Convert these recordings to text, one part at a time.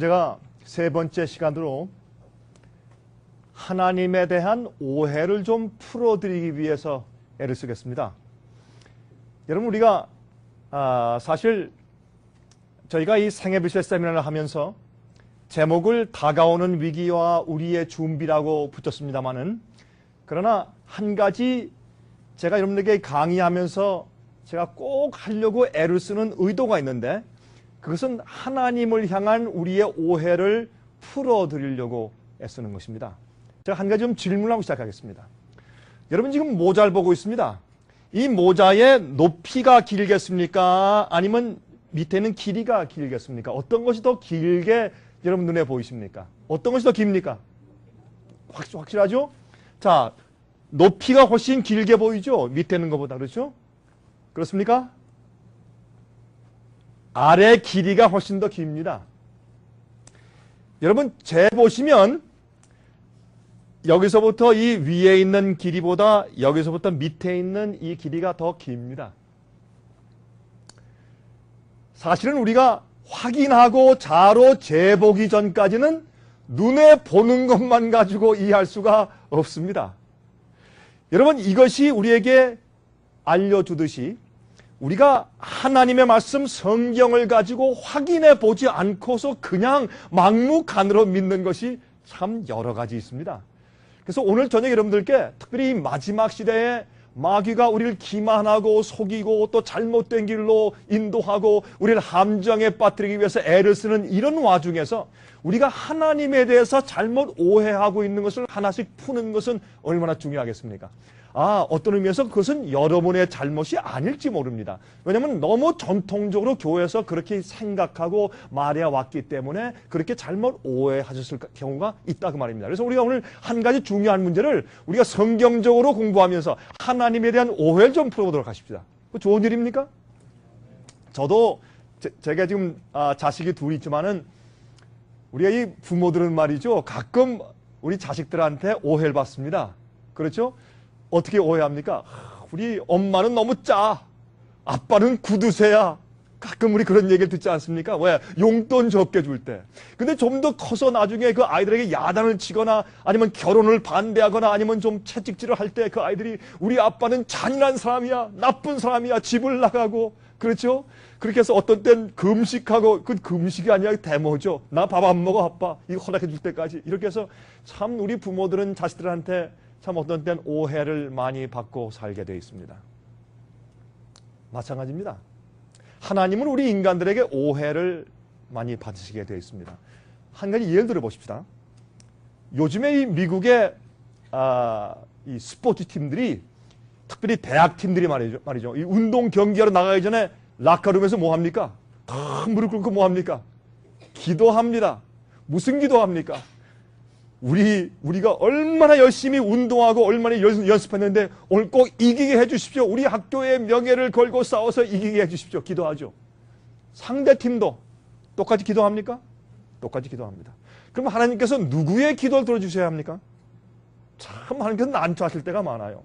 제가 세 번째 시간으로 하나님에 대한 오해를 좀 풀어드리기 위해서 애를 쓰겠습니다. 여러분, 우리가 사실 저희가 이 생애비실 세미나를 하면서 제목을 다가오는 위기와 우리의 준비라고 붙였습니다마는, 그러나 한 가지 제가 여러분들에게 강의하면서 제가 꼭 하려고 애를 쓰는 의도가 있는데, 그것은 하나님을 향한 우리의 오해를 풀어드리려고 애쓰는 것입니다. 제가 한 가지 좀 질문하고 시작하겠습니다. 여러분, 지금 모자를 보고 있습니다. 이 모자의 높이가 길겠습니까? 아니면 밑에는 길이가 길겠습니까? 어떤 것이 더 길게 여러분 눈에 보이십니까? 어떤 것이 더 깁니까? 확실하죠? 자, 높이가 훨씬 길게 보이죠? 밑에 있는 것보다. 그렇죠? 그렇습니까? 아래 길이가 훨씬 더 깁니다. 여러분, 재보시면 여기서부터 이 위에 있는 길이보다 여기서부터 밑에 있는 이 길이가 더 깁니다. 사실은 우리가 확인하고 자로 재보기 전까지는 눈에 보는 것만 가지고 이해할 수가 없습니다. 여러분, 이것이 우리에게 알려주듯이 우리가 하나님의 말씀 성경을 가지고 확인해 보지 않고서 그냥 막무가내로 믿는 것이 참 여러 가지 있습니다. 그래서 오늘 저녁 여러분들께 특별히 이 마지막 시대에 마귀가 우리를 기만하고 속이고 또 잘못된 길로 인도하고 우리를 함정에 빠뜨리기 위해서 애를 쓰는 이런 와중에서 우리가 하나님에 대해서 잘못 오해하고 있는 것을 하나씩 푸는 것은 얼마나 중요하겠습니까? 어떤 의미에서 그것은 여러분의 잘못이 아닐지 모릅니다. 왜냐하면 너무 전통적으로 교회에서 그렇게 생각하고 말해왔기 때문에 그렇게 잘못 오해하셨을 경우가 있다 그 말입니다. 그래서 우리가 오늘 한 가지 중요한 문제를 우리가 성경적으로 공부하면서 하나님에 대한 오해를 좀 풀어보도록 하십시다. 좋은 일입니까? 저도 제가 지금 자식이 둘 있지만은 우리가 이 부모들은 말이죠, 가끔 우리 자식들한테 오해를 받습니다. 그렇죠? 어떻게 오해합니까? 우리 엄마는 너무 짜. 아빠는 구두쇠야. 가끔 우리 그런 얘기를 듣지 않습니까? 왜? 용돈 적게 줄 때. 근데 좀 더 커서 나중에 그 아이들에게 야단을 치거나 아니면 결혼을 반대하거나 아니면 좀 채찍질을 할 때 그 아이들이 우리 아빠는 잔인한 사람이야. 나쁜 사람이야. 집을 나가고. 그렇죠? 그렇게 해서 어떤 땐 금식하고, 그 금식이 아니라 데모죠. 나 밥 안 먹어, 아빠. 이거 허락해 줄 때까지. 이렇게 해서 참 우리 부모들은 자식들한테 참 어떤 때는 오해를 많이 받고 살게 되어 있습니다. 마찬가지입니다. 하나님은 우리 인간들에게 오해를 많이 받으시게 되어 있습니다. 한 가지 예를 들어 보십시다. 요즘에 이 미국의 이 스포츠 팀들이, 특별히 대학 팀들이 말이죠. 이 운동 경기하러 나가기 전에 라커룸에서 뭐 합니까? 다 무릎 꿇고 뭐 합니까? 기도합니다. 무슨 기도합니까? 우리가 얼마나 열심히 운동하고 얼마나 연습했는데 오늘 꼭 이기게 해주십시오. 우리 학교의 명예를 걸고 싸워서 이기게 해주십시오. 기도하죠. 상대팀도 똑같이 기도합니까? 똑같이 기도합니다. 그럼 하나님께서 누구의 기도를 들어주셔야 합니까? 참 하나님께서 난처하실 때가 많아요.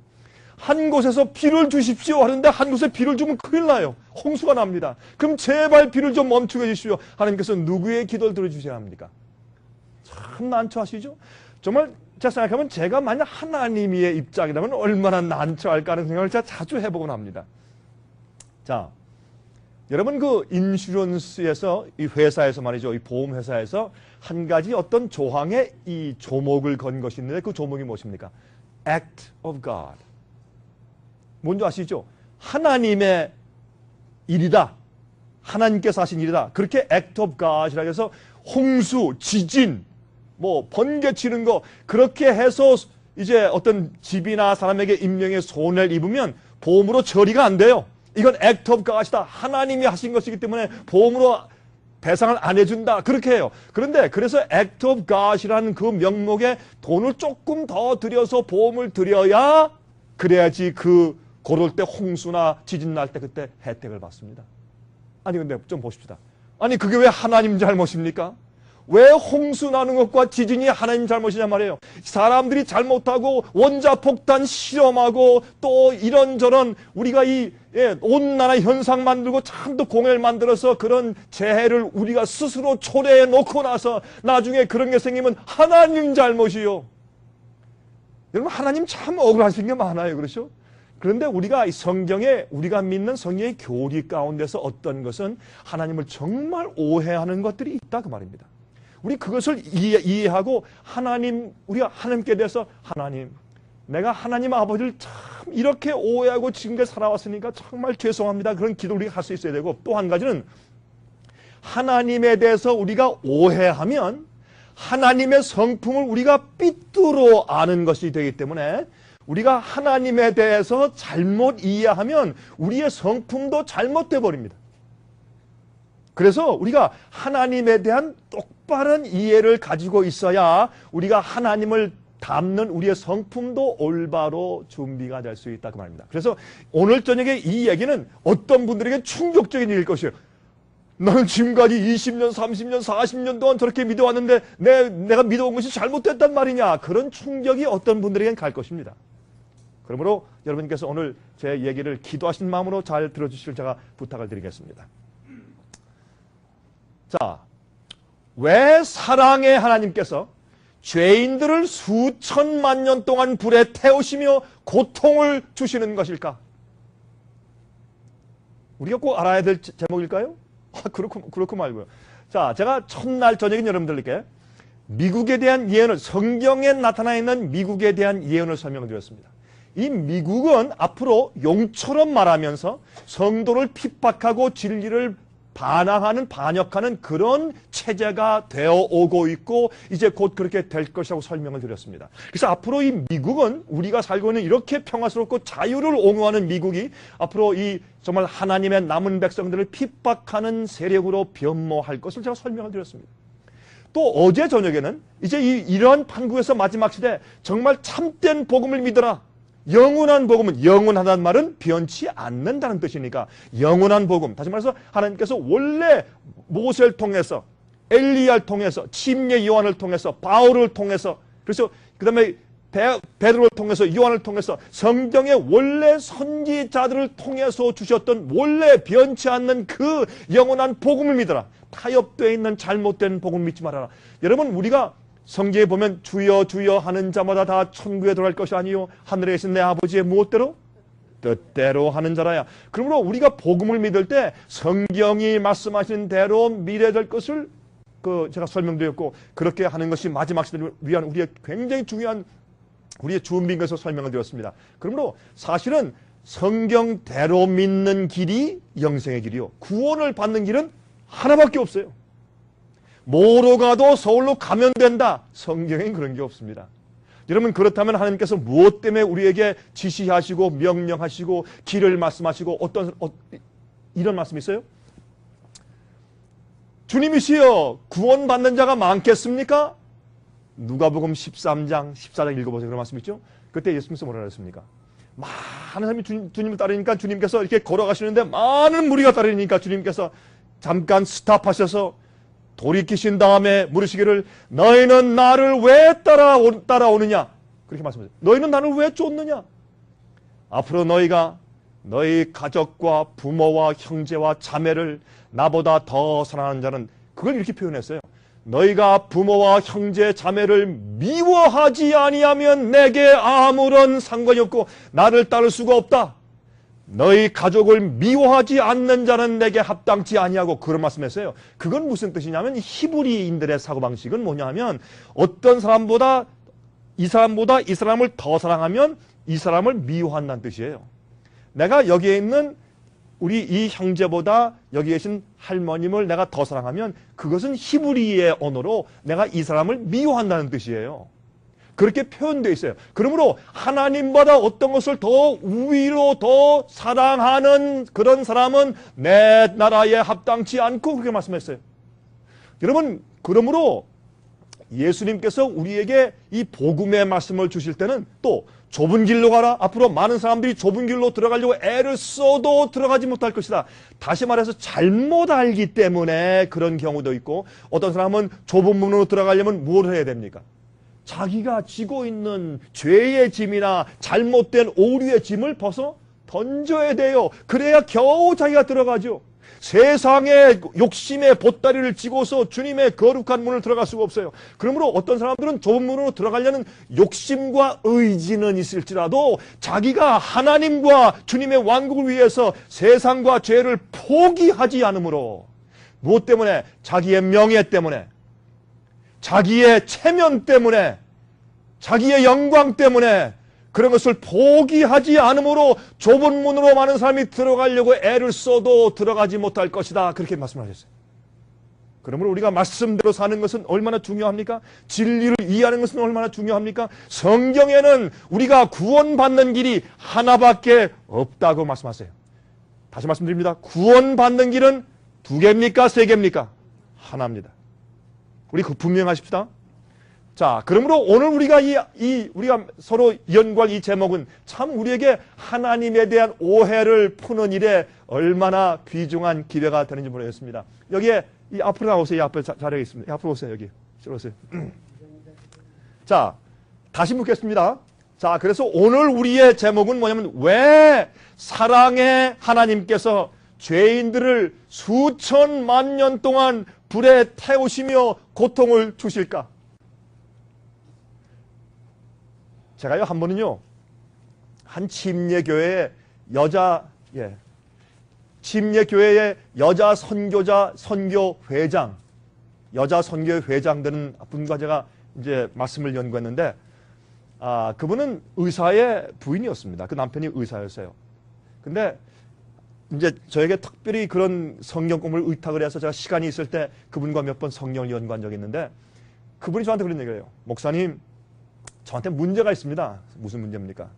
한 곳에서 비를 주십시오 하는데 한 곳에 비를 주면 큰일 나요. 홍수가 납니다. 그럼 제발 비를 좀 멈추게 해주십시오. 하나님께서 누구의 기도를 들어주셔야 합니까? 참 난처하시죠? 정말 제가 생각하면 제가 만약 하나님의 입장이라면 얼마나 난처할까 하는 생각을 제가 자주 해보곤 합니다. 자, 여러분 그 인슈런스에서, 이 회사에서 말이죠, 이 보험회사에서 한 가지 어떤 조항에 이 조목을 건 것이 있는데 그 조목이 무엇입니까? Act of God. 뭔지 아시죠? 하나님의 일이다. 하나님께서 하신 일이다. 그렇게 Act of God이라고 해서 홍수, 지진, 뭐 번개 치는 거, 그렇게 해서 이제 어떤 집이나 사람에게 인명의 손해를 입으면 보험으로 처리가 안 돼요. 이건 Act of God이다. 하나님이 하신 것이기 때문에 보험으로 배상을 안 해준다. 그렇게 해요. 그런데 그래서 Act of God이라는 그 명목에 돈을 조금 더 들여서 보험을 들여야, 그래야지 그럴 때 홍수나 지진 날 때 그때 혜택을 받습니다. 아니 근데 좀 보십시다. 아니 그게 왜 하나님 잘못입니까? 왜 홍수 나는 것과 지진이 하나님 잘못이냐 말이에요. 사람들이 잘못하고 원자폭탄 실험하고 또 이런저런 우리가 이 온난화 현상 만들고 참 또 공해를 만들어서 그런 재해를 우리가 스스로 초래해 놓고 나서 나중에 그런 게 생기면 하나님 잘못이요. 여러분 하나님 참 억울하신 게 많아요. 그렇죠? 그런데 우리가 이 성경에 우리가 믿는 성경의 교리 가운데서 어떤 것은 하나님을 정말 오해하는 것들이 있다 그 말입니다. 우리 그것을 이해하고 우리가 하나님께 대해서 하나님, 내가 하나님 아버지를 참 이렇게 오해하고 지금까지 살아왔으니까 정말 죄송합니다. 그런 기도 우리가 할 수 있어야 되고, 또 한 가지는 하나님에 대해서 우리가 오해하면 하나님의 성품을 우리가 삐뚤어 아는 것이 되기 때문에 우리가 하나님에 대해서 잘못 이해하면 우리의 성품도 잘못돼 버립니다. 그래서 우리가 하나님에 대한 똑바른 이해를 가지고 있어야 우리가 하나님을 닮는 우리의 성품도 올바로 준비가 될 수 있다 그 말입니다. 그래서 오늘 저녁에 이 얘기는 어떤 분들에게 충격적인 일일 것이에요. 나는 지금까지 20년, 30년, 40년 동안 저렇게 믿어왔는데 내가 믿어온 것이 잘못됐단 말이냐. 그런 충격이 어떤 분들에겐 갈 것입니다. 그러므로 여러분께서 오늘 제 얘기를 기도하신 마음으로 잘 들어주시길 제가 부탁을 드리겠습니다. 자, 왜 사랑의 하나님께서 죄인들을 수천만 년 동안 불에 태우시며 고통을 주시는 것일까? 우리가 꼭 알아야 될 제목일까요? 그렇고 말고요. 자, 제가 첫날 저녁에 여러분들께 미국에 대한 예언을, 성경에 나타나 있는 미국에 대한 예언을 설명드렸습니다. 이 미국은 앞으로 용처럼 말하면서 성도를 핍박하고 진리를 반역하는 그런 체제가 되어 오고 있고 이제 곧 그렇게 될 것이라고 설명을 드렸습니다. 그래서 앞으로 이 미국은 우리가 살고 있는 이렇게 평화스럽고 자유를 옹호하는 미국이 앞으로 이 정말 하나님의 남은 백성들을 핍박하는 세력으로 변모할 것을 제가 설명을 드렸습니다. 또 어제 저녁에는 이제 이러한 판국에서 마지막 시대 정말 참된 복음을 믿어라. 영원한 복음은, 영원하다는 말은 변치 않는다는 뜻이니까 영원한 복음, 다시 말해서 하나님께서 원래 모세를 통해서, 엘리야를 통해서, 침례 요한을 통해서, 바울을 통해서, 그래서 그 다음에 베드로를 통해서, 요한을 통해서 성경의 원래 선지자들을 통해서 주셨던 원래 변치 않는 그 영원한 복음을 믿어라. 타협되어 있는 잘못된 복음을 믿지 말아라. 여러분, 우리가 성경에 보면 주여 주여 하는 자마다 다 천국에 들어갈 것이 아니요 하늘에 계신 내 아버지의 무엇대로? 뜻대로 하는 자라야. 그러므로 우리가 복음을 믿을 때 성경이 말씀하신 대로 믿어야 될 것을 제가 설명드렸고, 그렇게 하는 것이 마지막 시대를 위한 우리의 굉장히 중요한 우리의 준비인 것을 설명을 드렸습니다. 그러므로 사실은 성경대로 믿는 길이 영생의 길이요, 구원을 받는 길은 하나밖에 없어요. 뭐로 가도 서울로 가면 된다. 성경엔 그런 게 없습니다. 여러분, 그렇다면 하나님께서 무엇 때문에 우리에게 지시하시고 명령하시고 길을 말씀하시고 이런 말씀이 있어요? 주님이시여 구원받는 자가 많겠습니까? 누가복음 13장 14장 읽어보세요. 그런 말씀 있죠? 그때 예수님께서 뭐라 그랬습니까? 많은 사람이 주님을 따르니까 주님께서 이렇게 걸어가시는데 많은 무리가 따르니까 주님께서 잠깐 스탑하셔서 돌이키신 다음에 물으시기를 너희는 나를 왜 따라오느냐? 그렇게 말씀하세요. 너희는 나를 왜 쫓느냐? 앞으로 너희가 너희 가족과 부모와 형제와 자매를 나보다 더 사랑하는 자는, 그걸 이렇게 표현했어요. 너희가 부모와 형제 자매를 미워하지 아니하면 내게 아무런 상관이 없고 나를 따를 수가 없다. 너희 가족을 미워하지 않는 자는 내게 합당치 아니하고, 그런 말씀했어요. 그건 무슨 뜻이냐면 히브리인들의 사고방식은 뭐냐면 어떤 사람보다 이 사람을 더 사랑하면 이 사람을 미워한다는 뜻이에요. 내가 여기에 있는 우리 이 형제보다 여기 계신 할머님을 내가 더 사랑하면 그것은 히브리의 언어로 내가 이 사람을 미워한다는 뜻이에요. 그렇게 표현되어 있어요. 그러므로 하나님보다 어떤 것을 더 우위로 더 사랑하는 그런 사람은 내 나라에 합당치 않고, 그렇게 말씀했어요. 여러분, 그러므로 예수님께서 우리에게 이 복음의 말씀을 주실 때는 또 좁은 길로 가라. 앞으로 많은 사람들이 좁은 길로 들어가려고 애를 써도 들어가지 못할 것이다. 다시 말해서 잘못 알기 때문에 그런 경우도 있고, 어떤 사람은 좁은 문으로 들어가려면 뭘 해야 됩니까? 자기가 지고 있는 죄의 짐이나 잘못된 오류의 짐을 벗어 던져야 돼요. 그래야 겨우 자기가 들어가죠. 세상의 욕심의 보따리를 지고서 주님의 거룩한 문을 들어갈 수가 없어요. 그러므로 어떤 사람들은 좁은 문으로 들어가려는 욕심과 의지는 있을지라도 자기가 하나님과 주님의 왕국을 위해서 세상과 죄를 포기하지 않으므로, 무엇 때문에? 자기의 명예 때문에, 자기의 체면 때문에, 자기의 영광 때문에 그런 것을 포기하지 않으므로 좁은 문으로 많은 사람이 들어가려고 애를 써도 들어가지 못할 것이다. 그렇게 말씀하셨어요. 그러므로 우리가 말씀대로 사는 것은 얼마나 중요합니까? 진리를 이해하는 것은 얼마나 중요합니까? 성경에는 우리가 구원받는 길이 하나밖에 없다고 말씀하세요. 다시 말씀드립니다. 구원받는 길은 2개입니까? 3개입니까? 하나입니다. 우리 분명하십시다. 자, 그러므로 오늘 우리가 우리가 서로 연구할 이 제목은 참 우리에게 하나님에 대한 오해를 푸는 일에 얼마나 귀중한 기회가 되는지 모르겠습니다. 여기에 이 앞으로 나오세요. 이 앞에 자리에 있습니다. 앞으로 오세요. 여기. 오세요. 자, 다시 묻겠습니다. 자, 그래서 오늘 우리의 제목은 뭐냐면, 왜 사랑의 하나님께서 죄인들을 수천만 년 동안 불에 태우시며 고통을 주실까? 제가요, 한 번은요, 한 침례교회의 침례교회의 여자 선교자, 선교회장, 여자 선교회장 되는 분과 제가 이제 말씀을 연구했는데, 그분은 의사의 부인이었습니다. 그 남편이 의사였어요. 근데 이제 저에게 특별히 그런 성경 공부를 의탁을 해서 제가 시간이 있을 때 그분과 몇 번 성경을 연구한 적이 있는데, 그분이 저한테 그런 얘기를 해요. 목사님, 저한테 문제가 있습니다. 무슨 문제입니까?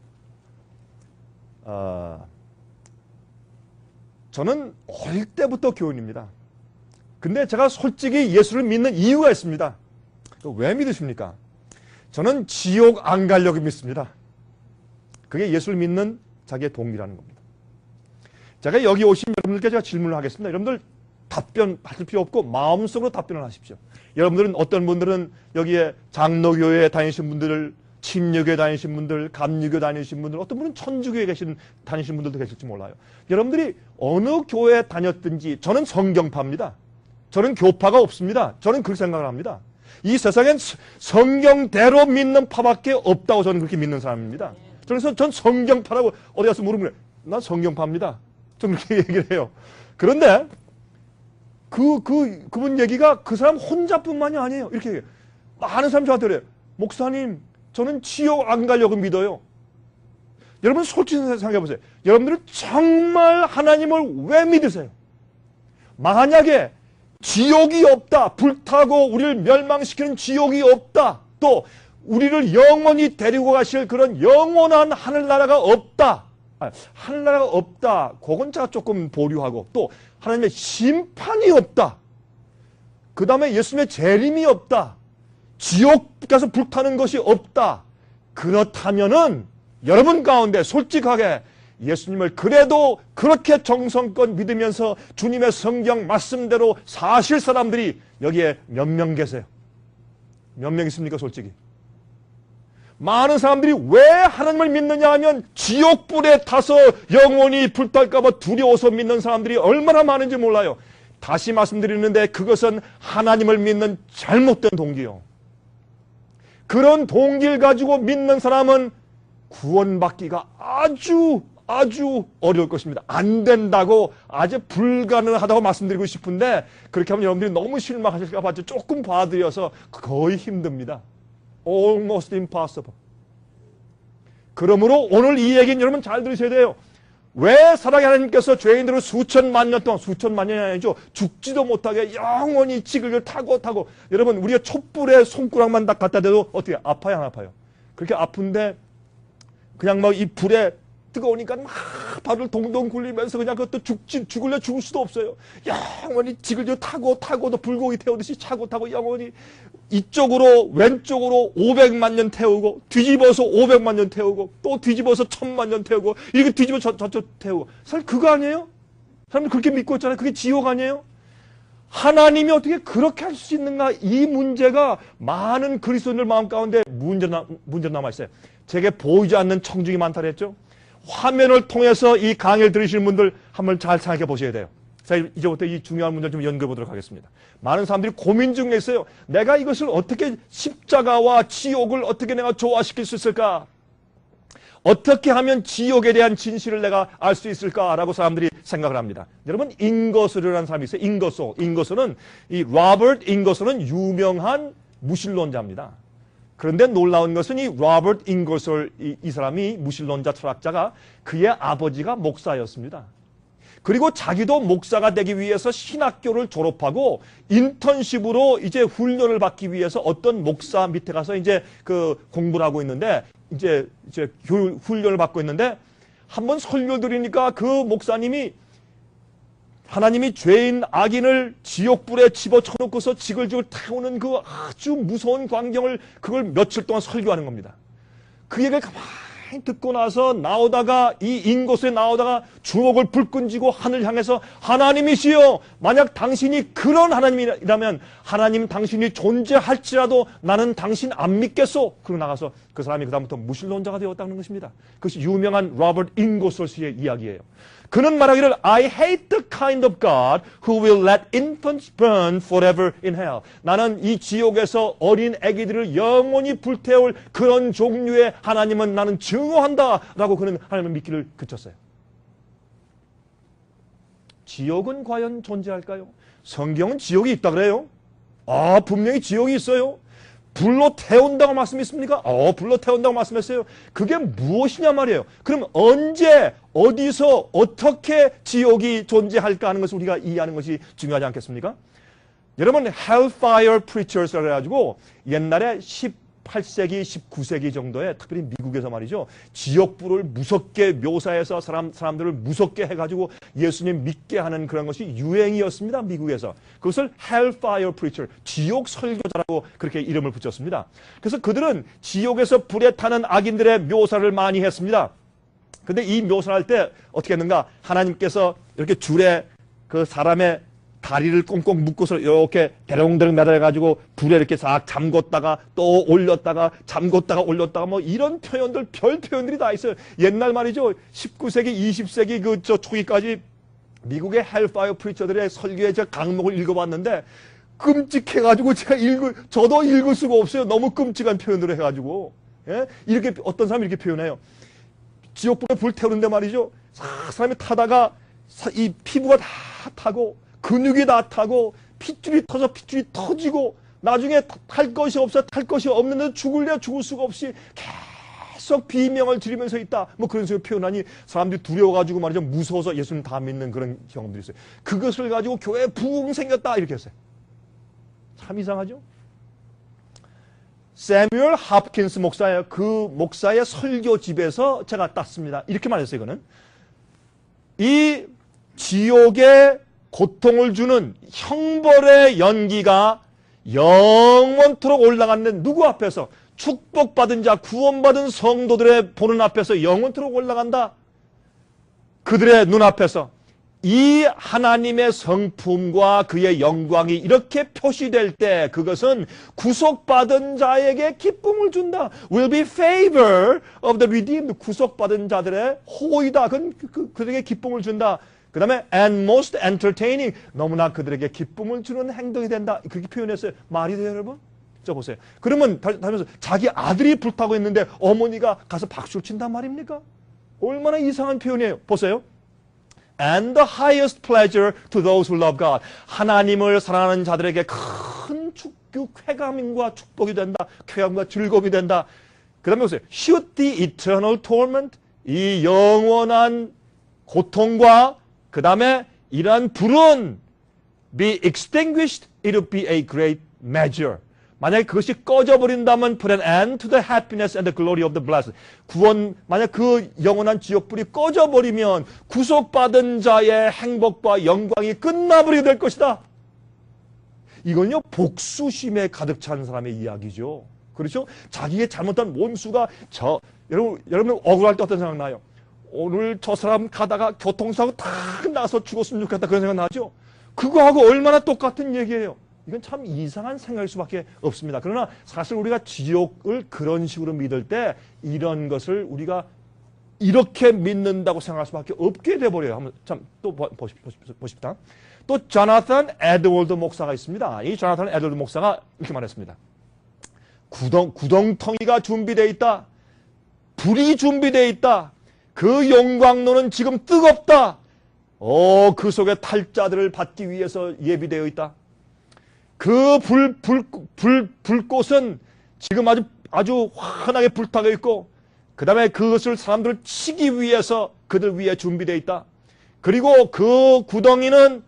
저는 어릴 때부터 교인입니다. 근데 제가 솔직히 예수를 믿는 이유가 있습니다. 왜 믿으십니까? 저는 지옥 안 가려고 믿습니다. 그게 예수를 믿는 자기의 동기라는 겁니다. 제가 여기 오신 여러분들께 제가 질문을 하겠습니다. 여러분들 답변하실 필요 없고 마음속으로 답변을 하십시오. 여러분들은, 어떤 분들은 여기에 장로교회에 다니신 분들, 침례교회 다니신 분들, 감리교 다니신 분들, 어떤 분은 천주교에 다니신 분들도 계실지 몰라요. 여러분들이 어느 교회에 다녔든지 저는 성경파입니다. 저는 교파가 없습니다. 저는 그렇게 생각을 합니다. 이 세상엔 성경대로 믿는 파밖에 없다고 저는 그렇게 믿는 사람입니다. 그래서 전 성경파라고 어디 가서 물으면 난 성경파입니다. 저는 그렇게 얘기를 해요. 그런데 그분 얘기가 그 사람 혼자뿐만이 아니에요. 이렇게 얘기해요. 많은 사람이 저한테 그래요. 목사님, 저는 지옥 안 가려고 믿어요. 여러분 솔직히 생각해 보세요. 여러분들은 정말 하나님을 왜 믿으세요? 만약에 지옥이 없다, 불타고 우리를 멸망시키는 지옥이 없다, 또 우리를 영원히 데리고 가실 그런 영원한 하늘나라가 없다, 하늘나라가 없다, 그건 제가 조금 보류하고, 또 하나님의 심판이 없다, 그 다음에 예수님의 재림이 없다, 지옥 가서 불타는 것이 없다, 그렇다면은 여러분 가운데 솔직하게 예수님을 그래도 그렇게 정성껏 믿으면서 주님의 성경 말씀대로 사실 사람들이 여기에 몇 명 계세요? 몇 명 있습니까, 솔직히? 많은 사람들이 왜 하나님을 믿느냐 하면 지옥불에 타서 영원히 불탈까봐 두려워서 믿는 사람들이 얼마나 많은지 몰라요. 다시 말씀드리는데 그것은 하나님을 믿는 잘못된 동기요. 그런 동기를 가지고 믿는 사람은 구원받기가 아주 어려울 것입니다. 안 된다고, 아주 불가능하다고 말씀드리고 싶은데, 그렇게 하면 여러분들이 너무 실망하실까 봐 조금 봐드려서 거의 힘듭니다. Almost impossible. 그러므로 오늘 이 얘기는 여러분 잘 들으셔야 돼요. 왜 사랑의 하나님께서 죄인들을 수천만 년 동안, 수천만 년이 아니죠, 죽지도 못하게 영원히 지글을 타고 여러분, 우리가 촛불에 손가락만 딱 갖다 대도 어떻게 아파요, 안 아파요? 그렇게 아픈데 그냥 막 이 불에 뜨거우니까 막 발을 동동 굴리면서 그냥 그것도 죽을래 죽을 수도 없어요. 영원히 지글지글 타고 또 불고기 태우듯이 타고 영원히 이쪽으로 왼쪽으로 500만 년 태우고 뒤집어서 500만 년 태우고 또 뒤집어서 1000만 년 태우고 이렇게 뒤집어서 저쪽 태우고 사실 그거 아니에요? 사람들 그렇게 믿고 있잖아요. 그게 지옥 아니에요? 하나님이 어떻게 그렇게 할 수 있는가? 이 문제가 많은 그리스도인들 마음 가운데 문제 남아있어요. 제게 보이지 않는 청중이 많다 그랬죠? 화면을 통해서 이 강의를 들으시는 분들 한번 잘 생각해 보셔야 돼요. 자, 이제부터 이 중요한 문제를 좀 연구해 보도록 하겠습니다. 많은 사람들이 고민 중에 있어요. 내가 이것을 어떻게 십자가와 지옥을 어떻게 내가 조화시킬 수 있을까? 어떻게 하면 지옥에 대한 진실을 내가 알 수 있을까라고 사람들이 생각을 합니다. 여러분, 잉거스르라는 사람이 있어요. 잉거스는 이 로버트 잉거스는 유명한 무신론자입니다. 그런데 놀라운 것은 이 로버트 잉거스 이 사람이 무신론자 철학자가 그의 아버지가 목사였습니다. 그리고 자기도 목사가 되기 위해서 신학교를 졸업하고 인턴십으로 이제 훈련을 받기 위해서 어떤 목사 밑에 가서 이제 그 공부를 하고 있는데 이제 훈련을 받고 있는데 한번 설교 드리니까 그 목사님이 하나님이 죄인 악인을 지옥불에 집어쳐놓고서 지글지글 태우는 그 아주 무서운 광경을 그걸 며칠 동안 설교하는 겁니다. 그 얘기를 가만히 듣고 나서 나오다가 이 인곳에 나오다가 주먹을 불끈 쥐고 하늘 향해서 하나님이시여, 만약 당신이 그런 하나님이라면 하나님 당신이 존재할지라도 나는 당신 안 믿겠소. 그러고 나가서 그 사람이 그다음부터 무신론자가 되었다는 것입니다. 그것이 유명한 로버트 잉고솔스의 이야기예요. 그는 말하기를 I hate the kind of God who will let infants burn forever in hell. 나는 이 지옥에서 어린 아기들을 영원히 불태울 그런 종류의 하나님은 나는 증오한다 라고 그는 하나님을 믿기를 그쳤어요. 지옥은 과연 존재할까요? 성경은 지옥이 있다 그래요. 아, 분명히 지옥이 있어요. 불로 태운다고 말씀했습니까? 불로 태운다고 말씀했어요. 그게 무엇이냐 말이에요. 그럼 언제, 어디서, 어떻게 지옥이 존재할까 하는 것을 우리가 이해하는 것이 중요하지 않겠습니까? 여러분, Hellfire Preachers라고 해가지고 옛날에 18세기, 19세기 정도에 특별히 미국에서 말이죠. 지옥불을 무섭게 묘사해서 사람들을 무섭게 해가지고 예수님 믿게 하는 그런 것이 유행이었습니다. 미국에서. 그것을 Hellfire Preacher, 지옥 설교자라고 그렇게 이름을 붙였습니다. 그래서 그들은 지옥에서 불에 타는 악인들의 묘사를 많이 했습니다. 근데 이 묘사를 할 때 어떻게 했는가? 하나님께서 이렇게 줄에 그 사람의 다리를 꽁꽁 묶고서 이렇게 대롱대롱 매달아가지고 불에 이렇게 싹 잠궜다가 또 올렸다가 잠궜다가 올렸다가 뭐 이런 표현들, 별 표현들이 다 있어요. 옛날 말이죠. 19세기, 20세기 그 초기까지 미국의 헬파이어 프리처들의 설교의 저 강목을 읽어봤는데 끔찍해가지고 저도 읽을 수가 없어요. 너무 끔찍한 표현들을 해가지고. 예? 이렇게 어떤 사람이 이렇게 표현해요. 지옥불에 불 태우는데 말이죠. 사람이 타다가 이 피부가 다 타고 근육이 다 타고 핏줄이 터지고 나중에 탈 것이 없어 탈 것이 없는데 죽을래 죽을 수가 없이 계속 비명을 지르면서 있다. 뭐 그런 식으로 표현하니 사람들이 두려워가지고 말이죠. 무서워서 예수님 다 믿는 그런 경험들이 있어요. 그것을 가지고 교회에 부흥 생겼다 이렇게 했어요. 참 이상하죠? 세뮤얼 하프킨스 목사예요. 그 목사의 설교집에서 제가 땄습니다. 이렇게 말했어요. 이거는 이 지옥의 고통을 주는 형벌의 연기가 영원토록 올라가는데 누구 앞에서? 축복받은 자, 구원받은 성도들의 보는 앞에서 영원토록 올라간다. 그들의 눈앞에서 이 하나님의 성품과 그의 영광이 이렇게 표시될 때 그것은 구속받은 자에게 기쁨을 준다. Will be favor of the redeemed. 구속받은 자들의 호의다. 그들에게 기쁨을 준다. 그 다음에 and most entertaining. 너무나 그들에게 기쁨을 주는 행동이 된다. 그렇게 표현했어요. 말이 돼요, 여러분? 자, 보세요. 그러면 다면서 자기 아들이 불타고 있는데 어머니가 가서 박수를 친단 말입니까? 얼마나 이상한 표현이에요. 보세요. And the highest pleasure to those who love God. 하나님을 사랑하는 자들에게 큰 쾌감과 축복이 된다. 쾌감과 즐거움이 된다. 그 다음에 보세요. Should the eternal torment. 이 영원한 고통과 그 다음에 이러한 불은 be extinguished, it would be a great measure. 만약에 그것이 꺼져버린다면 put an end to the happiness and the glory of the blessed. 만약 그 영원한 지옥불이 꺼져버리면 구속받은 자의 행복과 영광이 끝나버리게 될 것이다. 이건요, 복수심에 가득 찬 사람의 이야기죠. 그렇죠? 자기의 잘못한 원수가 여러분 억울할 때 어떤 생각 나요? 오늘 저 사람 가다가 교통사고 탁 나서 죽었으면 좋겠다, 그런 생각 나죠? 그거하고 얼마나 똑같은 얘기예요. 이건 참 이상한 생각일 수밖에 없습니다. 그러나 사실 우리가 지옥을 그런 식으로 믿을 때 이런 것을 우리가 이렇게 믿는다고 생각할 수밖에 없게 돼버려요. 한번 참 또 보십시다. 또 조나탄 에드월드 목사가 있습니다. 이 조나탄 에드월드 목사가 이렇게 말했습니다. 구덩텅이가 준비되어 있다. 불이 준비되어 있다. 그 영광로는 지금 뜨겁다. 그 속에 탈자들을 받기 위해서 예비되어 있다. 그 불꽃은 지금 아주 환하게 불타고 있고, 그 다음에 그것을 사람들을 치기 위해서 그들 위에 준비되어 있다. 그리고 그 구덩이는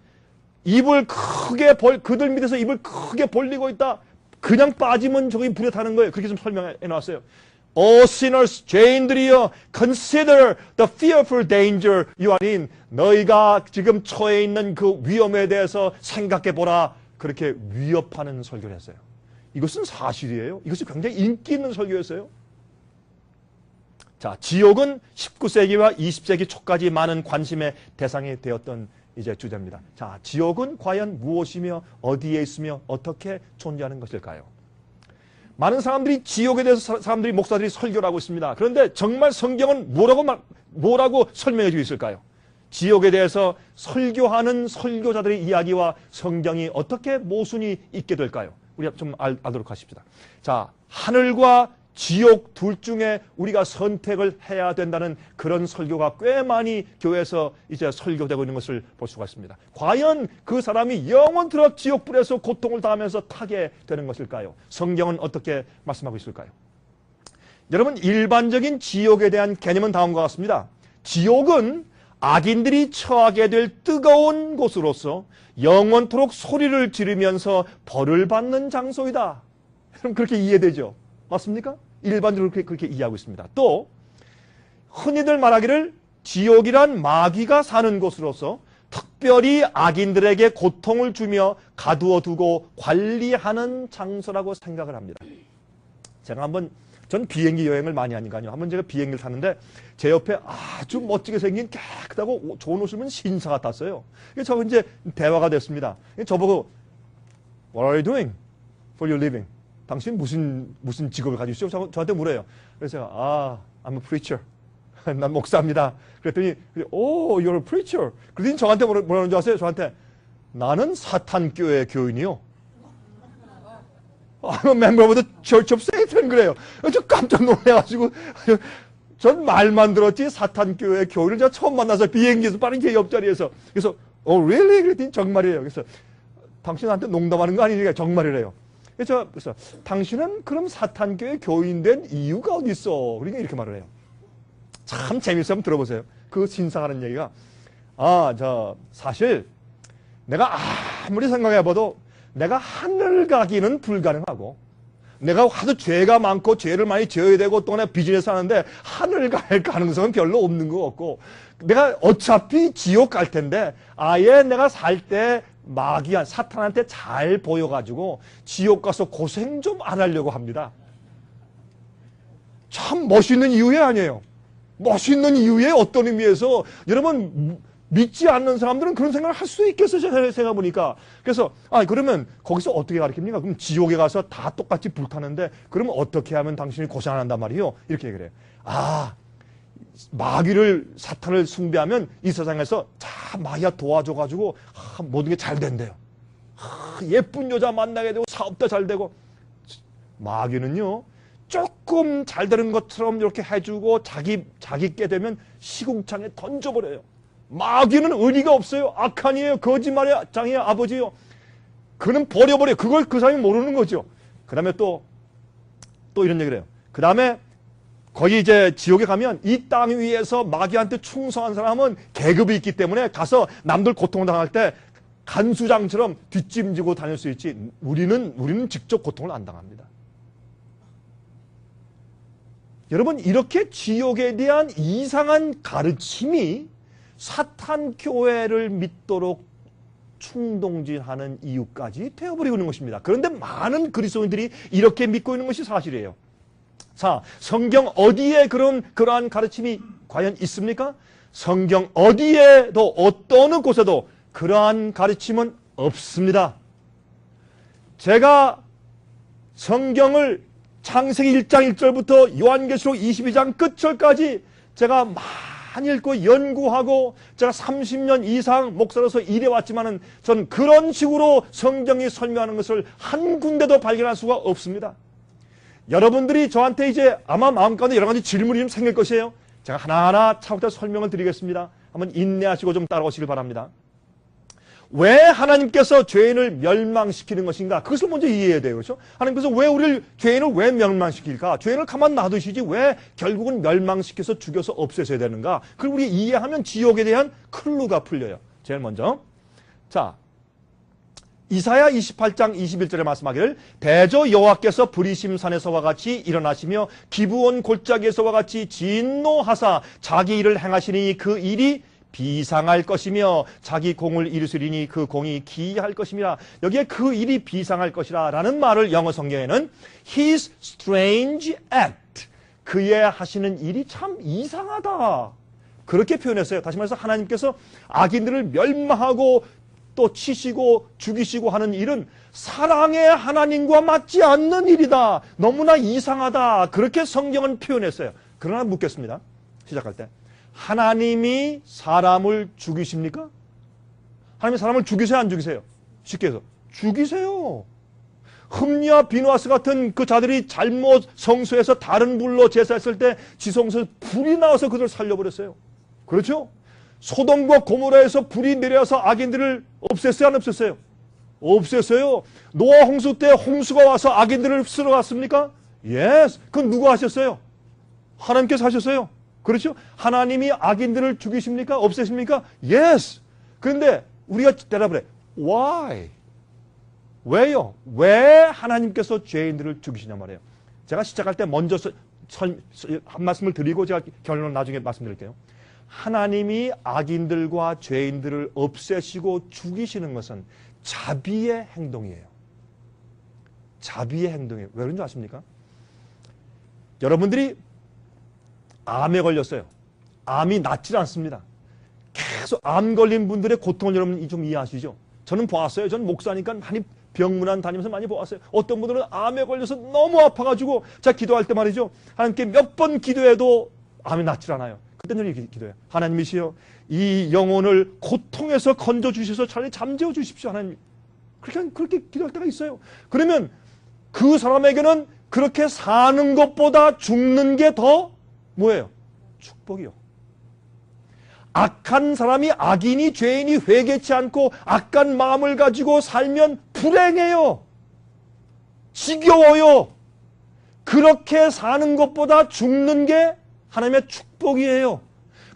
그들 밑에서 입을 크게 벌리고 있다. 그냥 빠지면 저기 불에 타는 거예요. 그렇게 좀 설명해 놨어요. O sinners, 죄인들이여, consider the fearful danger you are in. 너희가 지금 처해 있는 그 위험에 대해서 생각해 보라. 그렇게 위협하는 설교를 했어요. 이것은 사실이에요. 이것이 굉장히 인기 있는 설교였어요. 자, 지옥은 19세기와 20세기 초까지 많은 관심의 대상이 되었던 이제 주제입니다. 자, 지옥은 과연 무엇이며 어디에 있으며 어떻게 존재하는 것일까요? 많은 사람들이 지옥에 대해서 목사들이 설교를 하고 있습니다. 그런데 정말 성경은 뭐라고 설명해 주고 있을까요? 지옥에 대해서 설교하는 설교자들의 이야기와 성경이 어떻게 모순이 있게 될까요? 우리가 좀 알도록 하십시다. 자, 하늘과 지옥 둘 중에 우리가 선택을 해야 된다는 그런 설교가 꽤 많이 교회에서 이제 설교되고 있는 것을 볼 수가 있습니다. 과연 그 사람이 영원토록 지옥불에서 고통을 당하면서 타게 되는 것일까요? 성경은 어떻게 말씀하고 있을까요? 여러분, 일반적인 지옥에 대한 개념은 다음과 같습니다. 지옥은 악인들이 처하게 될 뜨거운 곳으로서 영원토록 소리를 지르면서 벌을 받는 장소이다. 여러분, 그렇게 이해되죠? 맞습니까? 일반적으로 그렇게 이해하고 있습니다. 또 흔히들 말하기를 지옥이란 마귀가 사는 곳으로서 특별히 악인들에게 고통을 주며 가두어 두고 관리하는 장소라고 생각을 합니다. 제가 전 비행기 여행을 많이 하니까요. 한번 제가 비행기를 탔는데 제 옆에 아주 멋지게 생긴 깨끗하고 좋은 옷을 입은 신사가 탔어요. 저 이제 대화가 됐습니다. 저보고 What are you doing for your living? 당신 무슨 직업을 가지고 있어요? 저한테 물어요. 그래서 제가 I'm a preacher. 난 목사입니다. 그랬더니 you're a preacher. 그랬더니 저한테 뭐라는 줄 아세요? 저한테 나는 사탄교회 교인이요. I'm a member of the Church of Satan 그래요. 저 깜짝 놀래가지고 전 말만 들었지 사탄교회 교인을 제가 처음 만나서 비행기에서 빠른 옆자리에서 그래서 really? 그랬더니 정말이에요. 그래서 당신한테 농담하는 거 아니니까 정말이래요. 그래서 당신은 그럼 사탄교회 교인 된 이유가 어디 있어? 그러니까 이렇게 말을 해요. 참 재밌어요. 한번 들어보세요. 그 신사가 하는 얘기가 사실 내가 아무리 생각해봐도 내가 하늘 가기는 불가능하고 내가 하도 죄가 많고 죄를 많이 지어야 되고 또 내가 비즈니스 하는데 하늘 갈 가능성은 별로 없는 것 같고 내가 어차피 지옥 갈 텐데 아예 내가 살 때 마귀한 사탄한테 잘 보여가지고 지옥 가서 고생 좀 안 하려고 합니다. 참 멋있는 이유에 아니에요. 멋있는 이유에 어떤 의미에서 여러분 믿지 않는 사람들은 그런 생각을 할 수 있겠어요. 제가 생각해보니까. 그래서 그러면 거기서 어떻게 가르칩니까? 그럼 지옥에 가서 다 똑같이 불타는데 그러면 어떻게 하면 당신이 고생 안 한단 말이에요? 이렇게 얘기를 해요. 사탄을 숭배하면 이 세상에서 다 마귀가 도와줘가지고 모든 게 잘 된대요. 예쁜 여자 만나게 되고 사업도 잘 되고. 마귀는요 조금 잘 되는 것처럼 이렇게 해주고 자기께 되면 시궁창에 던져버려요. 마귀는 의리가 없어요. 악한이에요. 거짓말의 장이에요. 아버지요. 그는 버려버려요. 그걸 그 사람이 모르는 거죠. 그 다음에 또 이런 얘기를 해요. 그 다음에 거기 이제 지옥에 가면 이 땅 위에서 마귀한테 충성한 사람은 계급이 있기 때문에 가서 남들 고통을 당할 때 간수장처럼 뒷짐지고 다닐 수 있지 우리는 직접 고통을 안 당합니다. 여러분, 이렇게 지옥에 대한 이상한 가르침이 사탄 교회를 믿도록 충동질하는 이유까지 되어버리고 있는 것입니다. 그런데 많은 그리스도인들이 이렇게 믿고 있는 것이 사실이에요. 자, 성경 어디에 그러한 가르침이 과연 있습니까? 성경 어디에도 어떤 곳에도 그러한 가르침은 없습니다. 제가 성경을 창세기 1장 1절부터 요한계시록 22장 끝절까지 제가 많이 읽고 연구하고 제가 30년 이상 목사로서 일해왔지만은 저는 그런 식으로 성경이 설명하는 것을 한 군데도 발견할 수가 없습니다. 여러분들이 저한테 이제 아마 마음가운데 여러 가지 질문이 좀 생길 것이에요. 제가 하나하나 차곡차곡 설명을 드리겠습니다. 한번 인내하시고 좀 따라오시길 바랍니다. 왜 하나님께서 죄인을 멸망시키는 것인가? 그것을 먼저 이해해야 돼요. 그렇죠? 하나님께서 왜 죄인을 왜 멸망시킬까? 죄인을 가만 놔두시지 왜 결국은 멸망시켜서 죽여서 없애셔야 되는가? 그걸 우리 이해하면 지옥에 대한 클루가 풀려요. 제일 먼저. 자, 이사야 28장 21절에 말씀하기를 대저 여호와께서 브리심산에서와 같이 일어나시며 기브온 골짜기에서와 같이 진노하사 자기 일을 행하시니 그 일이 비상할 것이며 자기 공을 이루시리니 그 공이 기이할 것이니라. 여기에 그 일이 비상할 것이라 라는 말을 영어 성경에는 His strange act, 그의 하시는 일이 참 이상하다, 그렇게 표현했어요. 다시 말해서 하나님께서 악인들을 멸망하고 또 치시고 죽이시고 하는 일은 사랑의 하나님과 맞지 않는 일이다, 너무나 이상하다, 그렇게 성경은 표현했어요. 그러나 묻겠습니다. 시작할 때 하나님이 사람을 죽이십니까? 하나님이 사람을 죽이세요, 안 죽이세요? 쉽게 해서 죽이세요. 흠리와 비누아스 같은 그 자들이 잘못 성소에서 다른 불로 제사했을 때 지성소에서 불이 나와서 그들을 살려버렸어요. 그렇죠? 소돔과 고모라에서 불이 내려와서 악인들을 없앴어요, 안 없앴어요? 없앴어요. 노아 홍수 때 홍수가 와서 악인들을 쓸어갔습니까? 예스. 그건 누가 하셨어요? 하나님께서 하셨어요. 그렇죠? 하나님이 악인들을 죽이십니까? 없애십니까? Yes. 그런데 우리가 대답을 해. Why? 왜요? 왜 하나님께서 죄인들을 죽이시냐 말이에요. 제가 시작할 때 먼저 한 말씀을 드리고 제가 결론을 나중에 말씀드릴게요. 하나님이 악인들과 죄인들을 없애시고 죽이시는 것은 자비의 행동이에요. 자비의 행동이에요. 왜 그런지 아십니까? 여러분들이 암에 걸렸어요. 암이 낫질 않습니다. 계속 암 걸린 분들의 고통을 여러분 좀 이해하시죠? 저는 보았어요. 저는 목사니까 많이 병문안 다니면서 많이 보았어요. 어떤 분들은 암에 걸려서 너무 아파가지고 제가 기도할 때 말이죠. 하나님께 몇 번 기도해도 암이 낫질 않아요. 그때는 이렇게 기도해요. 하나님이시여, 이 영혼을 고통에서 건져주셔서 차라리 잠재워 주십시오. 하나님. 그렇게 기도할 때가 있어요. 그러면 그 사람에게는 그렇게 사는 것보다 죽는 게 더 뭐예요? 축복이요. 악한 사람이, 악인이, 죄인이 회개치 않고 악한 마음을 가지고 살면 불행해요. 지겨워요. 그렇게 사는 것보다 죽는 게 하나님의 축복이에요.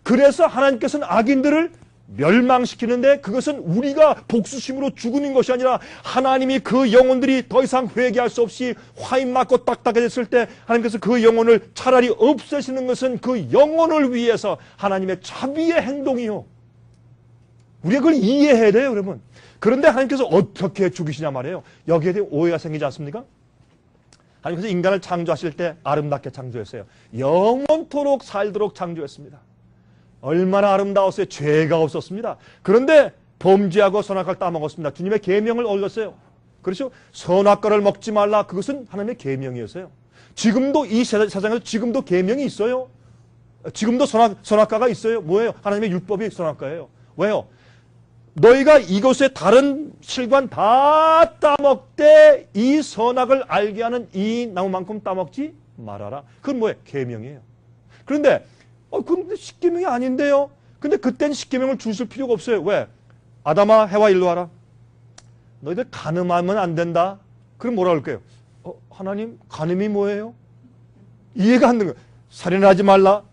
그래서 하나님께서는 악인들을 멸망시키는데 그것은 우리가 복수심으로 죽는 것이 아니라 하나님이 그 영혼들이 더 이상 회개할 수 없이 화인 맞고 딱딱해졌을 때 하나님께서 그 영혼을 차라리 없애시는 것은 그 영혼을 위해서 하나님의 자비의 행동이요. 우리가 그걸 이해해야 돼요, 여러분. 그런데 하나님께서 어떻게 죽이시냐 말이에요. 여기에 대해 오해가 생기지 않습니까? 하나님께서 인간을 창조하실 때 아름답게 창조했어요. 영원토록 살도록 창조했습니다. 얼마나 아름다웠어요. 죄가 없었습니다. 그런데 범죄하고 선악과를 따먹었습니다. 주님의 계명을 어겼어요. 그렇죠? 선악과를 먹지 말라. 그것은 하나님의 계명이었어요. 지금도 이 세상에서 지금도 계명이 있어요. 지금도 선악과가 있어요. 뭐예요? 하나님의 율법이 선악과예요. 왜요? 너희가 이것의 다른 실관 다 따먹되 이 선악을 알게 하는 이 나무만큼 따먹지 말아라. 그건 뭐예요? 계명이에요. 그런데 근데 십계명이 아닌데요. 근데 그땐 십계명을 주실 필요가 없어요. 왜? 아담아, 해와 일로 와라. 너희들 간음하면 안 된다. 그럼 뭐라 그럴까요? 하나님, 간음이 뭐예요? 이해가 안 되는 거예요. 살인하지 말라.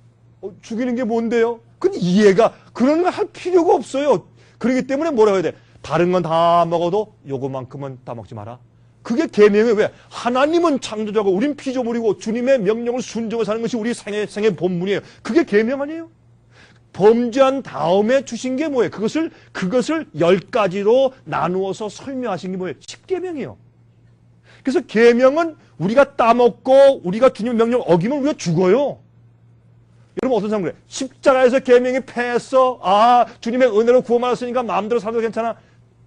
죽이는 게 뭔데요? 그건 이해가, 그런 거 할 필요가 없어요. 그렇기 때문에 뭐라고 해야 돼? 다른 건 다 먹어도 요거만큼은 따먹지 마라. 그게 계명이에요. 왜? 하나님은 창조자고 우린 피조물이고 주님의 명령을 순종해 사는 것이 우리 생의 본분이에요. 그게 계명 아니에요? 범죄한 다음에 주신 게 뭐예요? 그것을 10가지로 나누어서 설명하신 게 뭐예요? 10계명이에요. 그래서 계명은 우리가 따먹고 우리가 주님의 명령을 어기면 우리가 죽어요. 여러분 어떤 사람 그래? 십자가에서 계명이 패했어. 아, 주님의 은혜로 구원받았으니까 마음대로 살아도 괜찮아.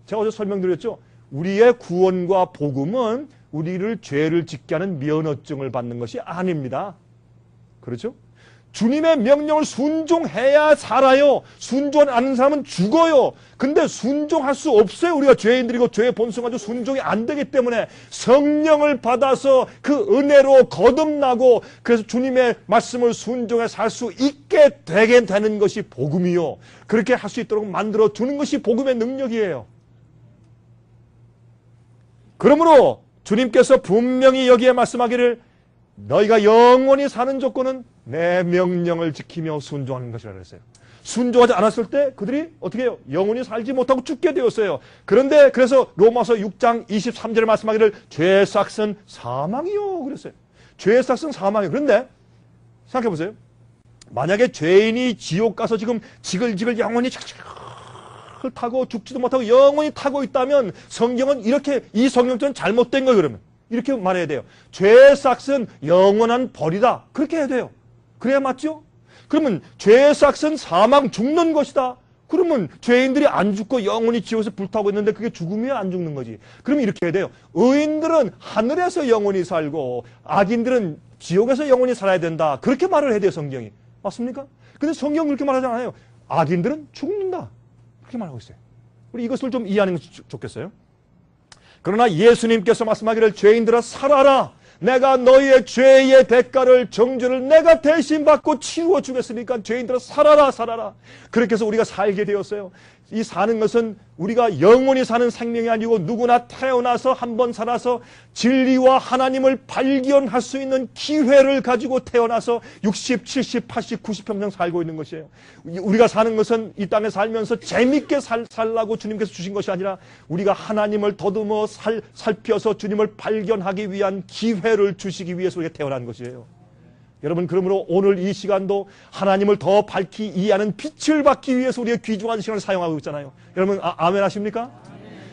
제가 어제 설명드렸죠. 우리의 구원과 복음은 우리를 죄를 짓게 하는 면허증을 받는 것이 아닙니다. 그렇죠? 주님의 명령을 순종해야 살아요. 순종 않는 사람은 죽어요. 근데 순종할 수 없어요. 우리가 죄인들이고 죄의 본성 가지고 순종이 안 되기 때문에 성령을 받아서 그 은혜로 거듭나고 그래서 주님의 말씀을 순종해 살 수 있게 되게 되는 것이 복음이요. 그렇게 할 수 있도록 만들어 주는 것이 복음의 능력이에요. 그러므로 주님께서 분명히 여기에 말씀하기를 너희가 영원히 사는 조건은 내 명령을 지키며 순종하는 것이라 그랬어요. 순종하지 않았을 때 그들이 어떻게 해요? 영원히 살지 못하고 죽게 되었어요. 그런데 그래서 로마서 6장 23절에 말씀하기를 죄의 삭은 사망이요 그랬어요. 죄의 삭은 사망이요. 그런데 생각해 보세요. 만약에 죄인이 지옥 가서 지금 지글지글 영원히 타고 죽지도 못하고 영원히 타고 있다면 성경은 이렇게 이 성경처럼 잘못된 거예요. 그러면 이렇게 말해야 돼요. 죄의 삭은 영원한 벌이다. 그렇게 해야 돼요. 그래야 맞죠? 그러면 죄의 삭은 사망, 죽는 것이다. 그러면 죄인들이 안 죽고 영원히 지옥에서 불타고 있는데 그게 죽음이야 안 죽는 거지. 그러면 이렇게 해야 돼요. 의인들은 하늘에서 영원히 살고 악인들은 지옥에서 영원히 살아야 된다. 그렇게 말을 해야 돼요. 성경이. 맞습니까? 근데 성경은 그렇게 말하지 않아요. 악인들은 죽는다. 그렇게 말하고 있어요. 우리 이것을 좀 이해하는 것이 좋겠어요. 그러나 예수님께서 말씀하기를 죄인들아 살아라. 내가 너희의 죄의 대가를 정죄를 내가 대신 받고 치루어 주겠으니까 죄인들아 살아라 살아라. 그렇게 해서 우리가 살게 되었어요. 이 사는 것은 우리가 영원히 사는 생명이 아니고 누구나 태어나서 한번 살아서 진리와 하나님을 발견할 수 있는 기회를 가지고 태어나서 60, 70, 80, 90평생 살고 있는 것이에요. 우리가 사는 것은 이 땅에 살면서 재밌게 살라고 주님께서 주신 것이 아니라 우리가 하나님을 더듬어 살펴서 주님을 발견하기 위한 기회를 주시기 위해서 우리가 태어난 것이에요. 여러분 그러므로 오늘 이 시간도 하나님을 더 밝히 이해하는 빛을 받기 위해서 우리가 귀중한 시간을 사용하고 있잖아요. 여러분 아멘 하십니까?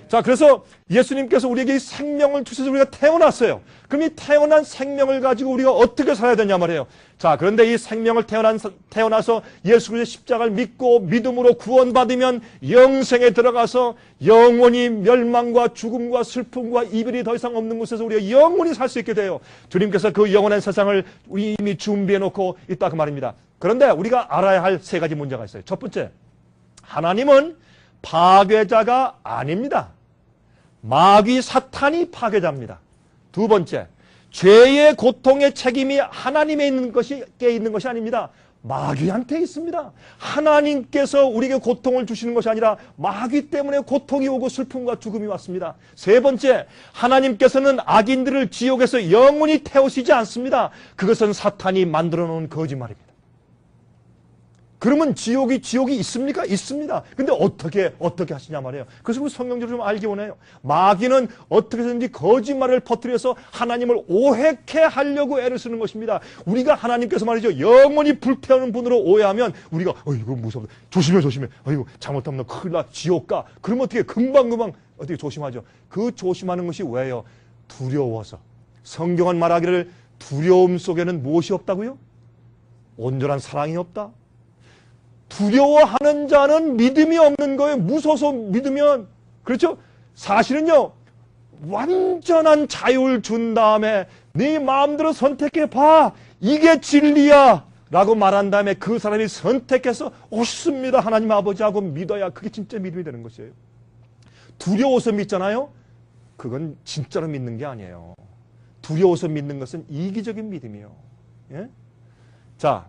자, 그래서 예수님께서 우리에게 이 생명을 주셔서 우리가 태어났어요. 그럼 이 태어난 생명을 가지고 우리가 어떻게 살아야 되냐 말이에요. 자, 그런데 이 생명을 태어나서 예수 그리스도의 십자가를 믿고 믿음으로 구원받으면 영생에 들어가서 영원히 멸망과 죽음과 슬픔과 이별이 더 이상 없는 곳에서 우리가 영원히 살 수 있게 돼요. 주님께서 그 영원한 세상을 우리 이미 준비해 놓고 있다 그 말입니다. 그런데 우리가 알아야 할 세 가지 문제가 있어요. 첫 번째, 하나님은 파괴자가 아닙니다. 마귀 사탄이 파괴자입니다. 두 번째, 죄의 고통의 책임이 하나님에 있는 것이 아닙니다. 마귀한테 있습니다. 하나님께서 우리에게 고통을 주시는 것이 아니라 마귀 때문에 고통이 오고 슬픔과 죽음이 왔습니다. 세 번째, 하나님께서는 악인들을 지옥에서 영원히 태우시지 않습니다. 그것은 사탄이 만들어 놓은 거짓말입니다. 그러면 지옥이 있습니까? 있습니다. 근데 어떻게 하시냐 말이에요. 그래서 우리 성경적으로 좀 알기 원해요. 마귀는 어떻게든지 거짓말을 퍼뜨려서 하나님을 오해케 하려고 애를 쓰는 것입니다. 우리가 하나님께서 말이죠. 영원히 불태우는 분으로 오해하면 우리가 이거 무섭다. 조심해. 이거 잘못하면 큰일 나. 지옥 가. 그러면 어떻게 금방 어떻게 조심하죠. 그 조심하는 것이 왜요? 두려워서. 성경은 말하기를 두려움 속에는 무엇이 없다고요? 온전한 사랑이 없다. 두려워하는 자는 믿음이 없는 거예요. 무서워서 믿으면. 그렇죠? 사실은요. 완전한 자유를 준 다음에 네 마음대로 선택해봐. 이게 진리야. 라고 말한 다음에 그 사람이 선택해서 옳습니다. 하나님 아버지하고 믿어야 그게 진짜 믿음이 되는 것이에요. 두려워서 믿잖아요. 그건 진짜로 믿는 게 아니에요. 두려워서 믿는 것은 이기적인 믿음이에요. 예? 자,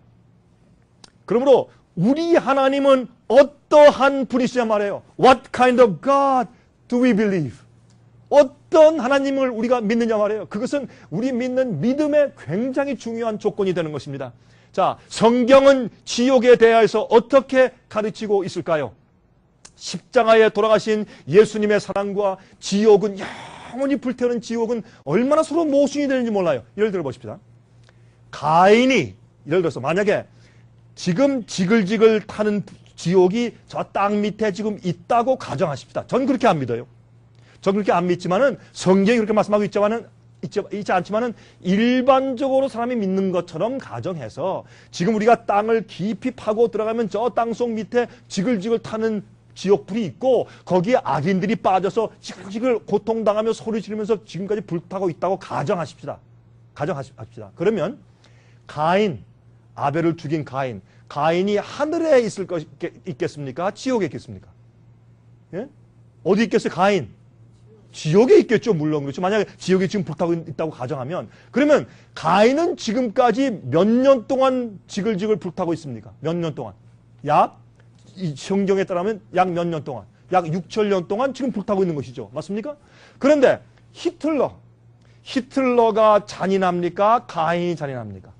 그러므로 우리 하나님은 어떠한 분이시냐 말해요. What kind of God do we believe? 어떤 하나님을 우리가 믿느냐 말해요. 그것은 우리 믿는 믿음의 굉장히 중요한 조건이 되는 것입니다. 자, 성경은 지옥에 대하여서 어떻게 가르치고 있을까요? 십자가에 돌아가신 예수님의 사랑과 지옥은, 영원히 불태우는 지옥은 얼마나 서로 모순이 되는지 몰라요. 예를 들어 보십시다. 가인이 예를 들어서 만약에 지금 지글지글 타는 지옥이 저 땅 밑에 지금 있다고 가정하십시다. 전 그렇게 안 믿어요. 전 그렇게 안 믿지만은 성경이 그렇게 말씀하고 있지 않지만은 일반적으로 사람이 믿는 것처럼 가정해서 지금 우리가 땅을 깊이 파고 들어가면 저 땅속 밑에 지글지글 타는 지옥불이 있고 거기에 악인들이 빠져서 지글지글 고통당하며 소리 지르면서 지금까지 불타고 있다고 가정하십시다. 가정하십시다. 그러면 가인, 아벨을 죽인 가인이 하늘에 있겠습니까? 지옥에 있겠습니까? 예? 어디 있겠어요? 가인. 지옥에 있겠죠. 물론 그렇죠. 만약에 지옥에 지금 불타고 있다고 가정하면 그러면 가인은 지금까지 몇 년 동안 지글지글 불타고 있습니까? 몇 년 동안? 이 성경에 따르면 약 몇 년 동안? 약 6천년 동안 지금 불타고 있는 것이죠. 맞습니까? 그런데 히틀러가 잔인합니까? 가인이 잔인합니까?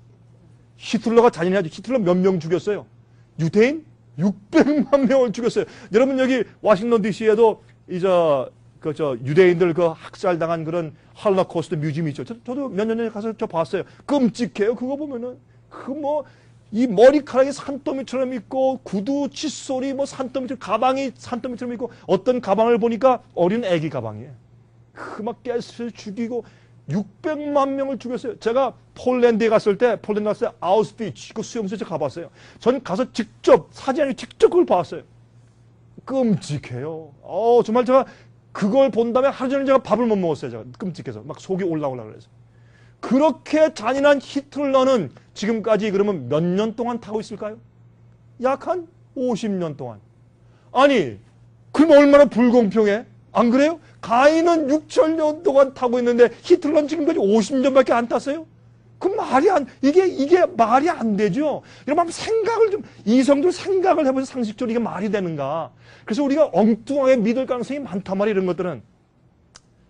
히틀러가 잔인하죠. 히틀러 몇 명 죽였어요? 유대인? 600만 명을 죽였어요. 여러분 여기 워싱턴 DC에도 유대인들 그 학살당한 그런 홀로코스트 뮤지엄이 있죠. 저도 몇 년 전에 가서 봤어요. 끔찍해요. 그거 보면은 이 머리카락이 산더미처럼 있고 구두 칫솔이 산더미처럼 가방이 산더미처럼 있고 어떤 가방을 보니까 어린 애기 가방이에요. 막 가스를 죽이고 600만 명을 죽였어요. 제가 폴란드에 갔을 때 아우슈비츠 그 수용소에 가봤어요. 전 가서 직접 사진 아니고 직접 그걸 봤어요. 끔찍해요. 정말 제가 그걸 본 다음에 하루 종일 제가 밥을 못 먹었어요. 제가 끔찍해서 막 속이 올라오려고 그래서. 그렇게 잔인한 히틀러는 지금까지 그러면 몇 년 동안 타고 있을까요? 약 한 50년 동안. 아니, 그럼 얼마나 불공평해? 안 그래요? 가인은 6천년 동안 타고 있는데 히틀러는 지금까지 50년밖에 안 탔어요? 그럼 이게 말이 안 되죠. 여러분 한번 이성적으로 생각을 해보세요. 상식적으로 이게 말이 되는가. 그래서 우리가 엉뚱하게 믿을 가능성이 많단 말이에요. 이런 것들은.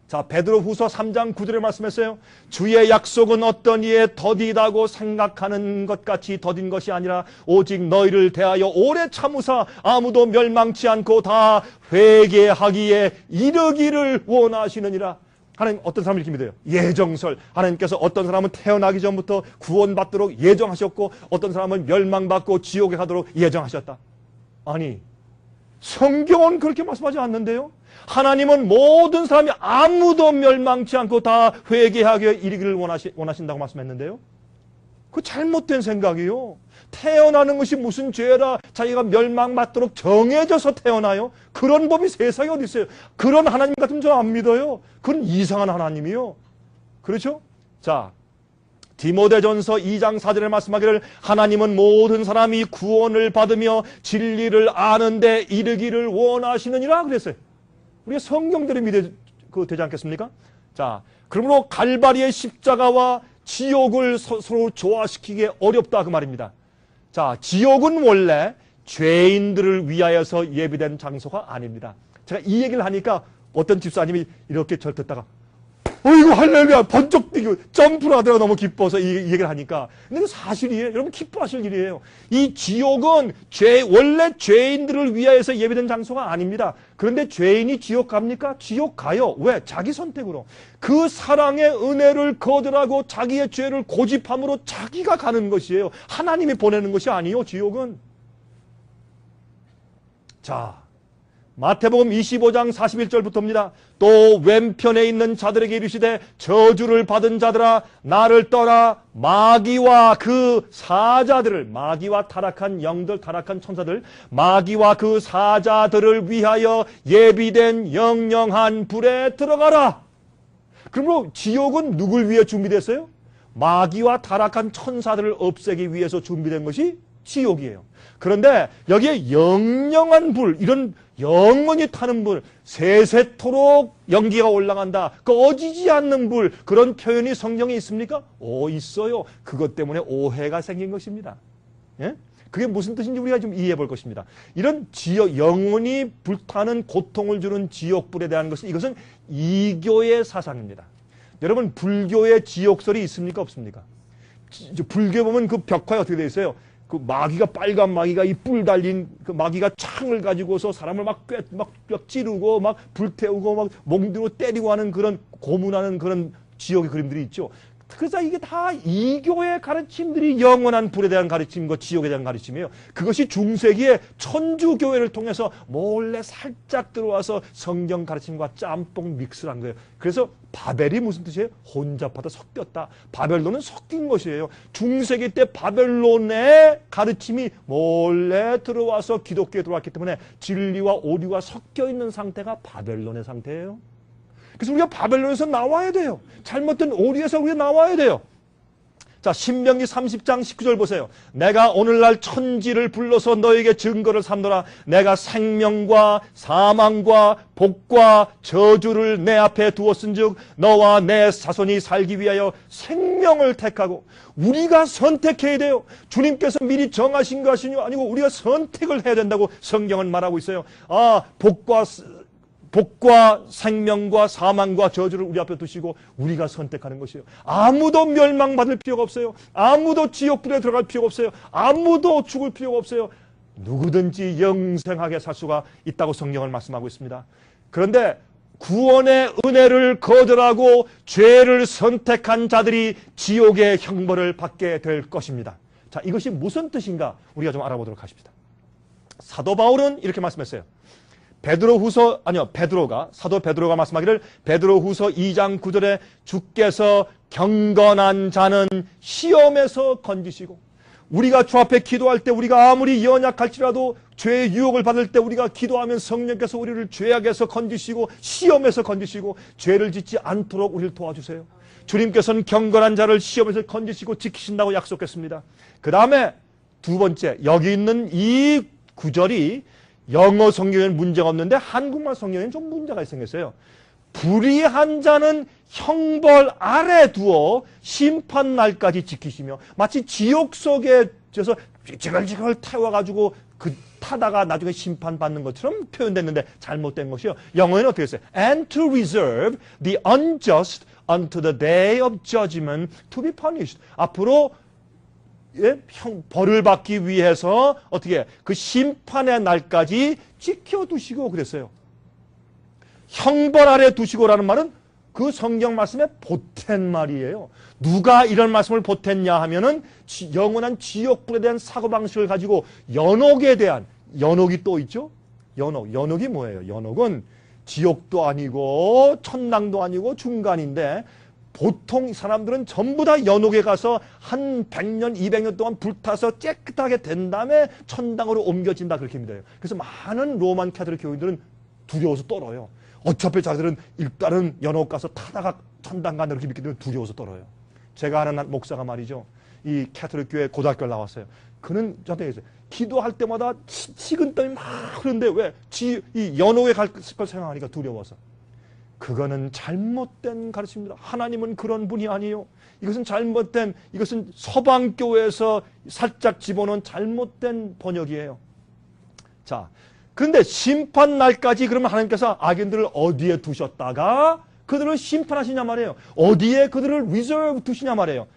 자, 베드로후서 3장 9절에 말씀했어요. 주의 약속은 어떤 이에 더디다고 생각하는 것 같이 더딘 것이 아니라 오직 너희를 대하여 오래 참으사 아무도 멸망치 않고 다 회개하기에 이르기를 원하시느니라. 하나님 어떤 사람을 이렇게 믿어요. 예정설. 하나님께서 어떤 사람은 태어나기 전부터 구원받도록 예정하셨고 어떤 사람은 멸망받고 지옥에 가도록 예정하셨다. 아니, 성경은 그렇게 말씀하지 않는데요. 하나님은 모든 사람이 아무도 멸망치 않고 다 회개하게 이르기를 원하신다고 말씀했는데요. 그거 잘못된 생각이요. 태어나는 것이 무슨 죄라 자기가 멸망받도록 정해져서 태어나요? 그런 법이 세상에 어디 있어요? 그런 하나님 같으면 저 안 믿어요. 그건 이상한 하나님이요. 그렇죠? 자, 디모데전서 2장 4절에 말씀하기를 하나님은 모든 사람이 구원을 받으며 진리를 아는데 이르기를 원하시느니라 그랬어요. 우리가 성경대로 되지 않겠습니까? 자, 그러므로 갈바리의 십자가와 지옥을 서로 조화시키기 어렵다 그 말입니다. 자, 지옥은 원래 죄인들을 위하여서 예비된 장소가 아닙니다. 제가 이 얘기를 하니까 어떤 집사님이 이렇게 절 듣다가 어이구 할렐루야 번쩍 뛰고 점프를 하더라고 너무 기뻐서 이 얘기를 하니까. 근데 그 사실이에요. 여러분 기뻐하실 일이에요. 이 지옥은 원래 죄인들을 위하여서 예비된 장소가 아닙니다. 그런데 죄인이 지옥 갑니까? 지옥 가요. 왜? 자기 선택으로. 그 사랑의 은혜를 거절하고 자기의 죄를 고집함으로 자기가 가는 것이에요. 하나님이 보내는 것이 아니에요. 지옥은. 자, 마태복음 25장 41절부터입니다. 또 왼편에 있는 자들에게 이르시되 저주를 받은 자들아 나를 떠나 마귀와 그 사자들을, 마귀와 타락한 영들, 타락한 천사들, 마귀와 그 사자들을 위하여 예비된 영영한 불에 들어가라. 그러므로 지옥은 누굴 위해 준비됐어요? 마귀와 타락한 천사들을 없애기 위해서 준비된 것이 지옥이에요. 그런데 여기에 영영한 불, 이런 영원히 타는 불, 세세토록 연기가 올라간다, 꺼지지 않는 불, 그런 표현이 성경에 있습니까? 있어요. 그것 때문에 오해가 생긴 것입니다. 예? 그게 무슨 뜻인지 우리가 좀 이해해 볼 것입니다. 이런 영원히 불타는 고통을 주는 지옥불에 대한 것은 이것은 이교의 사상입니다. 여러분 불교에 지옥설이 있습니까? 없습니까? 불교에 보면 그 벽화에 어떻게 되어 있어요? 그 마귀가, 빨간 마귀가, 이 뿔 달린 그 마귀가 창을 가지고서 사람을 막 찌르고 막 불태우고 막 몽둥이로 때리고 하는 그런 고문하는 그런 지옥의 그림들이 있죠. 그래서 이게 다 이교의 가르침들이 영원한 불에 대한 가르침과 지옥에 대한 가르침이에요. 그것이 중세기에 천주교회를 통해서 몰래 살짝 들어와서 성경 가르침과 짬뽕 믹스를 한 거예요. 그래서 바벨이 무슨 뜻이에요? 혼잡하다, 섞였다. 바벨론은 섞인 것이에요. 중세기 때 바벨론의 가르침이 몰래 들어와서 기독교에 들어왔기 때문에 진리와 오류가 섞여 있는 상태가 바벨론의 상태예요. 그래서 우리가 바벨론에서 나와야 돼요. 잘못된 오류에서 우리가 나와야 돼요. 자, 신명기 30장 19절 보세요. 내가 오늘날 천지를 불러서 너에게 증거를 삼노라. 내가 생명과 사망과 복과 저주를 내 앞에 두었은즉 너와 내 자손이 살기 위하여 생명을 택하고. 우리가 선택해야 돼요. 주님께서 미리 정하신 것이 아니고 우리가 선택을 해야 된다고 성경은 말하고 있어요. 복과 생명과 사망과 저주를 우리 앞에 두시고 우리가 선택하는 것이에요. 아무도 멸망받을 필요가 없어요. 아무도 지옥불에 들어갈 필요가 없어요. 아무도 죽을 필요가 없어요. 누구든지 영생하게 살 수가 있다고 성경을 말씀하고 있습니다. 그런데 구원의 은혜를 거절하고 죄를 선택한 자들이 지옥의 형벌을 받게 될 것입니다. 자, 이것이 무슨 뜻인가 우리가 좀 알아보도록 하십시다. 사도 바울은 이렇게 말씀했어요. 사도 베드로가 말씀하기를 베드로후서 2장 9절에 주께서 경건한 자는 시험에서 건지시고, 우리가 주 앞에 기도할 때 우리가 아무리 연약할지라도 죄의 유혹을 받을 때 우리가 기도하면 성령께서 우리를 죄악에서 건지시고 시험에서 건지시고 죄를 짓지 않도록 우리를 도와주세요. 주님께서는 경건한 자를 시험에서 건지시고 지키신다고 약속했습니다. 그 다음에 두 번째, 여기 있는 이 구절이 영어 성경에는 문제가 없는데 한국말 성경에는 좀 문제가 생겼어요. 불의한 자는 형벌 아래 두어 심판날까지 지키시며, 마치 지옥 속에 져서 지글지글 태워가지고 타다가 나중에 심판받는 것처럼 표현됐는데 잘못된 것이요. 영어에는 어떻게 했어요? And to reserve the unjust unto the day of judgment to be punished. 앞으로 벌을 받기 위해서 어떻게 그 심판의 날까지 지켜두시고 그랬어요. 형벌 아래 두시고라는 말은 그 성경 말씀에 보탠 말이에요. 누가 이런 말씀을 보탰냐 하면은 영원한 지옥불에 대한 사고방식을 가지고 연옥에 대한, 연옥이 또 있죠? 연옥이 뭐예요? 연옥은 지옥도 아니고 천당도 아니고 중간인데, 보통 사람들은 전부 다 연옥에 가서 한 100년, 200년 동안 불타서 깨끗하게 된 다음에 천당으로 옮겨진다, 그렇게 믿어요. 그래서 많은 로만 캐톨릭 교인들은 두려워서 떨어요. 어차피 자기들은 일단은 연옥 가서 타다가 천당 간다 이렇게 믿기 때문에 두려워서 떨어요. 제가 아는 목사가 말이죠. 이 캐톨릭 교회 고등학교를 나왔어요. 그는 저한테 얘기했어요. 기도할 때마다 식은땀이 막 흐르는데 왜? 이 연옥에 갈 걸 생각하니까 두려워서. 그거는 잘못된 가르침입니다. 하나님은 그런 분이 아니에요. 이것은 잘못된, 이것은 서방교회에서 살짝 집어넣은 잘못된 번역이에요. 자, 근데 심판날까지 그러면 하나님께서 악인들을 어디에 두셨다가 그들을 심판하시냐 말이에요. 어디에 그들을 리저브 두시냐 말이에요.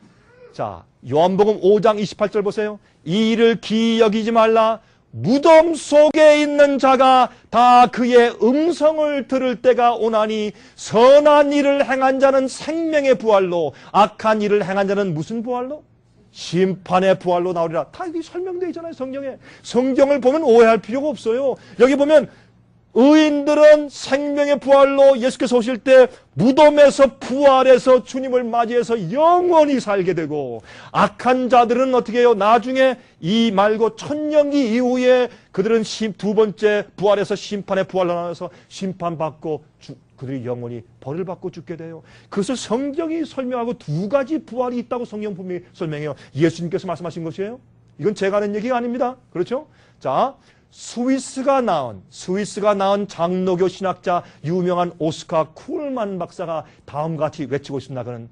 자, 요한복음 5장 28절 보세요. 이 일을 기이 여기지 말라. 무덤 속에 있는 자가 다 그의 음성을 들을 때가 오나니 선한 일을 행한 자는 생명의 부활로, 악한 일을 행한 자는 무슨 부활로? 심판의 부활로 나오리라. 다 이게 설명되어 있잖아요, 성경에. 성경을 보면 오해할 필요가 없어요. 여기 보면 의인들은 생명의 부활로 예수께서 오실 때 무덤에서 부활해서 주님을 맞이해서 영원히 살게 되고, 악한 자들은 어떻게 해요? 나중에 이 말고 천년기 이후에 그들은 두 번째 부활해서 심판의 부활로 나와서 심판받고 그들이 영원히 벌을 받고 죽게 돼요. 그것을 성경이 설명하고 두 가지 부활이 있다고 성경 분명히 설명해요. 예수님께서 말씀하신 것이에요. 이건 제가 하는 얘기가 아닙니다. 그렇죠? 자, 스위스가 낳은 장로교 신학자 유명한 오스카 쿨만 박사가 다음과 같이 외치고 있습니다. 그는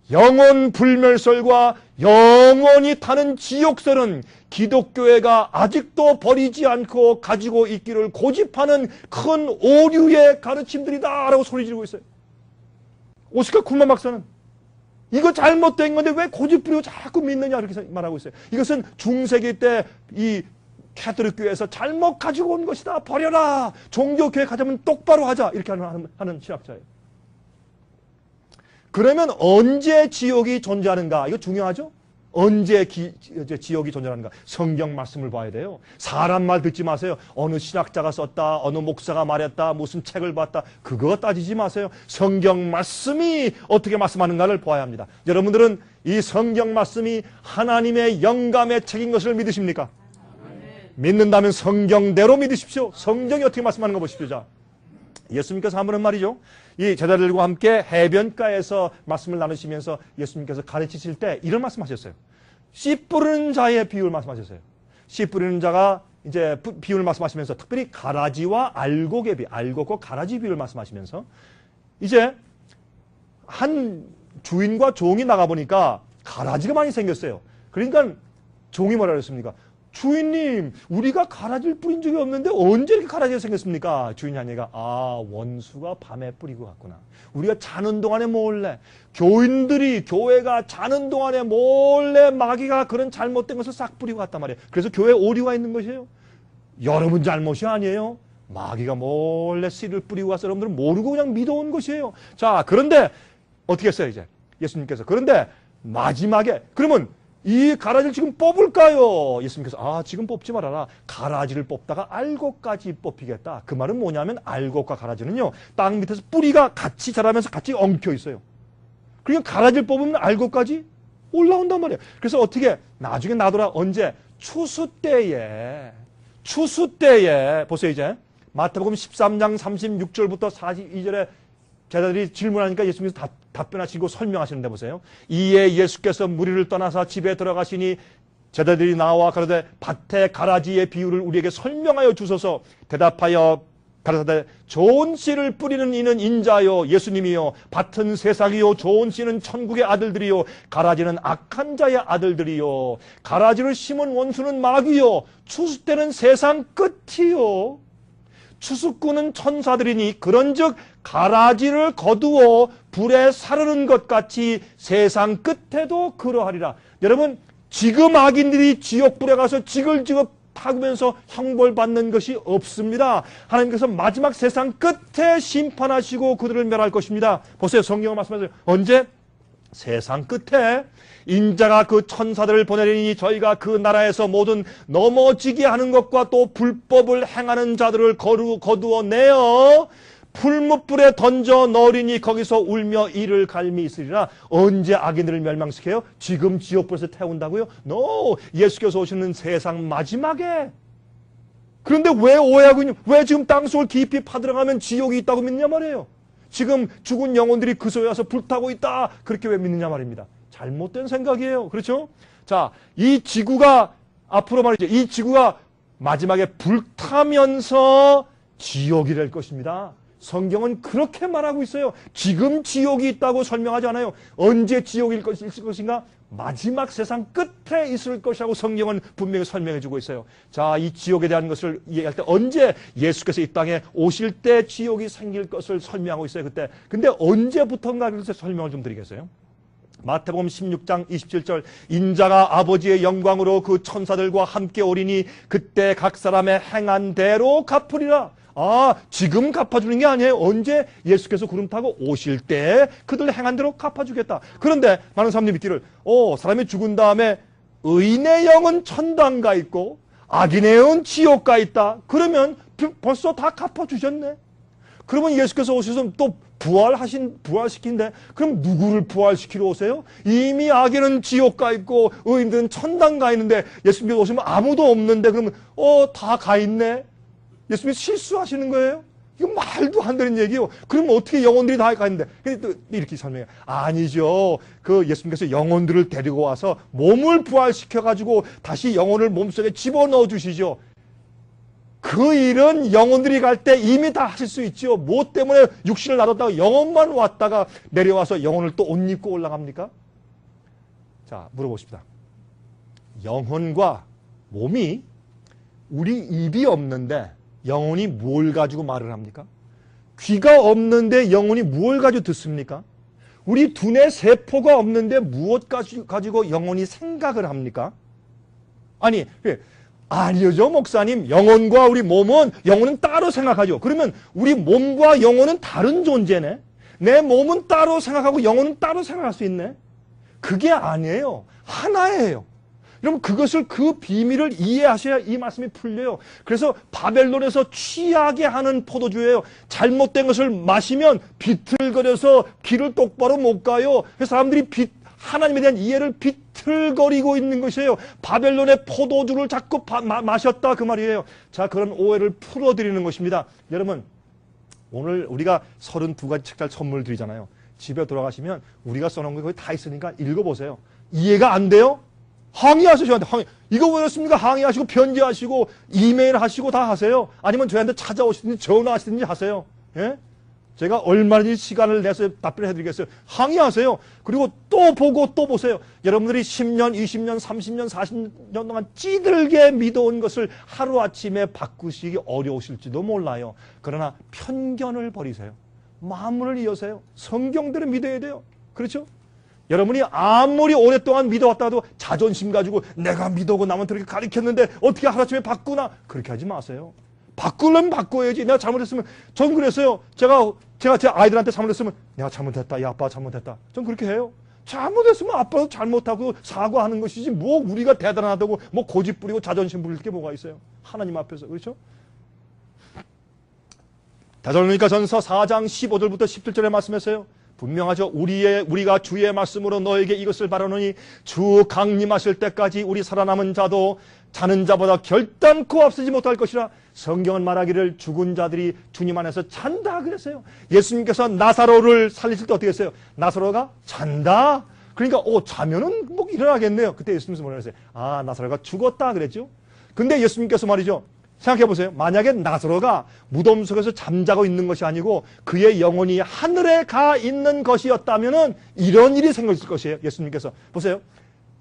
영원 불멸설과 영원히 타는 지옥설은 기독교회가 아직도 버리지 않고 가지고 있기를 고집하는 큰 오류의 가르침들이다 라고 소리 지르고 있어요. 오스카 쿨만 박사는. 이거 잘못된 건데 왜 고집부리고 자꾸 믿느냐 이렇게 말하고 있어요. 이것은 중세기 때 이 캐톨릭 교회에서 잘못 가지고 온 것이다. 버려라. 종교교회 가자면 똑바로 하자. 이렇게 하는 신학자예요. 그러면 언제 지옥이 존재하는가? 이거 중요하죠? 언제 지옥이 존재하는가? 성경 말씀을 봐야 돼요. 사람 말 듣지 마세요. 어느 신학자가 썼다, 어느 목사가 말했다, 무슨 책을 봤다. 그거 따지지 마세요. 성경 말씀이 어떻게 말씀하는가를 봐야 합니다. 여러분들은 이 성경 말씀이 하나님의 영감의 책인 것을 믿으십니까? 믿는다면 성경대로 믿으십시오. 성경이 어떻게 말씀하는 거 보십시오. 자, 예수님께서 한 번은 말이죠. 이 제자들과 함께 해변가에서 말씀을 나누시면서 예수님께서 가르치실 때 이런 말씀하셨어요. 씨 뿌리는 자의 비유를 말씀하셨어요. 씨 뿌리는 자가 이제 비유를 말씀하시면서 특별히 가라지와 알곡의 비유, 알곡과 가라지 비유를 말씀하시면서 이제 한 주인과 종이 나가보니까 가라지가 많이 생겼어요. 그러니까 종이 뭐라 그랬습니까? 주인님, 우리가 가라지를 뿌린 적이 없는데 언제 이렇게 가라지가 생겼습니까? 주인이 하니까 원수가 밤에 뿌리고 갔구나. 우리가 자는 동안에 몰래, 교회가 자는 동안에 몰래 마귀가 그런 잘못된 것을 싹 뿌리고 갔단 말이에요. 그래서 교회에 오류가 있는 것이에요. 여러분 잘못이 아니에요. 마귀가 몰래 씨를 뿌리고 가서 여러분들은 모르고 그냥 믿어온 것이에요. 자, 그런데 어떻게 했어요 이제? 예수님께서. 그런데 마지막에 그러면 이 가라지를 지금 뽑을까요? 예수님께서 지금 뽑지 말아라. 가라지를 뽑다가 알곡까지 뽑히겠다. 그 말은 뭐냐면 알곡과 가라지는요. 땅 밑에서 뿌리가 같이 자라면서 같이 엉켜 있어요. 그러니까 가라지를 뽑으면 알곡까지 올라온단 말이에요. 그래서 어떻게 나중에 나더라 언제? 추수 때에 보세요 이제. 마태복음 13장 36절부터 42절에 제자들이 질문하니까 예수님께서 답변하시고 설명하시는데 보세요. 이에 예수께서 무리를 떠나서 집에 들어가시니 제자들이 나와 가로되 밭의 가라지의 비유를 우리에게 설명하여 주소서. 대답하여 가라사대 좋은 씨를 뿌리는 이는 인자요 예수님이요 밭은 세상이요 좋은 씨는 천국의 아들들이요 가라지는 악한 자의 아들들이요 가라지를 심은 원수는 마귀요 추수 때는 세상 끝이요 추수꾼은 천사들이니 그런즉 가라지를 거두어 불에 사르는 것 같이 세상 끝에도 그러하리라. 여러분 지금 악인들이 지옥불에 가서 지글지글 타면서 형벌받는 것이 없습니다. 하나님께서 마지막 세상 끝에 심판하시고 그들을 멸할 것입니다. 보세요. 성경을 말씀하세요. 언제? 세상 끝에 인자가 그 천사들을 보내리니 저희가 그 나라에서 모든 넘어지게 하는 것과 또 불법을 행하는 자들을 거두어 내어 풀무불에 던져 넣으리니 거기서 울며 이를 갈미 있으리라. 언제 악인들을 멸망시켜요? 지금 지옥불에서 태운다고요? No! 예수께서 오시는 세상 마지막에. 그런데 왜 오해하고 있냐? 왜 지금 땅속을 깊이 파들어가면 지옥이 있다고 믿느냐 말이에요. 지금 죽은 영혼들이 그 속에 와서 불타고 있다. 그렇게 왜 믿느냐 말입니다. 잘못된 생각이에요. 그렇죠? 자, 이 지구가 앞으로 말이죠. 이 지구가 마지막에 불타면서 지옥이 될 것입니다. 성경은 그렇게 말하고 있어요. 지금 지옥이 있다고 설명하지 않아요. 언제 지옥이 있을 것인가? 마지막 세상 끝에 있을 것이라고 성경은 분명히 설명해 주고 있어요. 자, 이 지옥에 대한 것을 이해할 때 언제 예수께서 이 땅에 오실 때 지옥이 생길 것을 설명하고 있어요. 그때. 근데 언제부터인가 그래서 설명을 좀 드리겠어요. 마태복음 16장 27절 인자가 아버지의 영광으로 그 천사들과 함께 오리니 그때 각 사람의 행한 대로 갚으리라. 지금 갚아주는 게 아니에요. 언제? 예수께서 구름 타고 오실 때 그들 행한 대로 갚아주겠다. 그런데 많은 사람들이 믿기를 사람이 죽은 다음에 의인의 영은 천당 가 있고 악인의 영은 지옥 가 있다. 그러면 벌써 다 갚아주셨네. 그러면 예수께서 오셔서 또 부활시킨데 그럼 누구를 부활시키러 오세요? 이미 악인은 지옥 가 있고 의인들은 천당 가 있는데 예수님께서 오시면 아무도 없는데 그러면 다 가 있네. 예수님이 실수하시는 거예요? 이거 말도 안 되는 얘기예요. 그럼 어떻게 영혼들이 다 가 있는데? 근데 또 이렇게 설명해요. 아니죠. 그 예수님께서 영혼들을 데리고 와서 몸을 부활시켜가지고 다시 영혼을 몸속에 집어넣어 주시죠. 그 일은 영혼들이 갈 때 이미 다 하실 수 있죠. 뭐 때문에 육신을 놔뒀다가 영혼만 왔다가 내려와서 영혼을 또 옷 입고 올라갑니까? 자, 물어보십시다. 영혼과 몸이 우리 입이 없는데 영혼이 뭘 가지고 말을 합니까? 귀가 없는데 영혼이 뭘 가지고 듣습니까? 우리 두뇌 세포가 없는데 무엇 가지고 영혼이 생각을 합니까? 아니, 아니죠, 목사님. 영혼과 우리 몸은, 영혼은 따로 생각하죠. 그러면 우리 몸과 영혼은 다른 존재네? 내 몸은 따로 생각하고 영혼은 따로 생각할 수 있네? 그게 아니에요. 하나예요. 여러분, 그것을, 그 비밀을 이해하셔야 이 말씀이 풀려요. 그래서 바벨론에서 취하게 하는 포도주예요. 잘못된 것을 마시면 비틀거려서 길을 똑바로 못 가요. 그래서 사람들이 하나님에 대한 이해를 비틀거리고 있는 것이에요. 바벨론의 포도주를 자꾸 마셨다, 그 말이에요. 자, 그런 오해를 풀어드리는 것입니다. 여러분, 오늘 우리가 32가지 책잘 선물 드리잖아요. 집에 돌아가시면 우리가 써놓은 거 거기 다 있으니까 읽어보세요. 이해가 안 돼요? 항의하세요. 저한테 이거 왜였습니까? 항의하시고 편지하시고 이메일 하시고 다 하세요. 아니면 저한테 찾아오시든지 전화하시든지 하세요. 예? 제가 얼마든지 시간을 내서 답변해 드리겠어요. 항의하세요. 그리고 또 보고 또 보세요. 여러분들이 10년, 20년, 30년, 40년 동안 찌들게 믿어온 것을 하루아침에 바꾸시기 어려우실지도 몰라요. 그러나 편견을 버리세요. 마음을 이어세요. 성경대로 믿어야 돼요. 그렇죠? 여러분이 아무리 오랫동안 믿어왔다도 자존심 가지고 내가 믿어오고 남한테 그렇게 가르쳤는데 어떻게 하루아침에 바꾸나? 그렇게 하지 마세요. 바꾸려면 바꿔야지. 내가 잘못했으면, 전 그랬어요. 제가 제 아이들한테 잘못했으면 내가 잘못했다. 야, 아빠 잘못했다. 전 그렇게 해요. 잘못했으면 아빠도 잘못하고 사과하는 것이지 뭐 우리가 대단하다고 뭐 고집 부리고 자존심 부릴 게 뭐가 있어요. 하나님 앞에서. 그렇죠? 데살로니가 전서 4장 15절부터 17절에 말씀했어요. 분명하죠. 우리가 주의 말씀으로 너에게 이것을 바라노니 주 강림하실 때까지 우리 살아남은 자도 자는 자보다 결단코 앞서지 못할 것이라. 성경은 말하기를 죽은 자들이 주님 안에서 잔다 그랬어요. 예수님께서 나사로를 살리실 때 어떻게 했어요? 나사로가 잔다. 그러니까 자면은 뭐 일어나겠네요. 그때 예수님께서 뭐라 그랬어요? 아, 나사로가 죽었다 그랬죠. 근데 예수님께서 말이죠. 생각해보세요. 만약에 나사로가 무덤 속에서 잠자고 있는 것이 아니고 그의 영혼이 하늘에 가 있는 것이었다면은 이런 일이 생겼을 것이에요. 예수님께서. 보세요.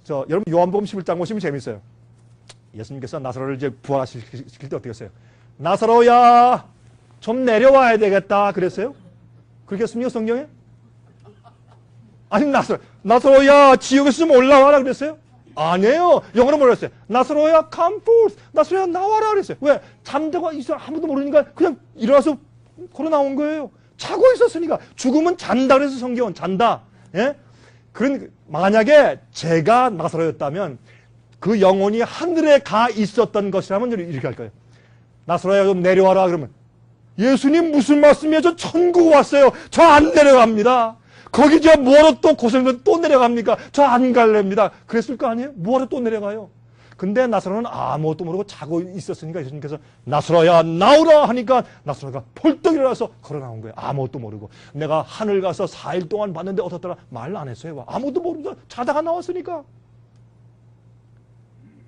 여러분 요한복음 11장 보시면 재밌어요. 예수님께서 나사로를 이제 부활시킬 때 어떻게 했어요? 나사로야, 좀 내려와야 되겠다. 그랬어요? 그렇겠습니까, 성경에? 아니, 나사로야, 지옥에서 좀 올라와라. 그랬어요? 아니에요. 영어로 뭐라 했어요? 나사로야, come forth. 나사로야, 나와라. 그랬어요. 왜? 잠자고 있어. 아무도 모르니까 그냥 일어나서 걸어 나온 거예요. 자고 있었으니까. 죽으면 잔다. 그래서 성경은 잔다. 예? 만약에 제가 나사로였다면 그 영혼이 하늘에 가 있었던 것이라면 이렇게 할 거예요. 나사로야, 좀 내려와라. 그러면 예수님 무슨 말씀이에요? 저 천국 왔어요. 저 안 내려갑니다. 거기 저 뭐하러 또 고생을 또 내려갑니까? 저 안 갈랍니다. 그랬을 거 아니에요? 뭐하러 또 내려가요? 근데 나사로는 아무것도 모르고 자고 있었으니까 예수님께서 나사로야 나오라 하니까 나사로가 펄떡 일어나서 걸어 나온 거예요. 아무것도 모르고. 내가 하늘 가서 4일 동안 봤는데 어떻더라? 말 안 했어요. 아무것도 모르고 자다가 나왔으니까.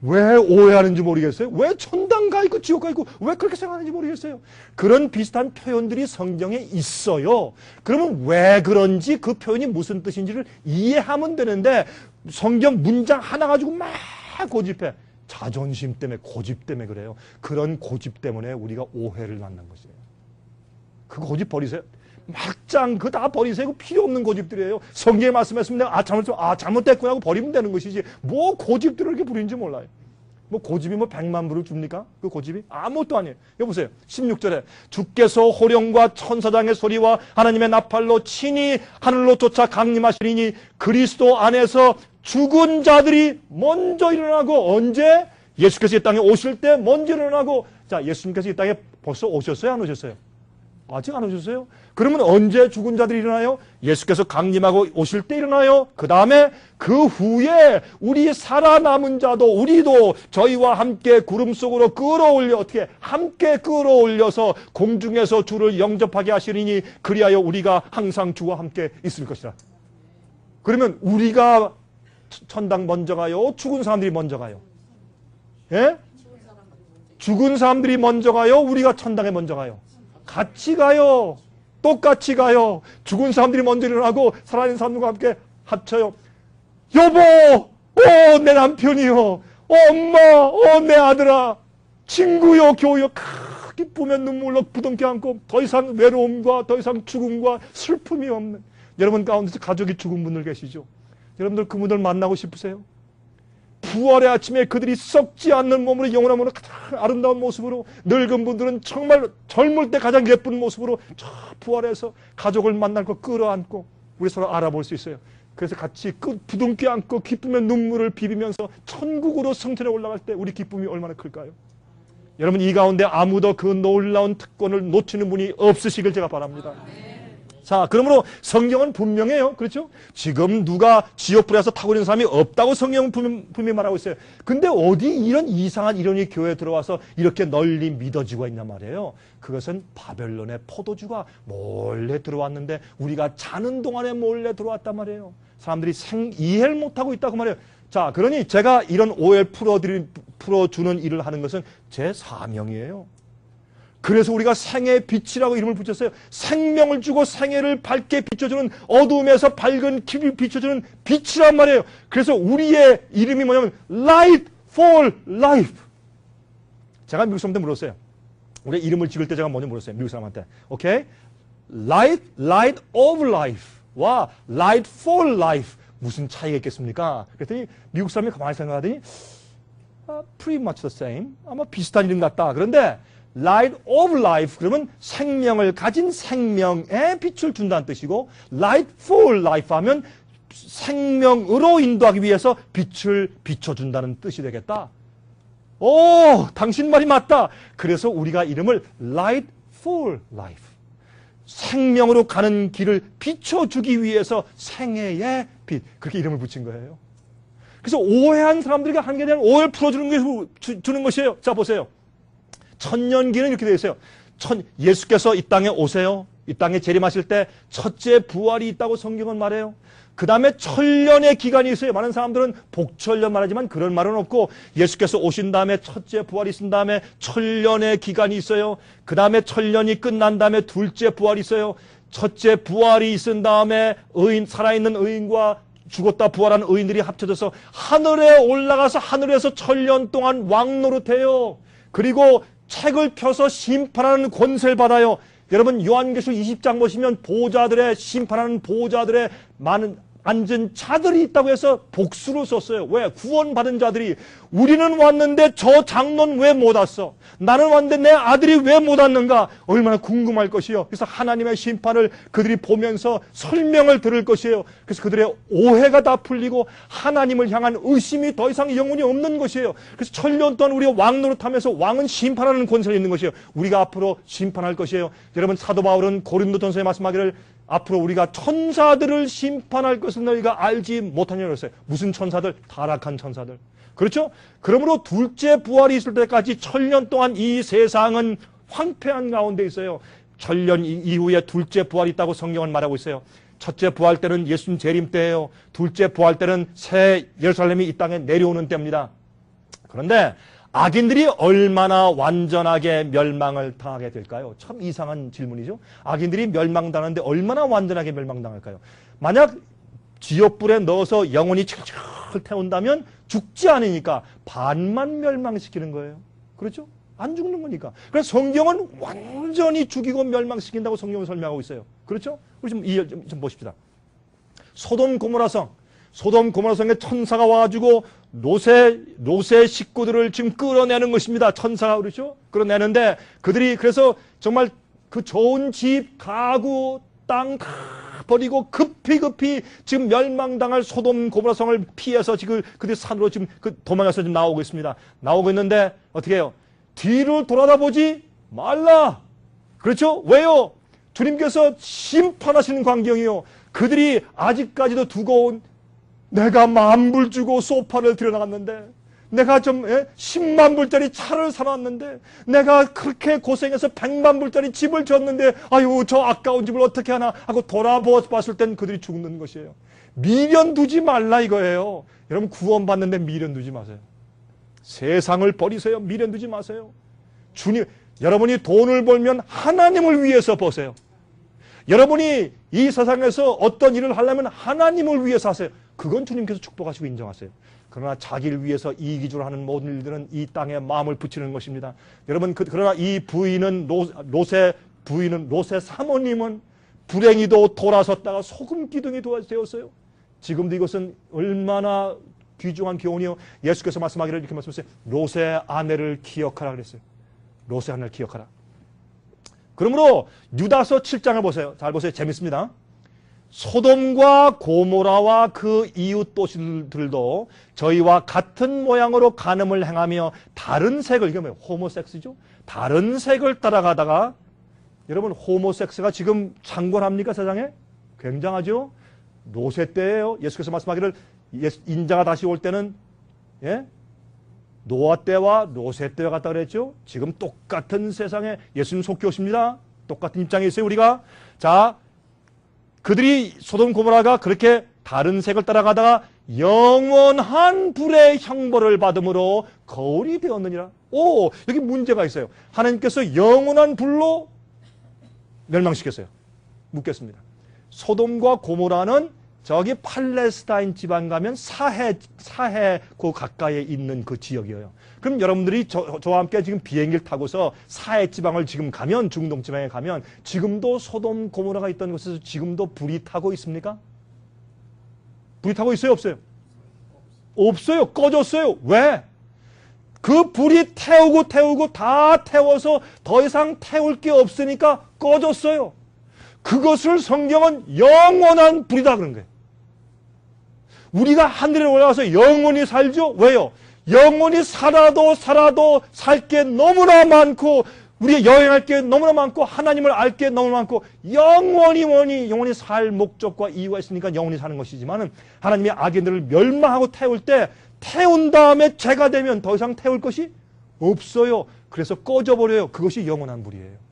왜 오해하는지 모르겠어요. 왜 천당 가 있고 지옥 가 있고 왜 그렇게 생각하는지 모르겠어요. 그런 비슷한 표현들이 성경에 있어요. 그러면 왜 그런지 그 표현이 무슨 뜻인지를 이해하면 되는데 성경 문장 하나 가지고 막 고집해. 자존심 때문에 고집 때문에 그래요. 그런 고집 때문에 우리가 오해를 낳는 것이에요. 그 고집 버리세요. 막장 그거 다 버리세요. 필요 없는 고집들이에요. 성경에 말씀했으면 내가 잘못됐구나 하고 버리면 되는 것이지 뭐 고집들을 이렇게 부리는지 몰라요. 뭐 고집이 뭐 100만 불을 줍니까? 그 고집이? 아무것도 아니에요. 여보세요. 16절에 주께서 호령과 천사장의 소리와 하나님의 나팔로 친히 하늘로 쫓아 강림하시리니 그리스도 안에서 죽은 자들이 먼저 일어나고. 언제? 예수께서 이 땅에 오실 때 먼저 일어나고. 자, 예수님께서 이 땅에 벌써 오셨어요? 안 오셨어요? 아직 안 오셨어요? 그러면 언제 죽은 자들이 일어나요? 예수께서 강림하고 오실 때 일어나요. 그 다음에 그 후에 우리 살아남은 자도 우리도 저희와 함께 구름 속으로 끌어올려 어떻게 함께 끌어올려서 공중에서 주를 영접하게 하시리니 그리하여 우리가 항상 주와 함께 있을 것이라. 그러면 우리가 천당 먼저 가요? 죽은 사람들이 먼저 가요? 예? 죽은 사람들이 먼저 가요? 우리가 천당에 먼저 가요? 같이 가요. 똑같이 가요. 죽은 사람들이 먼저 일어나고 살아있는 사람들과 함께 합쳐요. 여보, 내 남편이요. 엄마, 내 아들아. 친구요, 교우요. 기쁘면 눈물로 부둥켜 안고 더 이상 외로움과 더 이상 죽음과 슬픔이 없는 여러분 가운데서 가족이 죽은 분들 계시죠? 여러분들 그분들 만나고 싶으세요? 부활의 아침에 그들이 썩지 않는 몸으로 영원한 몸으로 가장 아름다운 모습으로, 늙은 분들은 정말 젊을 때 가장 예쁜 모습으로 저 부활해서 가족을 만날 거 끌어안고 우리 서로 알아볼 수 있어요. 그래서 같이 부둥켜 안고 기쁨의 눈물을 비비면서 천국으로 성전에 올라갈 때 우리 기쁨이 얼마나 클까요? 여러분 이 가운데 아무도 그 놀라운 특권을 놓치는 분이 없으시길 제가 바랍니다. 자, 그러므로 성경은 분명해요. 그렇죠? 지금 누가 지옥불에서 타고 있는 사람이 없다고 성경은 분명히 말하고 있어요. 근데 어디 이런 이상한 이론이 교회에 들어와서 이렇게 널리 믿어지고 있단 말이에요. 그것은 바벨론의 포도주가 몰래 들어왔는데 우리가 자는 동안에 몰래 들어왔단 말이에요. 사람들이 이해를 못하고 있다고 말해요. 자, 그러니 제가 이런 오해를 풀어주는 일을 하는 것은 제 사명이에요. 그래서 우리가 생애의 빛이라고 이름을 붙였어요. 생명을 주고 생애를 밝게 비춰주는, 어두움에서 밝은 길을 비춰주는 빛이란 말이에요. 그래서 우리의 이름이 뭐냐면 Light for Life. 제가 미국 사람한테 물었어요. 우리 이름을 지을 때 제가 먼저 물었어요. 미국 사람한테. 오케이? Light of Life와 Light for Life. 무슨 차이가 있겠습니까? 그랬더니 미국 사람이 가만히 생각하더니 pretty much the same. 아마 비슷한 이름 같다. 그런데 Light of Life 그러면 생명을 가진 생명에 빛을 준다는 뜻이고, Light for Life 하면 생명으로 인도하기 위해서 빛을 비춰준다는 뜻이 되겠다. 오, 당신 말이 맞다. 그래서 우리가 이름을 Light for Life, 생명으로 가는 길을 비춰주기 위해서 생애의 빛, 그렇게 이름을 붙인 거예요. 그래서 오해한 사람들에게 하나님에 대한 오해를 풀어주는 것이에요. 자, 보세요. 천년기는 이렇게 되어 있어요. 예수께서 이 땅에 오세요. 이 땅에 재림하실 때 첫째 부활이 있다고 성경은 말해요. 그 다음에 천년의 기간이 있어요. 많은 사람들은 복천년 말하지만 그런 말은 없고, 예수께서 오신 다음에 첫째 부활이 있은 다음에 천년의 기간이 있어요. 그 다음에 천년이 끝난 다음에 둘째 부활이 있어요. 첫째 부활이 있은 다음에 살아있는 의인과 죽었다 부활한 의인들이 합쳐져서 하늘에 올라가서 하늘에서 천년 동안 왕노릇해요. 그리고 책을 펴서 심판하는 권세를 받아요. 여러분 요한계시록 20장 보시면 보좌들의, 심판하는 보좌들의 많은 앉은 자들이 있다고 해서 복수로 썼어요. 왜? 구원받은 자들이. 우리는 왔는데 저 장로는 왜 못 왔어? 나는 왔는데 내 아들이 왜 못 왔는가? 얼마나 궁금할 것이요. 그래서 하나님의 심판을 그들이 보면서 설명을 들을 것이에요. 그래서 그들의 오해가 다 풀리고 하나님을 향한 의심이 더 이상 영원히 없는 것이에요. 그래서 천년 동안 우리가 왕노릇하면서 왕은 심판하는 권세가 있는 것이에요. 우리가 앞으로 심판할 것이에요. 여러분 사도 바울은 고린도전서에 말씀하기를 앞으로 우리가 천사들을 심판할 것을 너희가 알지 못하냐고 했어요. 무슨 천사들? 타락한 천사들. 그렇죠? 그러므로 둘째 부활이 있을 때까지 천년 동안 이 세상은 황폐한 가운데 있어요. 천년 이후에 둘째 부활이 있다고 성경은 말하고 있어요. 첫째 부활 때는 예수님 재림 때예요. 둘째 부활 때는 새 예루살렘이 이 땅에 내려오는 때입니다. 그런데 악인들이 얼마나 완전하게 멸망을 당하게 될까요? 참 이상한 질문이죠. 악인들이 멸망당하는데 얼마나 완전하게 멸망당할까요? 만약 지옥불에 넣어서 영원히 철철 태운다면 죽지 않으니까 반만 멸망시키는 거예요. 그렇죠? 안 죽는 거니까. 그래서 성경은 완전히 죽이고 멸망시킨다고 성경을 설명하고 있어요. 그렇죠? 우리 좀 보십시다. 소돔 고모라성에 천사가 와가지고 롯의 식구들을 지금 끌어내는 것입니다. 천사가. 그렇죠? 끌어내는데 그들이 그래서 정말 그 좋은 집, 가구, 땅 다 버리고 급히 지금 멸망당할 소돔 고모라성을 피해서 지금 그들 산으로 지금 도망가서 지금 나오고 있습니다. 나오고 있는데 어떻게 해요? 뒤를 돌아다보지 말라. 그렇죠? 왜요? 주님께서 심판하시는 광경이요. 그들이 아직까지도 두고 온, 내가 10,000불 주고 소파를 들여나갔는데, 내가 좀 10만 불짜리 차를 사놨는데, 내가 그렇게 고생해서 100만 불짜리 집을 졌는데, 아유 저 아까운 집을 어떻게 하나 하고 돌아봤을 땐 그들이 죽는 것이에요. 미련 두지 말라 이거예요. 여러분 구원받는데 미련 두지 마세요. 세상을 버리세요. 미련 두지 마세요. 주님, 여러분이 돈을 벌면 하나님을 위해서 버세요. 여러분이 이 세상에서 어떤 일을 하려면 하나님을 위해서 하세요. 그건 주님께서 축복하시고 인정하세요. 그러나 자기를 위해서 이익 위주로 하는 모든 일들은 이 땅에 마음을 붙이는 것입니다. 여러분 그러나 이 부인은 롯의 사모님은 불행히도 돌아섰다가 소금 기둥이 되었어요. 지금도 이것은 얼마나 귀중한 교훈이요. 예수께서 말씀하기를 이렇게 말씀하셨어요. 롯의 아내를 기억하라 그랬어요. 롯의 아내를 기억하라. 그러므로 유다서 7장을 보세요. 잘 보세요. 재밌습니다. 소돔과 고모라와 그 이웃 도시들도 저희와 같은 모양으로 간음을 행하며 다른 색을, 이게 뭐예요? 호모섹스죠. 다른 색을 따라가다가, 여러분 호모섹스가 지금 창궐합니까 세상에? 굉장하죠. 롯의 때예요. 예수께서 말씀하기를 인자가 다시 올 때는 노아 때와 롯의 때와 같다 그랬죠. 지금 똑같은 세상에 예수님 속히 오십니다. 똑같은 입장에 있어요 우리가. 자, 그들이 소돔 고모라가 그렇게 다른 색을 따라가다가 영원한 불의 형벌을 받음으로 거울이 되었느니라. 오, 여기 문제가 있어요. 하나님께서 영원한 불로 멸망시켰어요. 묻겠습니다. 소돔과 고모라는 저기 팔레스타인 지방 가면 사해 그 가까이에 있는 그 지역이에요. 그럼 여러분들이 저와 함께 지금 비행기를 타고서 사해 지방을 지금 가면, 중동 지방에 가면 지금도 소돔 고모라가 있던 곳에서 지금도 불이 타고 있습니까? 불이 타고 있어요, 없어요? 없어요. 꺼졌어요. 왜? 그 불이 태우고 다 태워서 더 이상 태울 게 없으니까 꺼졌어요. 그것을 성경은 영원한 불이다 그런 거예요. 우리가 하늘에 올라가서 영원히 살죠? 왜요? 영원히 살아도 살 게 너무나 많고, 우리가 여행할 게 너무나 많고, 하나님을 알 게 너무 많고, 영원히 살 목적과 이유가 있으니까 영원히 사는 것이지만은, 하나님의 악인들을 멸망하고 태울 때, 태운 다음에 죄가 되면 더 이상 태울 것이 없어요. 그래서 꺼져버려요. 그것이 영원한 불이에요.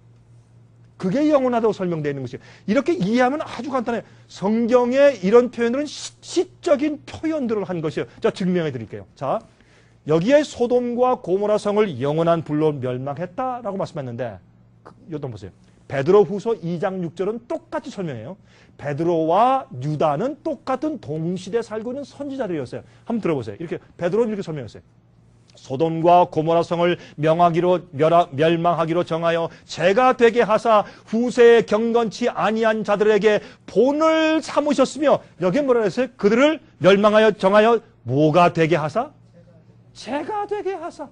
그게 영원하다고 설명되어 있는 것이에요. 이렇게 이해하면 아주 간단해요. 성경의 이런 표현들은 시적인 표현들을 한 것이에요. 자, 증명해 드릴게요. 자, 여기에 소돔과 고모라 성을 영원한 불로 멸망했다라고 말씀했는데, 요돈 보세요. 베드로후서 2장 6절은 똑같이 설명해요. 베드로와 유다는 똑같은 동시대에 살고 있는 선지자들이었어요. 한번 들어보세요. 이렇게 베드로는 이렇게 설명했어요. 소돔과 고모라 성을 멸망하기로 정하여 죄가 되게 하사 후세에 경건치 아니한 자들에게 본을 삼으셨으며, 여기에 뭐라 그랬어요? 그들을 멸망하여 정하여 뭐가 되게 하사? 죄가 되게 하사.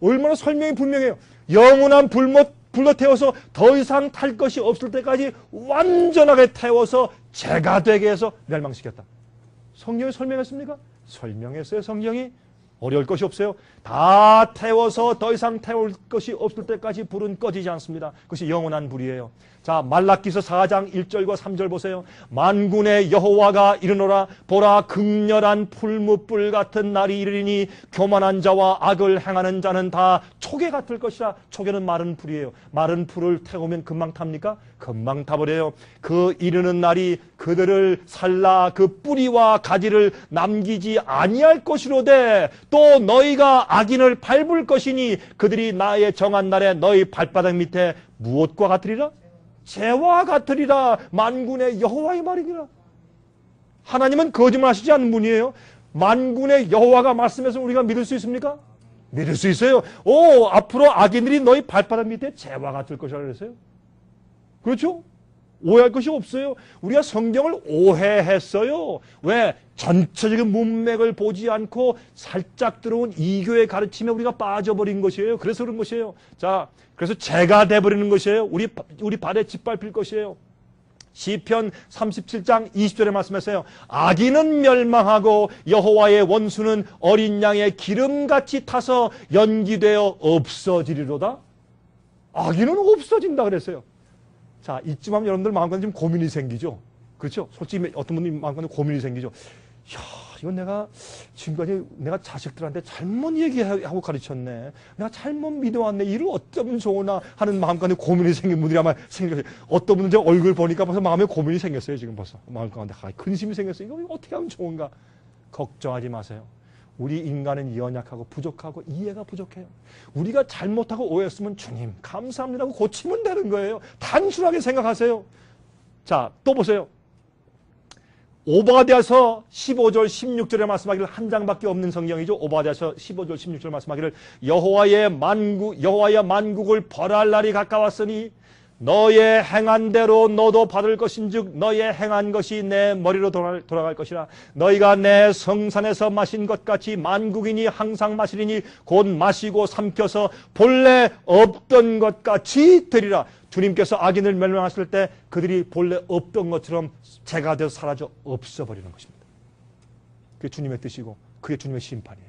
얼마나 설명이 분명해요. 영원한 불로 태워서 더 이상 탈 것이 없을 때까지 완전하게 태워서 죄가 되게 해서 멸망시켰다. 성경이 설명했습니까? 설명했어요. 성경이. 어려울 것이 없어요. 다 태워서 더 이상 태울 것이 없을 때까지 불은 꺼지지 않습니다. 그것이 영원한 불이에요. 자, 말라기서 4장 1절과 3절 보세요. 만군의 여호와가 이르노라. 보라, 극렬한 풀무불 같은 날이 이르리니 교만한 자와 악을 행하는 자는 다 초계 같을 것이라. 초계는 마른 풀이에요. 마른 풀을 태우면 금방 탑니까? 금방 타버려요. 그 이르는 날이 그들을 살라 그 뿌리와 가지를 남기지 아니할 것이로되, 또 너희가 악인을 밟을 것이니 그들이 나의 정한 날에 너희 발바닥 밑에 무엇과 같으리라? 죄와 같으리라. 만군의 여호와의 말이니라. 하나님은 거짓말하시지 않는 분이에요. 만군의 여호와가 말씀해서 우리가 믿을 수 있습니까? 믿을 수 있어요. 오, 앞으로 악인들이 너희 발바닥 밑에 죄와 같을 것이라고 그랬어요. 그렇죠? 오해할 것이 없어요. 우리가 성경을 오해했어요. 왜? 전체적인 문맥을 보지 않고 살짝 들어온 이교의 가르침에 우리가 빠져버린 것이에요. 그래서 그런 것이에요. 자, 그래서 죄가 돼버리는 것이에요. 우리 발에 짓밟힐 것이에요. 시편 37장 20절에 말씀했어요. 악인은 멸망하고 여호와의 원수는 어린 양의 기름같이 타서 연기되어 없어지리로다. 악인은 없어진다 그랬어요. 자, 이쯤 하면 여러분들 마음가짐 좀 고민이 생기죠. 그렇죠? 솔직히 어떤 분들이 마음가짐 고민이 생기죠. 야, 이건 내가 지금까지 내가 자식들한테 잘못 얘기하고 가르쳤네. 내가 잘못 믿어왔네. 이를 어쩌면 좋으나 하는 마음가짐 고민이 생긴 분들이 아마 생겨요. 어떤 분은 제 얼굴 보니까 벌써 마음에 고민이 생겼어요. 지금 벌써 마음 가운데 근심이 생겼어요. 이거 어떻게 하면 좋은가? 걱정하지 마세요. 우리 인간은 연약하고 부족하고 이해가 부족해요. 우리가 잘못하고 오해했으면 주님 감사합니다 하고 고치면 되는 거예요. 단순하게 생각하세요. 자, 또 보세요. 오바댜서 15절 16절에 말씀하기를, 한 장밖에 없는 성경이죠. 오바댜서 15절 16절 말씀하기를, 여호와의 만국을 벌할 날이 가까웠으니 너의 행한 대로 너도 받을 것인즉 너의 행한 것이 내 머리로 돌아갈 것이라. 너희가 내 성산에서 마신 것 같이 만국인이 항상 마시리니 곧 마시고 삼켜서 본래 없던 것 같이 되리라. 주님께서 악인을 멸망하실 때 그들이 본래 없던 것처럼 재가 되어 사라져 없어버리는 것입니다. 그게 주님의 뜻이고 그게 주님의 심판이에요.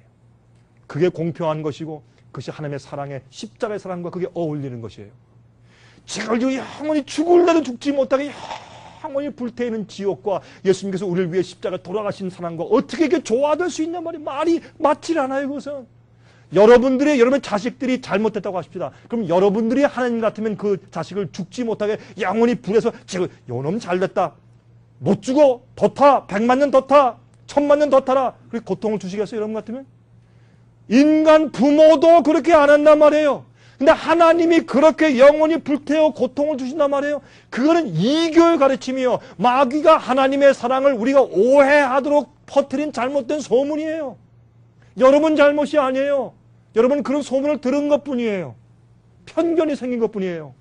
그게 공평한 것이고 그것이 하나님의 사랑의 십자가의 사랑과 그게 어울리는 것이에요. 지금 영원히 죽을래도 죽지 못하게 영원히 불태우는 지옥과 예수님께서 우리를 위해 십자가에 돌아가신 사랑과 어떻게 이게 조화될 수 있냔 말이에요. 말이 맞질 않아요. 그것은. 여러분의 자식들이 잘못됐다고 하십시다. 그럼 여러분들이 하나님 같으면 그 자식을 죽지 못하게 영원히 불에서 지금 요놈 잘됐다. 못 죽어. 더 타. 100만 년 더 타. 1000만 년 더 타라. 그렇게 고통을 주시겠어요? 여러분 같으면? 인간 부모도 그렇게 안 한단 말이에요. 근데 하나님이 그렇게 영원히 불태워 고통을 주신단 말이에요. 그거는 이교의 가르침이요. 마귀가 하나님의 사랑을 우리가 오해하도록 퍼뜨린 잘못된 소문이에요. 여러분 잘못이 아니에요. 여러분 그런 소문을 들은 것뿐이에요. 편견이 생긴 것뿐이에요.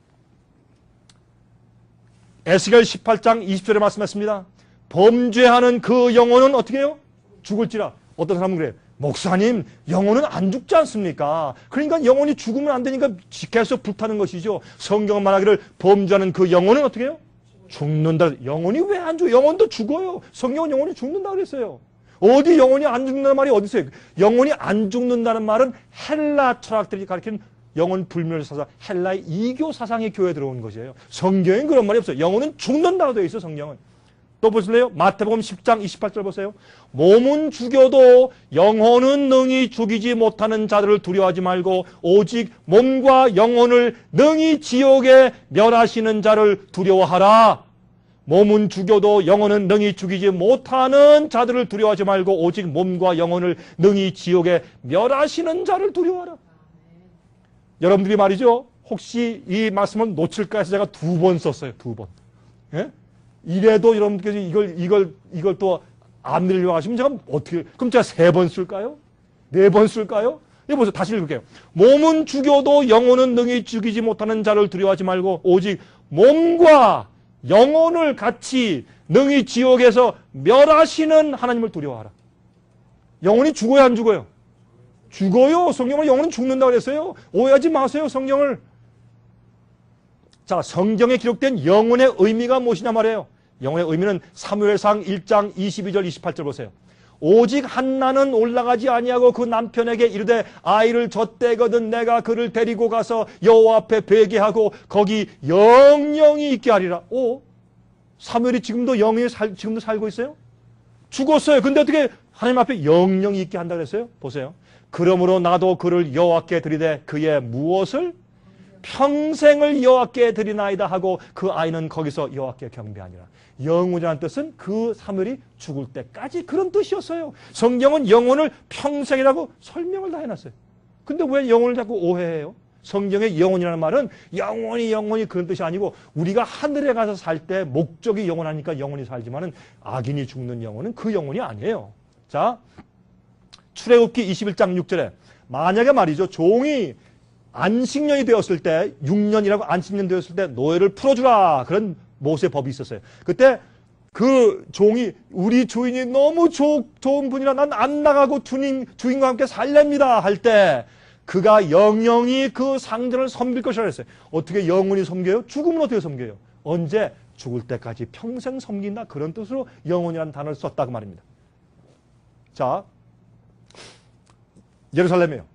에스겔 18장 20절에 말씀했습니다. 범죄하는 그 영혼은 어떻게 해요? 죽을지라. 어떤 사람은 그래요. 목사님, 영혼은 안 죽지 않습니까? 그러니까 영혼이 죽으면 안 되니까 계속 불타는 것이죠. 성경은 말하기를 범죄하는 그 영혼은 어떻게 해요? 죽는다. 영혼이 왜 안 죽어요? 영혼도 죽어요. 성경은 영혼이 죽는다 그랬어요. 어디 영혼이 안 죽는다는 말이 어디 있어요? 영혼이 안 죽는다는 말은 헬라 철학들이 가르치는 영혼 불멸 사상, 헬라의 이교 사상의 교회에 들어온 것이에요. 성경엔 그런 말이 없어요. 영혼은 죽는다고 되어 있어요. 성경은. 또 보실래요? 마태복음 10장 28절 보세요. 몸은 죽여도 영혼은 능히 죽이지 못하는 자들을 두려워하지 말고 오직 몸과 영혼을 능히 지옥에 멸하시는 자를 두려워하라. 몸은 죽여도 영혼은 능히 죽이지 못하는 자들을 두려워하지 말고 오직 몸과 영혼을 능히 지옥에 멸하시는 자를 두려워하라. 여러분들이 말이죠. 혹시 이 말씀을 놓칠까 해서 제가 2번 썼어요. 2번. 예? 이래도 여러분께서 이걸 또 안 들으려고 하시면 제가 어떻게, 그럼 제가 3번 쓸까요? 4번 쓸까요? 예, 보세요. 다시 읽을게요. 몸은 죽여도 영혼은 능히 죽이지 못하는 자를 두려워하지 말고 오직 몸과 영혼을 같이 능히 지옥에서 멸하시는 하나님을 두려워하라. 영혼이 죽어요, 안 죽어요? 죽어요. 성경은 영혼은 죽는다고 그랬어요. 오해하지 마세요, 성경을. 자, 성경에 기록된 영혼의 의미가 무엇이냐 말이에요. 영혼의 의미는 사무엘상 1장 22절 28절 보세요. 오직 한나는 올라가지 아니하고 그 남편에게 이르되 아이를 젖대거든 내가 그를 데리고 가서 여호와 앞에 베게하고 거기 영영이 있게 하리라. 오, 사무엘이 지금도 지금도 살고 있어요? 죽었어요. 근데 어떻게 하나님 앞에 영영이 있게 한다 그랬어요? 보세요. 그러므로 나도 그를 여호와께 드리되 그의 무엇을 평생을 여호와께 드리나이다 하고 그 아이는 거기서 여호와께 경배하니라. 영혼이라는 뜻은 그 사무엘이 죽을 때까지 그런 뜻이었어요. 성경은 영혼을 평생이라고 설명을 다 해놨어요. 근데 왜 영혼을 자꾸 오해해요? 성경의 영혼이라는 말은 영혼이 그런 뜻이 아니고 우리가 하늘에 가서 살 때 목적이 영원하니까 영혼이 살지만은 악인이 죽는 영혼은 그 영혼이 아니에요. 자, 출애굽기 21장 6절에 만약에 말이죠. 종이 안식년이 되었을 때 6년이라고 안식년 되었을 때 노예를 풀어주라. 그런 모세 법이 있었어요. 그때 그 종이 우리 주인이 너무 좋은 분이라 난 안 나가고 주인과 함께 살렵니다 할 때 그가 영영이 그 상전을 섬길 것이라 했어요. 어떻게 영혼이 섬겨요? 죽으면 어떻게 섬겨요? 언제? 죽을 때까지 평생 섬긴다. 그런 뜻으로 영혼이라는 단어를 썼다고 말입니다. 자, 예루살렘이에요.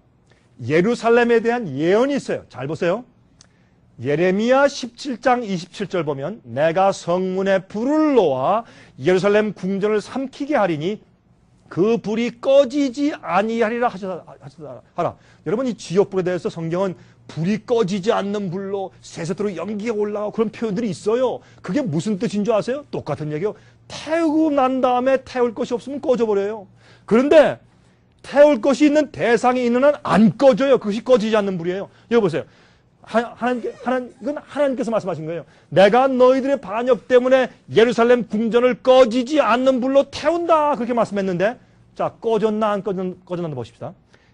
예루살렘에 대한 예언이 있어요. 잘 보세요. 예레미야 17장 27절 보면 내가 성문에 불을 놓아 예루살렘 궁전을 삼키게 하리니 그 불이 꺼지지 아니하리라 하라. 여러분 이 지옥불에 대해서 성경은 불이 꺼지지 않는 불로 세세토록 연기가 올라가고 그런 표현들이 있어요. 그게 무슨 뜻인 줄 아세요? 똑같은 얘기요. 태우고 난 다음에 태울 것이 없으면 꺼져버려요. 그런데 태울 것이 있는 대상이 있는 한 안 꺼져요. 그것이 꺼지지 않는 불이에요. 여기 보세요. 이건 하나님께서 말씀하신 거예요. 내가 너희들의 반역 때문에 예루살렘 궁전을 꺼지지 않는 불로 태운다. 그렇게 말씀했는데 자, 꺼졌나 안 꺼졌나 보십시다.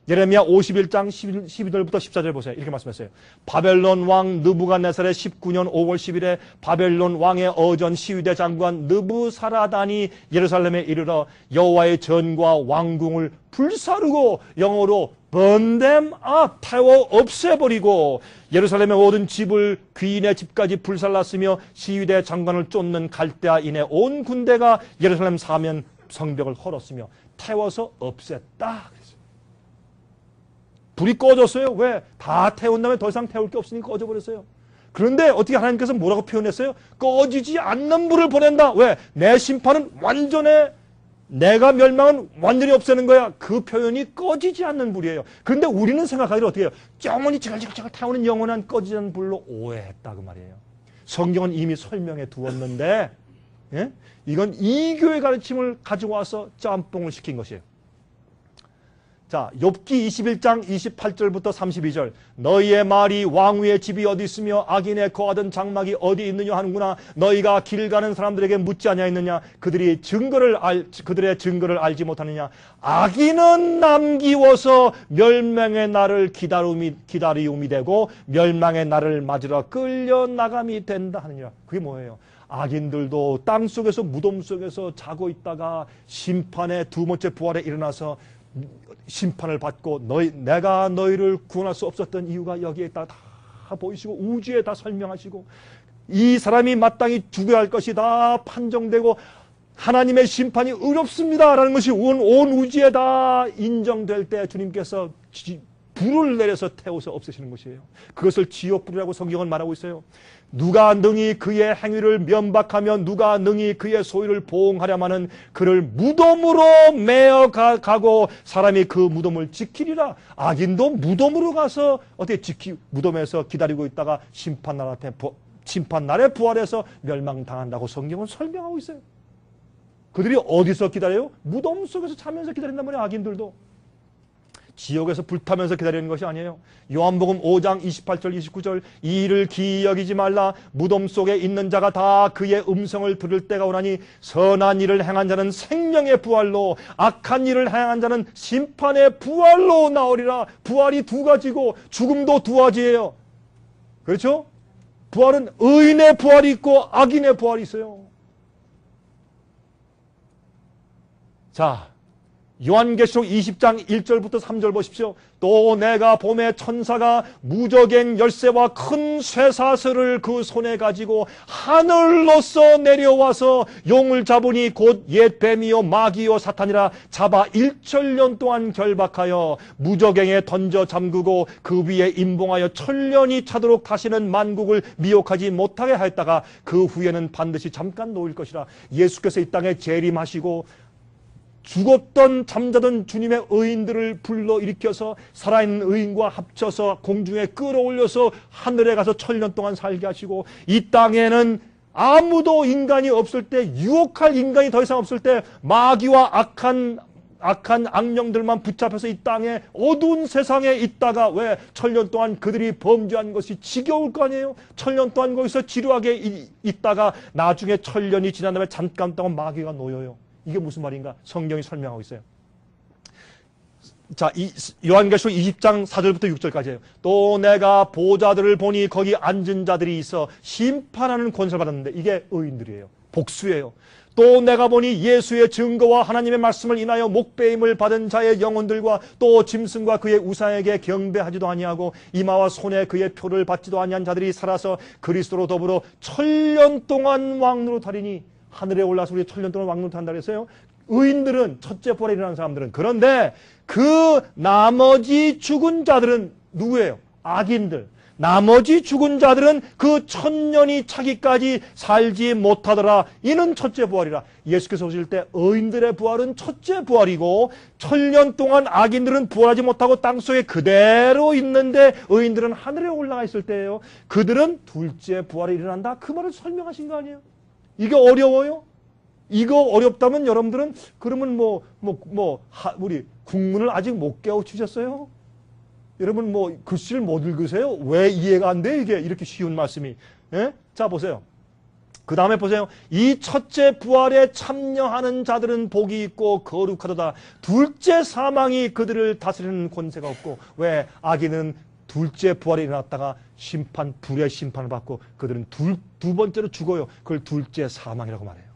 예레미야 51장 12절부터 14절 보세요. 이렇게 말씀했어요. 바벨론 왕 느부갓네살의 19년 5월 10일에 바벨론 왕의 어전 시위대 장관 느부사라단이 예루살렘에 이르러 여호와의 전과 왕궁을 불사르고, 영어로 burn them up, 태워 없애버리고, 예루살렘의 모든 집을 귀인의 집까지 불살랐으며 시위대 장관을 쫓는 갈대아인의 온 군대가 예루살렘 사면 성벽을 헐었으며 태워서 없앴다. 불이 꺼졌어요. 왜? 다 태운 다음에 더 이상 태울 게 없으니 꺼져버렸어요. 그런데 어떻게 하나님께서 뭐라고 표현했어요? 꺼지지 않는 불을 보낸다. 왜? 내 심판은 완전해. 내가 멸망은 완전히 없애는 거야. 그 표현이 꺼지지 않는 불이에요. 그런데 우리는 생각하기를 어떻게 해요? 영원히 지글지글 타오는 영원한 꺼지지 않는 불로 오해했다 그 말이에요. 성경은 이미 설명해 두었는데, 예? 이건 이교의 가르침을 가지고 와서 짬뽕을 시킨 것이에요. 자, 욥기 21장 28절부터 32절. 너희의 말이 왕후의 집이 어디 있으며 악인의 거하던 장막이 어디 있느냐 하는구나. 너희가 길 가는 사람들에게 묻지 아니하였느냐. 그들의 증거를 알지 못하느냐. 악인은 남기워서 멸망의 날을 기다리움이 되고 멸망의 날을 맞으러 끌려나감이 된다 하느니라. 그게 뭐예요? 악인들도 땅 속에서, 무덤 속에서 자고 있다가 심판의 두 번째 부활에 일어나서 심판을 받고, 내가 너희를 구원할 수 없었던 이유가 여기에 있다 다 보이시고, 우주에 다 설명하시고, 이 사람이 마땅히 죽어야 할 것이 다 판정되고 하나님의 심판이 의롭습니다 라는 것이 온 우주에 다 인정될 때 주님께서 불을 내려서 태워서 없애시는 것이에요. 그것을 지옥불이라고 성경은 말하고 있어요. 누가 능히 그의 행위를 면박하며 누가 능히 그의 소유를 보응하려마는 그를 무덤으로 메어 가고 사람이 그 무덤을 지키리라. 악인도 무덤으로 가서 무덤에서 기다리고 있다가 심판날에 부활해서 멸망당한다고 성경은 설명하고 있어요. 그들이 어디서 기다려요? 무덤 속에서 자면서 기다린단 말이에요. 악인들도. 지옥에서 불타면서 기다리는 것이 아니에요. 요한복음 5장 28절 29절. 이 일을 기이 여기지 말라. 무덤 속에 있는 자가 다 그의 음성을 들을 때가 오나니 선한 일을 행한 자는 생명의 부활로, 악한 일을 행한 자는 심판의 부활로 나오리라. 부활이 두 가지고 죽음도 두 가지예요. 그렇죠? 부활은 의인의 부활이 있고 악인의 부활이 있어요. 자, 요한계시록 20장 1절부터 3절 보십시오. 또 내가 봄에 천사가 무저갱 열쇠와 큰 쇠사슬을 그 손에 가지고 하늘로서 내려와서 용을 잡으니 곧 옛 뱀이요 마귀요 사탄이라 잡아 1천년 동안 결박하여 무저갱에 던져 잠그고 그 위에 임봉하여 천년이 차도록 다시는 만국을 미혹하지 못하게 하였다가 그 후에는 반드시 잠깐 놓을 것이라. 예수께서 이 땅에 재림하시고 죽었던 잠자던 주님의 의인들을 불러일으켜서 살아있는 의인과 합쳐서 공중에 끌어올려서 하늘에 가서 천년 동안 살게 하시고, 이 땅에는 아무도 인간이 없을 때, 유혹할 인간이 더 이상 없을 때 마귀와 악한 악령들만 붙잡혀서 이 땅에 어두운 세상에 있다가, 왜? 천년 동안 그들이 범죄한 것이 지겨울 거 아니에요? 천년 동안 거기서 지루하게 있다가 나중에 천년이 지난 다음에 잠깐 동안 마귀가 놓여요. 이게 무슨 말인가? 성경이 설명하고 있어요. 자, 요한계시록 20장 4절부터 6절까지예요. 또 내가 보좌들을 보니 거기 앉은 자들이 있어 심판하는 권세를 받았는데, 이게 의인들이에요. 복수예요. 또 내가 보니 예수의 증거와 하나님의 말씀을 인하여 목배임을 받은 자의 영혼들과 또 짐승과 그의 우상에게 경배하지도 아니하고 이마와 손에 그의 표를 받지도 아니한 자들이 살아서 그리스도로 더불어 천년 동안 왕노릇하리니. 하늘에 올라서 우리 천년 동안 왕노릇한다 그랬어요. 의인들은, 첫째 부활에 일어난 사람들은. 그런데 그 나머지 죽은 자들은 누구예요? 악인들. 나머지 죽은 자들은 그 천년이 차기까지 살지 못하더라. 이는 첫째 부활이라. 예수께서 오실 때 의인들의 부활은 첫째 부활이고, 천년 동안 악인들은 부활하지 못하고 땅속에 그대로 있는데 의인들은 하늘에 올라가 있을 때예요. 그들은 둘째 부활에 일어난다. 그 말을 설명하신 거 아니에요? 이게 어려워요? 이거 어렵다면 여러분들은 그러면 우리 국문을 아직 못 깨우치셨어요? 여러분 글씨를 못 읽으세요? 왜 이해가 안 돼? 이게 이렇게 쉬운 말씀이. 예? 자, 보세요. 그 다음에 보세요. 이 첫째 부활에 참여하는 자들은 복이 있고 거룩하도다. 둘째 사망이 그들을 다스리는 권세가 없고. 왜? 악인은 둘째 부활에 일어났다가 불의 심판을 받고 그들은 두 번째로 죽어요. 그걸 둘째 사망이라고 말해요.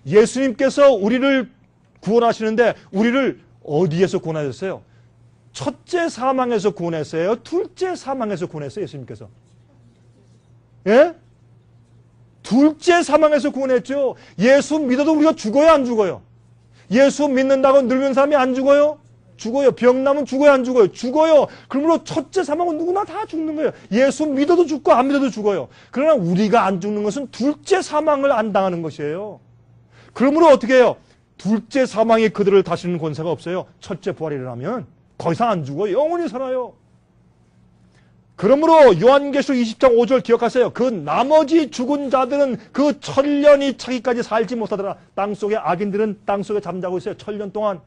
예수님께서 우리를 구원하시는데 우리를 어디에서 구원하셨어요? 첫째 사망에서 구원했어요? 둘째 사망에서 구원했어요? 예수님께서? 예? 둘째 사망에서 구원했죠. 예수 믿어도 우리가 죽어요, 안 죽어요? 예수 믿는다고 늙은 사람이 안 죽어요? 죽어요. 병나면 죽어요, 안 죽어요? 죽어요. 그러므로 첫째 사망은 누구나 다 죽는 거예요. 예수 믿어도 죽고 안 믿어도 죽어요. 그러나 우리가 안 죽는 것은 둘째 사망을 안 당하는 것이에요. 그러므로 어떻게 해요? 둘째 사망이 그들을 다스리는 권세가 없어요. 첫째 부활이 일어나면 더 이상 안 죽어요. 영원히 살아요. 그러므로 요한계시록 20장 5절 기억하세요. 그 나머지 죽은 자들은 그 천년이 차기까지 살지 못하더라. 땅속에 악인들은 땅속에 잠자고 있어요. 천년 동안.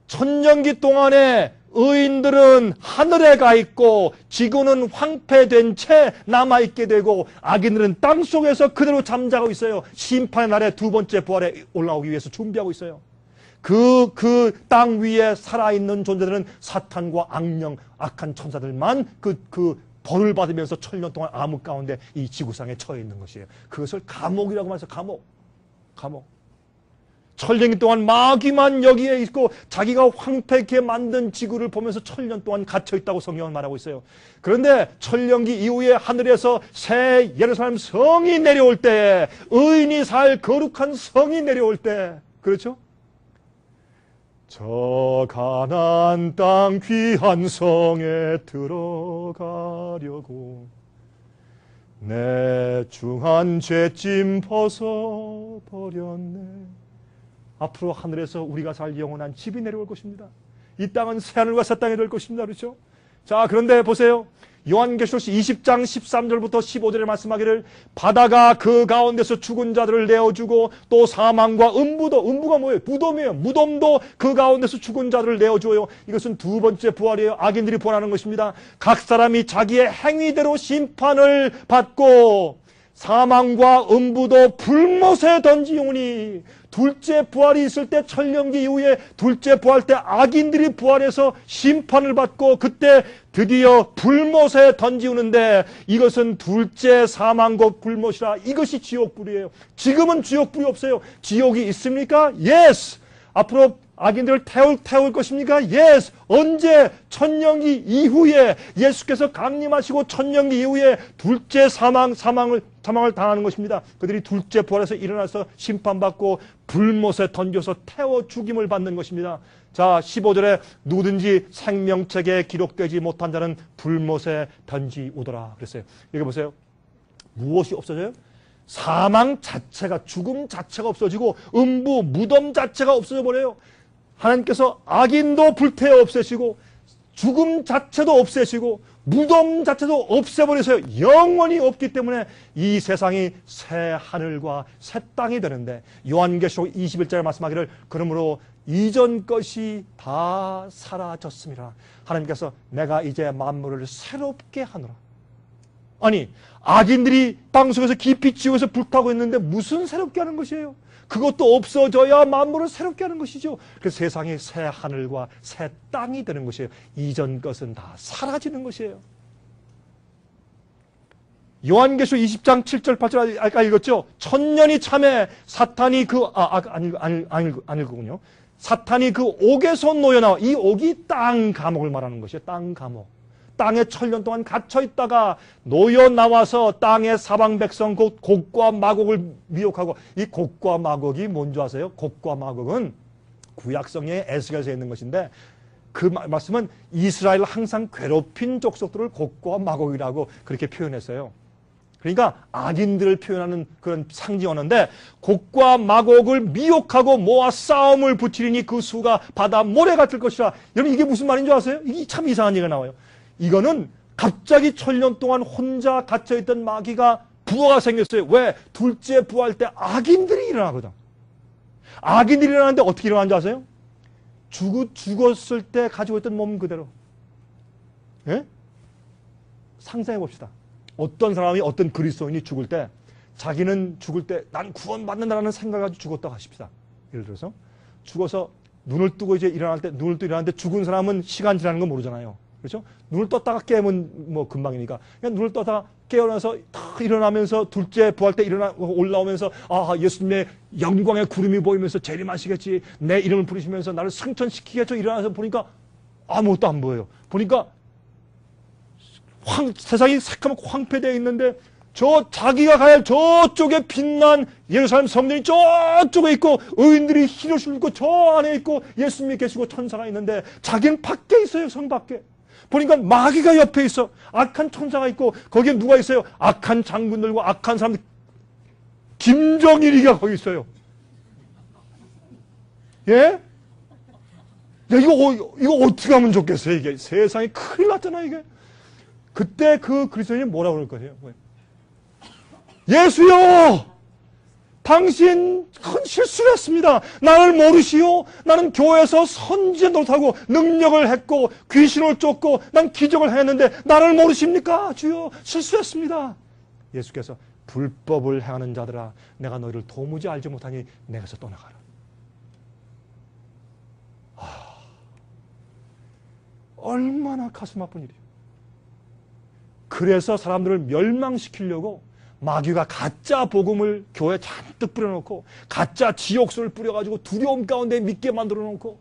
천년기 동안에 의인들은 하늘에 가 있고 지구는 황폐된 채 남아있게 되고 악인들은 땅속에서 그대로 잠자고 있어요. 심판의 날에 두 번째 부활에 올라오기 위해서 준비하고 있어요. 그 땅 위에 살아있는 존재들은 사탄과 악령, 악한 천사들만 그 벌을 받으면서 천년 동안 암흑 가운데 이 지구상에 처해 있는 것이에요. 그것을 감옥이라고 말해서 감옥. 천년기 동안 마귀만 여기에 있고 자기가 황폐케 만든 지구를 보면서 천년 동안 갇혀있다고 성경은 말하고 있어요. 그런데 천년기 이후에 하늘에서 새 예루살렘 성이 내려올 때, 의인이 살 거룩한 성이 내려올 때, 그렇죠? 저 가나안 땅 귀한 성에 들어가려고 내 중한 죄짐 벗어버렸네. 앞으로 하늘에서 우리가 살 영원한 집이 내려올 것입니다. 이 땅은 새하늘과 새 땅이 될 것입니다. 그렇죠? 자, 그런데 보세요. 요한계시록 20장 13절부터 15절에 말씀하기를 바다가 그 가운데서 죽은 자들을 내어주고 또 사망과 음부가 뭐예요? 무덤이에요. 무덤도 그 가운데서 죽은 자들을 내어줘요. 이것은 두 번째 부활이에요. 악인들이 부활하는 것입니다. 각 사람이 자기의 행위대로 심판을 받고 사망과 음부도 불못에 던지오니. 둘째 부활이 있을 때, 천년기 이후에 둘째 부활 때 악인들이 부활해서 심판을 받고 그때 드디어 불못에 던지우는데, 이것은 둘째 사망과 불못이라. 이것이 지옥불이에요. 지금은 지옥불이 없어요. 지옥이 있습니까? Yes. 앞으로 악인들을 태울 것입니까? Yes. 언제? 천년기 이후에 예수께서 강림하시고 천년기 이후에 둘째 사망을 당하는 것입니다. 그들이 둘째 부활해서 일어나서 심판받고 불못에 던져서 태워 죽임을 받는 것입니다. 자, 15절에 누구든지 생명책에 기록되지 못한 자는 불못에 던지우더라 그랬어요. 여기 보세요. 무엇이 없어져요? 사망 자체가, 죽음 자체가 없어지고 무덤 자체가 없어져 버려요. 하나님께서 악인도 불태워 없애시고 죽음 자체도 없애시고 무덤 자체도 없애버려서요. 영원히 없기 때문에 이 세상이 새 하늘과 새 땅이 되는데, 요한계시록 21절에 말씀하기를 그러므로 이전 것이 다 사라졌습니다. 하나님께서 내가 이제 만물을 새롭게 하노라. 아니, 악인들이 땅속에서 깊이 지옥에서 불타고 있는데 무슨 새롭게 하는 것이에요? 그것도 없어져야 만물을 새롭게 하는 것이죠. 그래서 세상이 새 하늘과 새 땅이 되는 것이에요. 이전 것은 다 사라지는 것이에요. 요한계시록 20장 7절 8절 아까 읽었죠? 천년이 참에 사탄이 안 읽었군요. 사탄이 그 옥에서 놓여나와. 이 옥이 땅 감옥을 말하는 것이에요. 땅 감옥. 땅에 천년 동안 갇혀있다가 놓여 나와서 땅의 사방 백성 곧 곡과 마곡을 미혹하고. 이 곡과 마곡이 뭔지 아세요? 곡과 마곡은 구약성의 에스겔서에 있는 것인데, 그 말씀은 이스라엘을 항상 괴롭힌 족속들을 곡과 마곡이라고 그렇게 표현했어요. 그러니까 악인들을 표현하는 그런 상징 언어인데, 곡과 마곡을 미혹하고 모아 싸움을 붙이리니 그 수가 바다 모래 같을 것이라. 여러분, 이게 무슨 말인 줄 아세요? 이게 참 이상한 얘기가 나와요. 이거는 갑자기 천년 동안 혼자 갇혀있던 마귀가 부활가 생겼어요. 왜? 둘째 부활 때 악인들이 일어나거든. 악인들이 일어나는데 어떻게 일어나는지 아세요? 죽었을 때 가지고 있던 몸 그대로. 예? 상상해 봅시다. 어떤 사람이, 어떤 그리스도인이 죽을 때 자기는 죽을 때 난 구원받는다라는 생각을 가지고 죽었다고 하십시다. 예를 들어서 죽어서 눈을 뜨고 이제 일어날 때, 눈을 뜨고 일어나는데 죽은 사람은 시간 지나는 거 모르잖아요. 그렇죠? 눈을 떴다가 깨면 뭐 금방이니까. 그냥 눈을 떴다가 깨어나서 탁 일어나면서 둘째 부활 때 올라오면서 아, 예수님의 영광의 구름이 보이면서 재림하시겠지. 내 이름을 부르시면서 나를 승천시키겠죠. 일어나서 보니까 아무것도 안 보여요. 보니까 세상이 새까맣고 황폐되어 있는데 저 자기가 가야 할 저쪽에 빛난 예루살렘 성전이 저쪽에 있고 의인들이 흰옷을 입고 저 안에 있고 예수님이 계시고 천사가 있는데 자기는 밖에 있어요. 성 밖에. 보니까 마귀가 옆에 있어. 악한 천사가 있고 거기에 누가 있어요? 악한 장군들과 악한 사람들. 김정일이가 거기 있어요. 예? 야, 이거 어떻게 하면 좋겠어요? 이게 세상이 큰일 났잖아 이게. 그때 그 그리스도인이 뭐라고 그럴 거예요? 예수여! 당신 큰 실수를 했습니다. 나를 모르시오? 나는 교회에서 선지자 노릇하고 능력을 했고 귀신을 쫓고 난 기적을 했는데 나를 모르십니까? 주여 실수했습니다. 예수께서 불법을 행하는 자들아 내가 너희를 도무지 알지 못하니 내게서 떠나가라. 얼마나 가슴 아픈 일이에요. 그래서 사람들을 멸망시키려고 마귀가 가짜 복음을 교회에 잔뜩 뿌려놓고 가짜 지옥수를 뿌려가지고 두려움 가운데 믿게 만들어놓고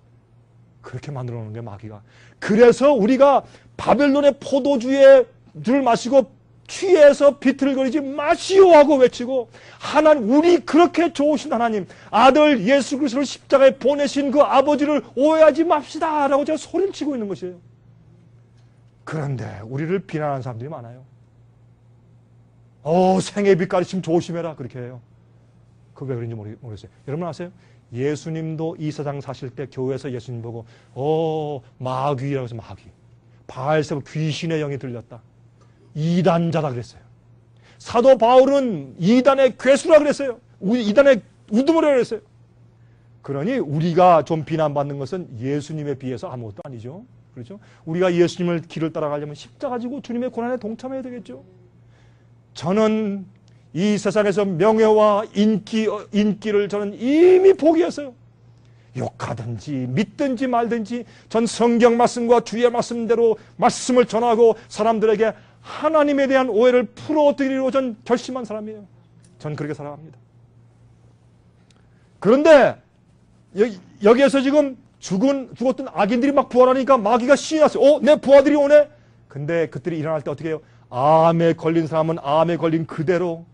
그렇게 만들어놓는 게 마귀가. 그래서 우리가 바벨론의 포도주를 마시고 취해서 비틀거리지 마시오 하고 외치고 하나님 우리 그렇게 좋으신 하나님 아들 예수 그리스도를 십자가에 보내신 그 아버지를 오해하지 맙시다 라고 제가 소리를 치고 있는 것이에요. 그런데 우리를 비난하는 사람들이 많아요. 생애 빛 가르치면 조심해라 그렇게 해요. 그 왜 그런지 모르겠어요. 여러분 아세요? 예수님도 이 세상 사실 때 교회에서 예수님 보고 마귀라고 해서 마귀 바알세불 귀신의 영이 들렸다. 이단자다 그랬어요. 사도 바울은 이단의 괴수라 그랬어요. 이단의 우두머리라 그랬어요. 그러니 우리가 좀 비난받는 것은 예수님에 비해서 아무것도 아니죠. 그렇죠? 우리가 예수님을 길을 따라가려면 십자가 지고 주님의 고난에 동참해야 되겠죠. 저는 이 세상에서 명예와 인기를 저는 이미 포기했어요. 욕하든지 믿든지 말든지 전 성경 말씀과 주의 말씀대로 말씀을 전하고 사람들에게 하나님에 대한 오해를 풀어드리려고 전 결심한 사람이에요. 전 그렇게 살아갑니다. 그런데 여기에서 지금 죽었던 악인들이 막 부활하니까 마귀가 신이 났어요. 내 부하들이 오네? 근데 그들이 일어날 때 어떻게 해요? 암에 걸린 사람은 암에 걸린 그대로,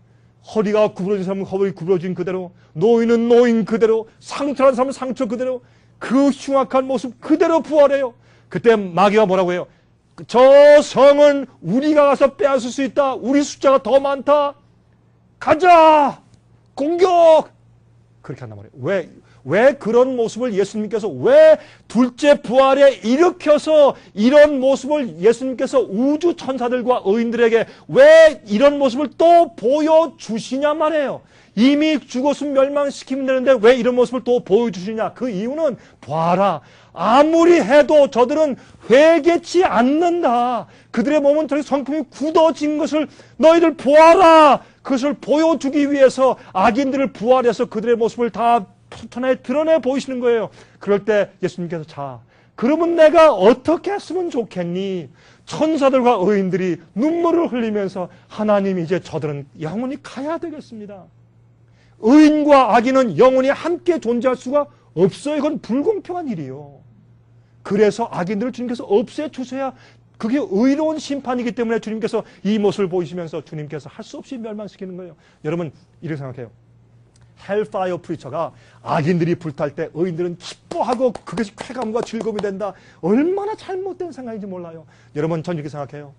허리가 구부러진 사람은 허리 구부러진 그대로, 노인은 노인 그대로, 상처난 사람은 상처 그대로, 그 흉악한 모습 그대로 부활해요. 그때 마귀가 뭐라고 해요? 저 성은 우리가 가서 빼앗을 수 있다. 우리 숫자가 더 많다. 가자! 공격! 그렇게 한단 말이에요. 왜 그런 모습을 예수님께서 왜 둘째 부활에 일으켜서 이런 모습을 예수님께서 우주 천사들과 의인들에게 왜 이런 모습을 또 보여주시냐 말이에요. 이미 죽었으면 멸망시키면 되는데 왜 이런 모습을 또 보여주시냐. 그 이유는 봐라. 아무리 해도 저들은 회개치 않는다. 그들의 몸은 저렇게 성품이 굳어진 것을 너희들 보아라. 그것을 보여주기 위해서 악인들을 부활해서 그들의 모습을 다 드러내 보이시는 거예요. 그럴 때 예수님께서 자, 그러면 내가 어떻게 했으면 좋겠니? 천사들과 의인들이 눈물을 흘리면서 하나님 이제 저들은 영원히 가야 되겠습니다. 의인과 악인은 영원히 함께 존재할 수가 없어요. 이건 불공평한 일이요. 그래서 악인들을 주님께서 없애주셔야 그게 의로운 심판이기 때문에 주님께서 이 모습을 보이시면서 주님께서 할 수 없이 멸망시키는 거예요. 여러분 이렇게 생각해요. 헬파이어 프리처가 악인들이 불탈 때 의인들은 기뻐하고 그것이 쾌감과 즐거움이 된다. 얼마나 잘못된 생각인지 몰라요. 여러분 전 이렇게 생각해요.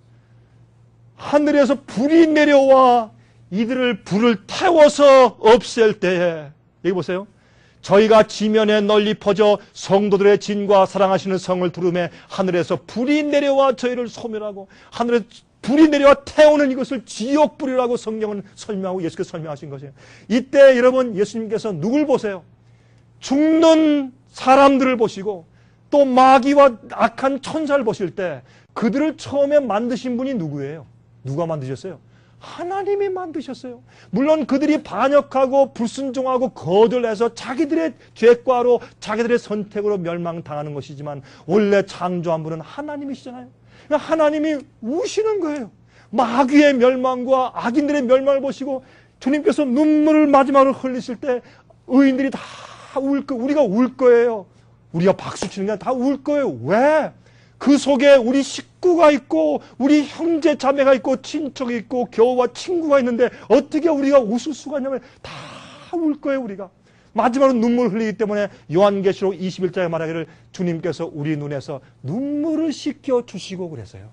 하늘에서 불이 내려와 이들을 불을 태워서 없앨 때에 여기 보세요. 저희가 지면에 널리 퍼져 성도들의 진과 사랑하시는 성을 두루매 하늘에서 불이 내려와 저희를 소멸하고 하늘에서 불이 내려와 태우는 이것을 지옥불이라고 성경은 설명하고 예수께서 설명하신 것이에요. 이때 여러분 예수님께서 누굴 보세요? 죽는 사람들을 보시고 또 마귀와 악한 천사를 보실 때 그들을 처음에 만드신 분이 누구예요? 누가 만드셨어요? 하나님이 만드셨어요. 물론 그들이 반역하고 불순종하고 거절해서 자기들의 죄과로 자기들의 선택으로 멸망당하는 것이지만 원래 창조한 분은 하나님이시잖아요. 하나님이 우시는 거예요. 마귀의 멸망과 악인들의 멸망을 보시고 주님께서 눈물을 마지막으로 흘리실 때 의인들이 다 울 거예요. 우리가 울 거예요. 우리가 박수 치는 게 아니라 다 울 거예요. 왜? 그 속에 우리 식구가 있고 우리 형제 자매가 있고 친척이 있고 교우와 친구가 있는데 어떻게 우리가 웃을 수가 있냐면 다 울 거예요. 우리가 마지막으로 눈물을 흘리기 때문에 요한계시록 21장에 말하기를 주님께서 우리 눈에서 눈물을 씻겨 주시고 그랬어요.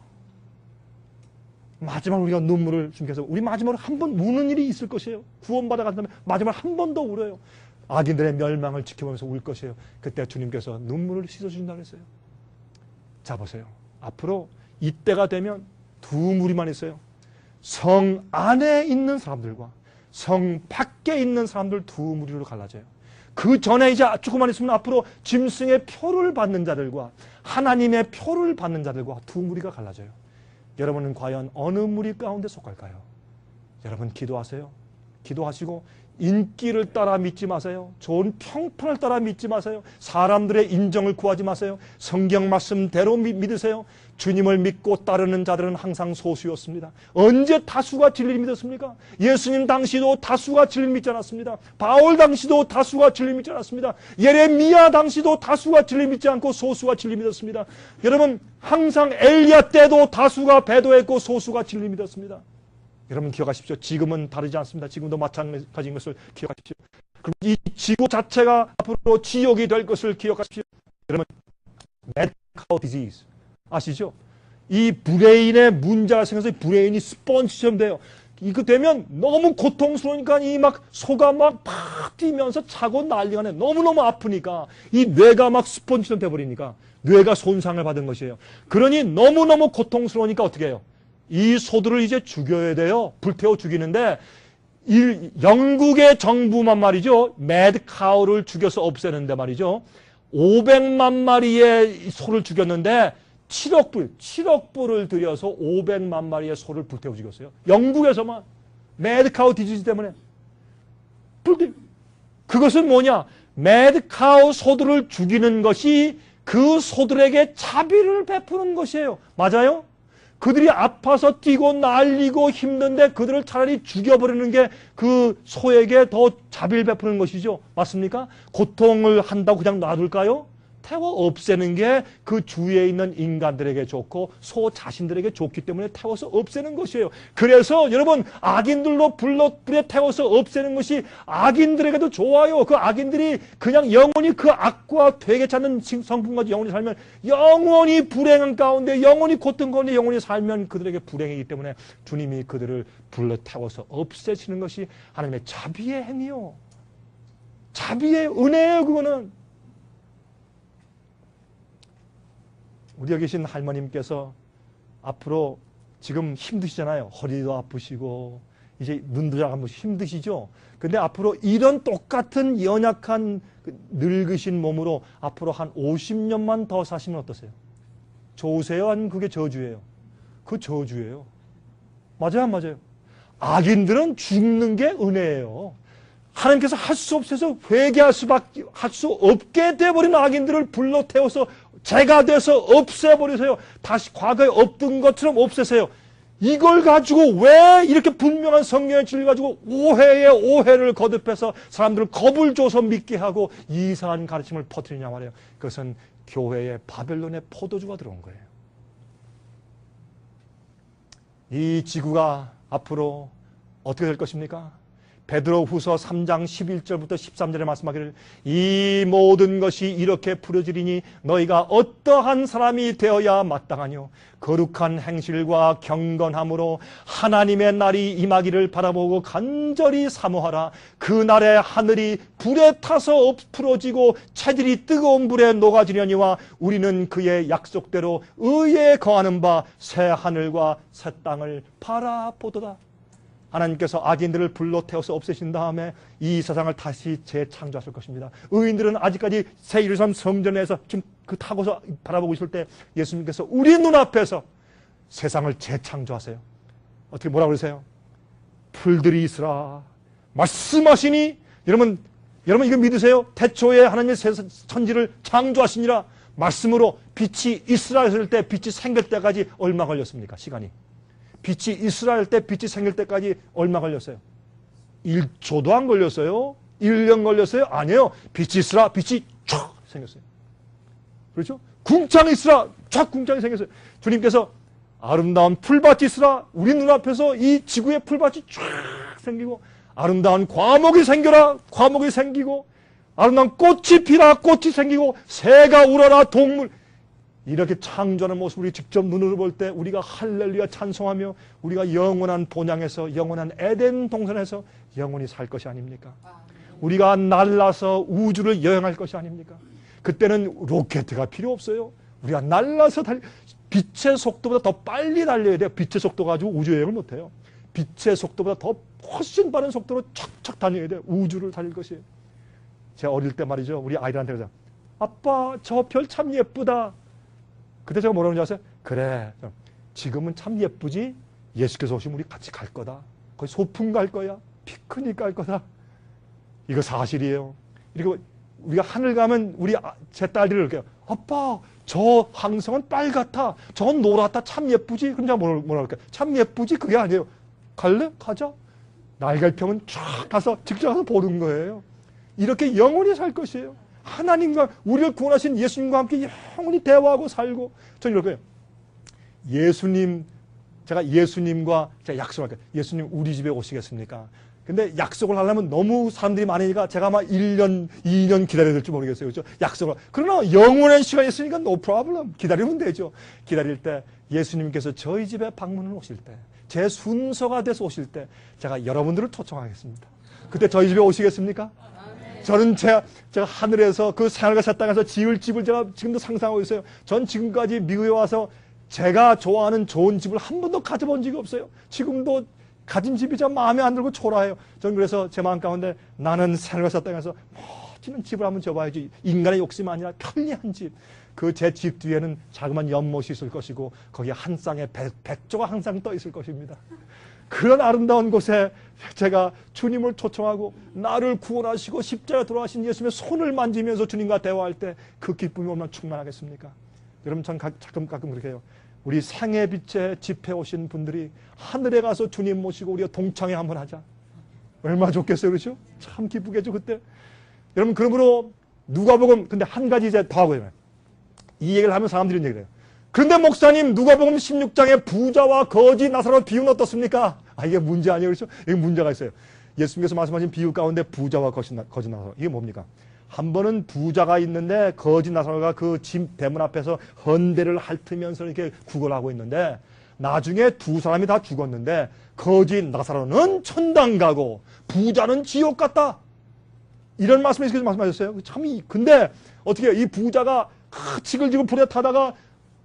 마지막으로 우리가 눈물을 주님께서 우리 마지막으로 한 번 우는 일이 있을 것이에요. 구원받아 간다면 마지막으로 한 번 더 울어요. 악인들의 멸망을 지켜보면서 울 것이에요. 그때 주님께서 눈물을 씻어주신다고 했어요. 자 보세요. 앞으로 이때가 되면 두 무리만 있어요. 성 안에 있는 사람들과 성 밖에 있는 사람들 두 무리로 갈라져요. 그 전에 이제 조금만 있으면 앞으로 짐승의 표를 받는 자들과 하나님의 표를 받는 자들과 두 무리가 갈라져요. 여러분은 과연 어느 무리 가운데 속할까요? 여러분 기도하세요. 기도하시고 인기를 따라 믿지 마세요. 좋은 평판을 따라 믿지 마세요. 사람들의 인정을 구하지 마세요. 성경 말씀대로 믿으세요. 주님을 믿고 따르는 자들은 항상 소수였습니다. 언제 다수가 진리를 믿었습니까? 예수님 당시도 다수가 진리를 믿지 않았습니다. 바울 당시도 다수가 진리를 믿지 않았습니다. 예레미야 당시도 다수가 진리를 믿지 않고 소수가 진리를 믿었습니다. 여러분 항상 엘리야 때도 다수가 배도했고 소수가 진리를 믿었습니다. 여러분 기억하십시오. 지금은 다르지 않습니다. 지금도 마찬가지인 것을 기억하십시오. 그럼 이 지구 자체가 앞으로 지옥이 될 것을 기억하십시오. 여러분 mad cow disease 아시죠? 이 브레인에 문제가 생겨서 브레인이 스펀지처럼 돼요. 이거 되면 너무 고통스러우니까 이 막 소가 막 팍 뛰면서 차고 난리가 나요. 너무너무 아프니까 이 뇌가 막 스펀지처럼 돼버리니까 뇌가 손상을 받은 것이에요. 그러니 너무너무 고통스러우니까 어떻게 해요? 이 소들을 이제 죽여야 돼요. 불태워 죽이는데 영국의 정부만 말이죠. 매드카우를 죽여서 없애는데 말이죠. 500만 마리의 소를 죽였는데 7억 불을 들여서 500만 마리의 소를 불태워 죽였어요. 영국에서만 매드카우 디지즈 때문에. 그것은 뭐냐? 매드카우 소들을 죽이는 것이 그 소들에게 자비를 베푸는 것이에요. 맞아요? 그들이 아파서 뛰고 날리고 힘든데 그들을 차라리 죽여버리는 게 그 소에게 더 자비를 베푸는 것이죠. 맞습니까? 고통을 한다고 그냥 놔둘까요? 태워 없애는 게 그 주위에 있는 인간들에게 좋고 소 자신들에게 좋기 때문에 태워서 없애는 것이에요. 그래서 여러분 악인들로 불에 태워서 없애는 것이 악인들에게도 좋아요. 그 악인들이 그냥 영원히 그 악과 되게 찾는 성품까지 영원히 살면 영원히 불행한 가운데 영원히 고통 가운데 영원히 살면 그들에게 불행이기 때문에 주님이 그들을 불러 태워서 없애시는 것이 하나님의 자비의 행위요. 자비의 은혜예요. 그거는. 우리가 계신 할머님께서 앞으로 지금 힘드시잖아요. 허리도 아프시고 이제 눈도 잘 안 보시고 힘드시죠. 근데 앞으로 이런 똑같은 연약한 늙으신 몸으로 앞으로 한 50년만 더 사시면 어떠세요? 좋으세요? 아니면 그게 저주예요? 그 저주예요. 맞아요? 안 맞아요? 악인들은 죽는 게 은혜예요. 하나님께서 할 수 없어서 회개할 수밖에 할 수 없게 돼버린 악인들을 불러 태워서 죄가 돼서 없애버리세요. 다시 과거에 없던 것처럼 없애세요. 이걸 가지고 왜 이렇게 분명한 성경의 진리를 가지고 오해에 오해를 거듭해서 사람들을 겁을 줘서 믿게 하고 이상한 가르침을 퍼뜨리냐 말이에요. 그것은 교회에 바벨론의 포도주가 들어온 거예요. 이 지구가 앞으로 어떻게 될 것입니까? 베드로후서 3장 11절부터 13절에 말씀하기를 이 모든 것이 이렇게 풀어지리니 너희가 어떠한 사람이 되어야 마땅하뇨 거룩한 행실과 경건함으로 하나님의 날이 임하기를 바라보고 간절히 사모하라. 그 날에 하늘이 불에 타서 풀어지고 채들이 뜨거운 불에 녹아지려니와 우리는 그의 약속대로 의에 거하는 바 새 하늘과 새 땅을 바라보도다. 하나님께서 악인들을 불러 태워서 없애신 다음에 이 세상을 다시 재창조하실 것입니다. 의인들은 아직까지 새 예루살렘 성전에서 지금 그 타고서 바라보고 있을 때 예수님께서 우리 눈앞에서 세상을 재창조하세요. 어떻게 뭐라고 그러세요? 풀들이 있으라. 말씀하시니 여러분 이거 믿으세요? 태초에 하나님의 천지를 창조하시니라. 말씀으로 빛이 있으라 했을 때 빛이 생길 때까지 얼마 걸렸습니까? 시간이. 빛이 있으라 할 때 빛이 생길 때까지 얼마 걸렸어요? 1초도 안 걸렸어요? 1년 걸렸어요? 아니에요. 빛이 있으라 빛이 촥 생겼어요. 그렇죠? 궁창이 있으라 촥 궁창이 생겼어요. 주님께서 아름다운 풀밭이 있으라 우리 눈앞에서 이 지구에 풀밭이 쫙 생기고 아름다운 과목이 생겨라 과목이 생기고 아름다운 꽃이 피라 꽃이 생기고 새가 울어라 동물 이렇게 창조하는 모습을 우리 직접 눈으로 볼 때 우리가 할렐루야 찬송하며 우리가 영원한 본향에서 영원한 에덴 동산에서 영원히 살 것이 아닙니까? 우리가 날라서 우주를 여행할 것이 아닙니까? 그때는 로켓가 필요 없어요. 우리가 날라서 빛의 속도보다 더 빨리 달려야 돼요. 빛의 속도 가지고 우주 여행을 못해요. 빛의 속도보다 더 훨씬 빠른 속도로 척척 달려야 돼요. 우주를 달릴 것이에요. 제가 어릴 때 말이죠. 우리 아이들한테 그러자. 아빠 저 별 참 예쁘다. 그때 제가 뭐라고 하는지 아세요? 그래 지금은 참 예쁘지 예수께서 오시면 우리 같이 갈 거다. 거기 소풍 갈 거야. 피크닉 갈 거다. 이거 사실이에요. 그리고 우리가 하늘 가면 우리 제 딸들이 그럴게요. 아빠 저 항성은 빨갛다. 저건 노랗다. 참 예쁘지? 그럼 제가 뭐라 할까요? 참 예쁘지? 그게 아니에요. 갈래? 가자. 날갈평은 쫙 가서 직접 가서 보는 거예요. 이렇게 영원히 살 것이에요. 하나님과 우리를 구원하신 예수님과 함께 영원히 대화하고 살고 저는 이럴 거예요. 제가 예수님과 제가 약속할게요. 예수님 우리 집에 오시겠습니까? 근데 약속을 하려면 너무 사람들이 많으니까 제가 아마 1년, 2년 기다려야 될지 모르겠어요. 그렇죠? 약속을. 그러나 영원한 시간이 있으니까 no problem. 기다리면 되죠. 기다릴 때 예수님께서 저희 집에 방문을 오실 때, 제 순서가 돼서 오실 때 제가 여러분들을 초청하겠습니다. 그때 저희 집에 오시겠습니까? 저는 제가 하늘에서 그 생활과 새 땅에서 지을 집을 제가 지금도 상상하고 있어요. 전 지금까지 미국에 와서 제가 좋아하는 좋은 집을 한 번도 가져본 적이 없어요. 지금도 가진 집이 참 마음에 안 들고 초라해요. 저는 그래서 제 마음 가운데 나는 생활과 새 땅에서 멋지는 집을 한번 줘봐야지. 인간의 욕심이 아니라 편리한 집. 그 제 집 뒤에는 자그마한 연못이 있을 것이고 거기에 한 쌍의 백조가 항상 떠 있을 것입니다. 그런 아름다운 곳에 제가 주님을 초청하고 나를 구원하시고 십자가에 돌아가신 예수님의 손을 만지면서 주님과 대화할 때 그 기쁨이 얼마나 충만하겠습니까? 여러분 전 가끔 그렇게 해요. 우리 생애 빛에 집회 오신 분들이 하늘에 가서 주님 모시고 우리가 동창회 한번 하자. 얼마나 좋겠어요. 그렇죠? 참 기쁘겠죠 그때. 여러분 그러므로 누가복음 근데 한 가지 이제 더 하고요. 이 얘기를 하면 사람들이 얘기를 해요. 그런데 목사님 누가복음 16장에 부자와 거지 나사로 비유는 어떻습니까? 이게 문제 아니에요. 그렇죠? 이게 문제가 있어요. 예수님께서 말씀하신 비유 가운데 부자와 거지 나사로 이게 뭡니까? 한 번은 부자가 있는데 거지 나사로가 그 집 대문 앞에서 헌대를 핥으면서 이렇게 구걸하고 있는데 나중에 두 사람이 다 죽었는데 거지 나사로는 천당 가고 부자는 지옥 갔다. 이런 말씀을 예수께서 말씀하셨어요. 근데 어떻게 이 부자가 지글지글 불에 타다가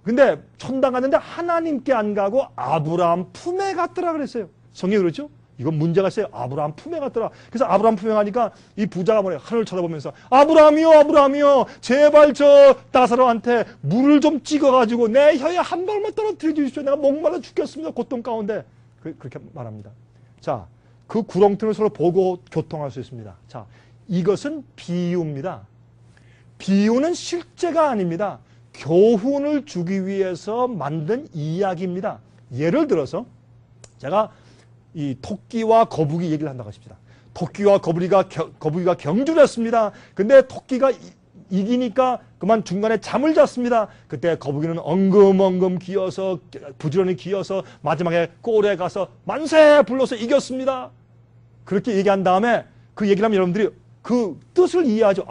근데 천당 갔는데 하나님께 안 가고 아브라함 품에 갔더라 그랬어요. 성경이 그렇죠? 이건 문제가 있어요. 아브라함 품에 갔더라. 그래서 아브라함 품에 가니까 이 부자가 뭐래요? 하늘을 쳐다보면서 아브라함이요 제발 저 나사로한테 물을 좀 찍어가지고 내 혀에 한 발만 떨어뜨려 주십시오. 내가 목말라 죽겠습니다. 고통 가운데. 그렇게 말합니다. 자, 그 구렁텅이를 서로 보고 교통할 수 있습니다. 자, 이것은 비유입니다. 비유는 실제가 아닙니다. 교훈을 주기 위해서 만든 이야기입니다. 예를 들어서 제가 이 토끼와 거북이 얘기를 한다고 하십시다. 토끼와 거북이가 경주를 했습니다. 근데 토끼가 이기니까 그만 중간에 잠을 잤습니다. 그때 거북이는 엉금엉금 기어서 부지런히 기어서 마지막에 골에 가서 만세 불러서 이겼습니다. 그렇게 얘기한 다음에 그 얘기를 하면 여러분들이 그 뜻을 이해하죠.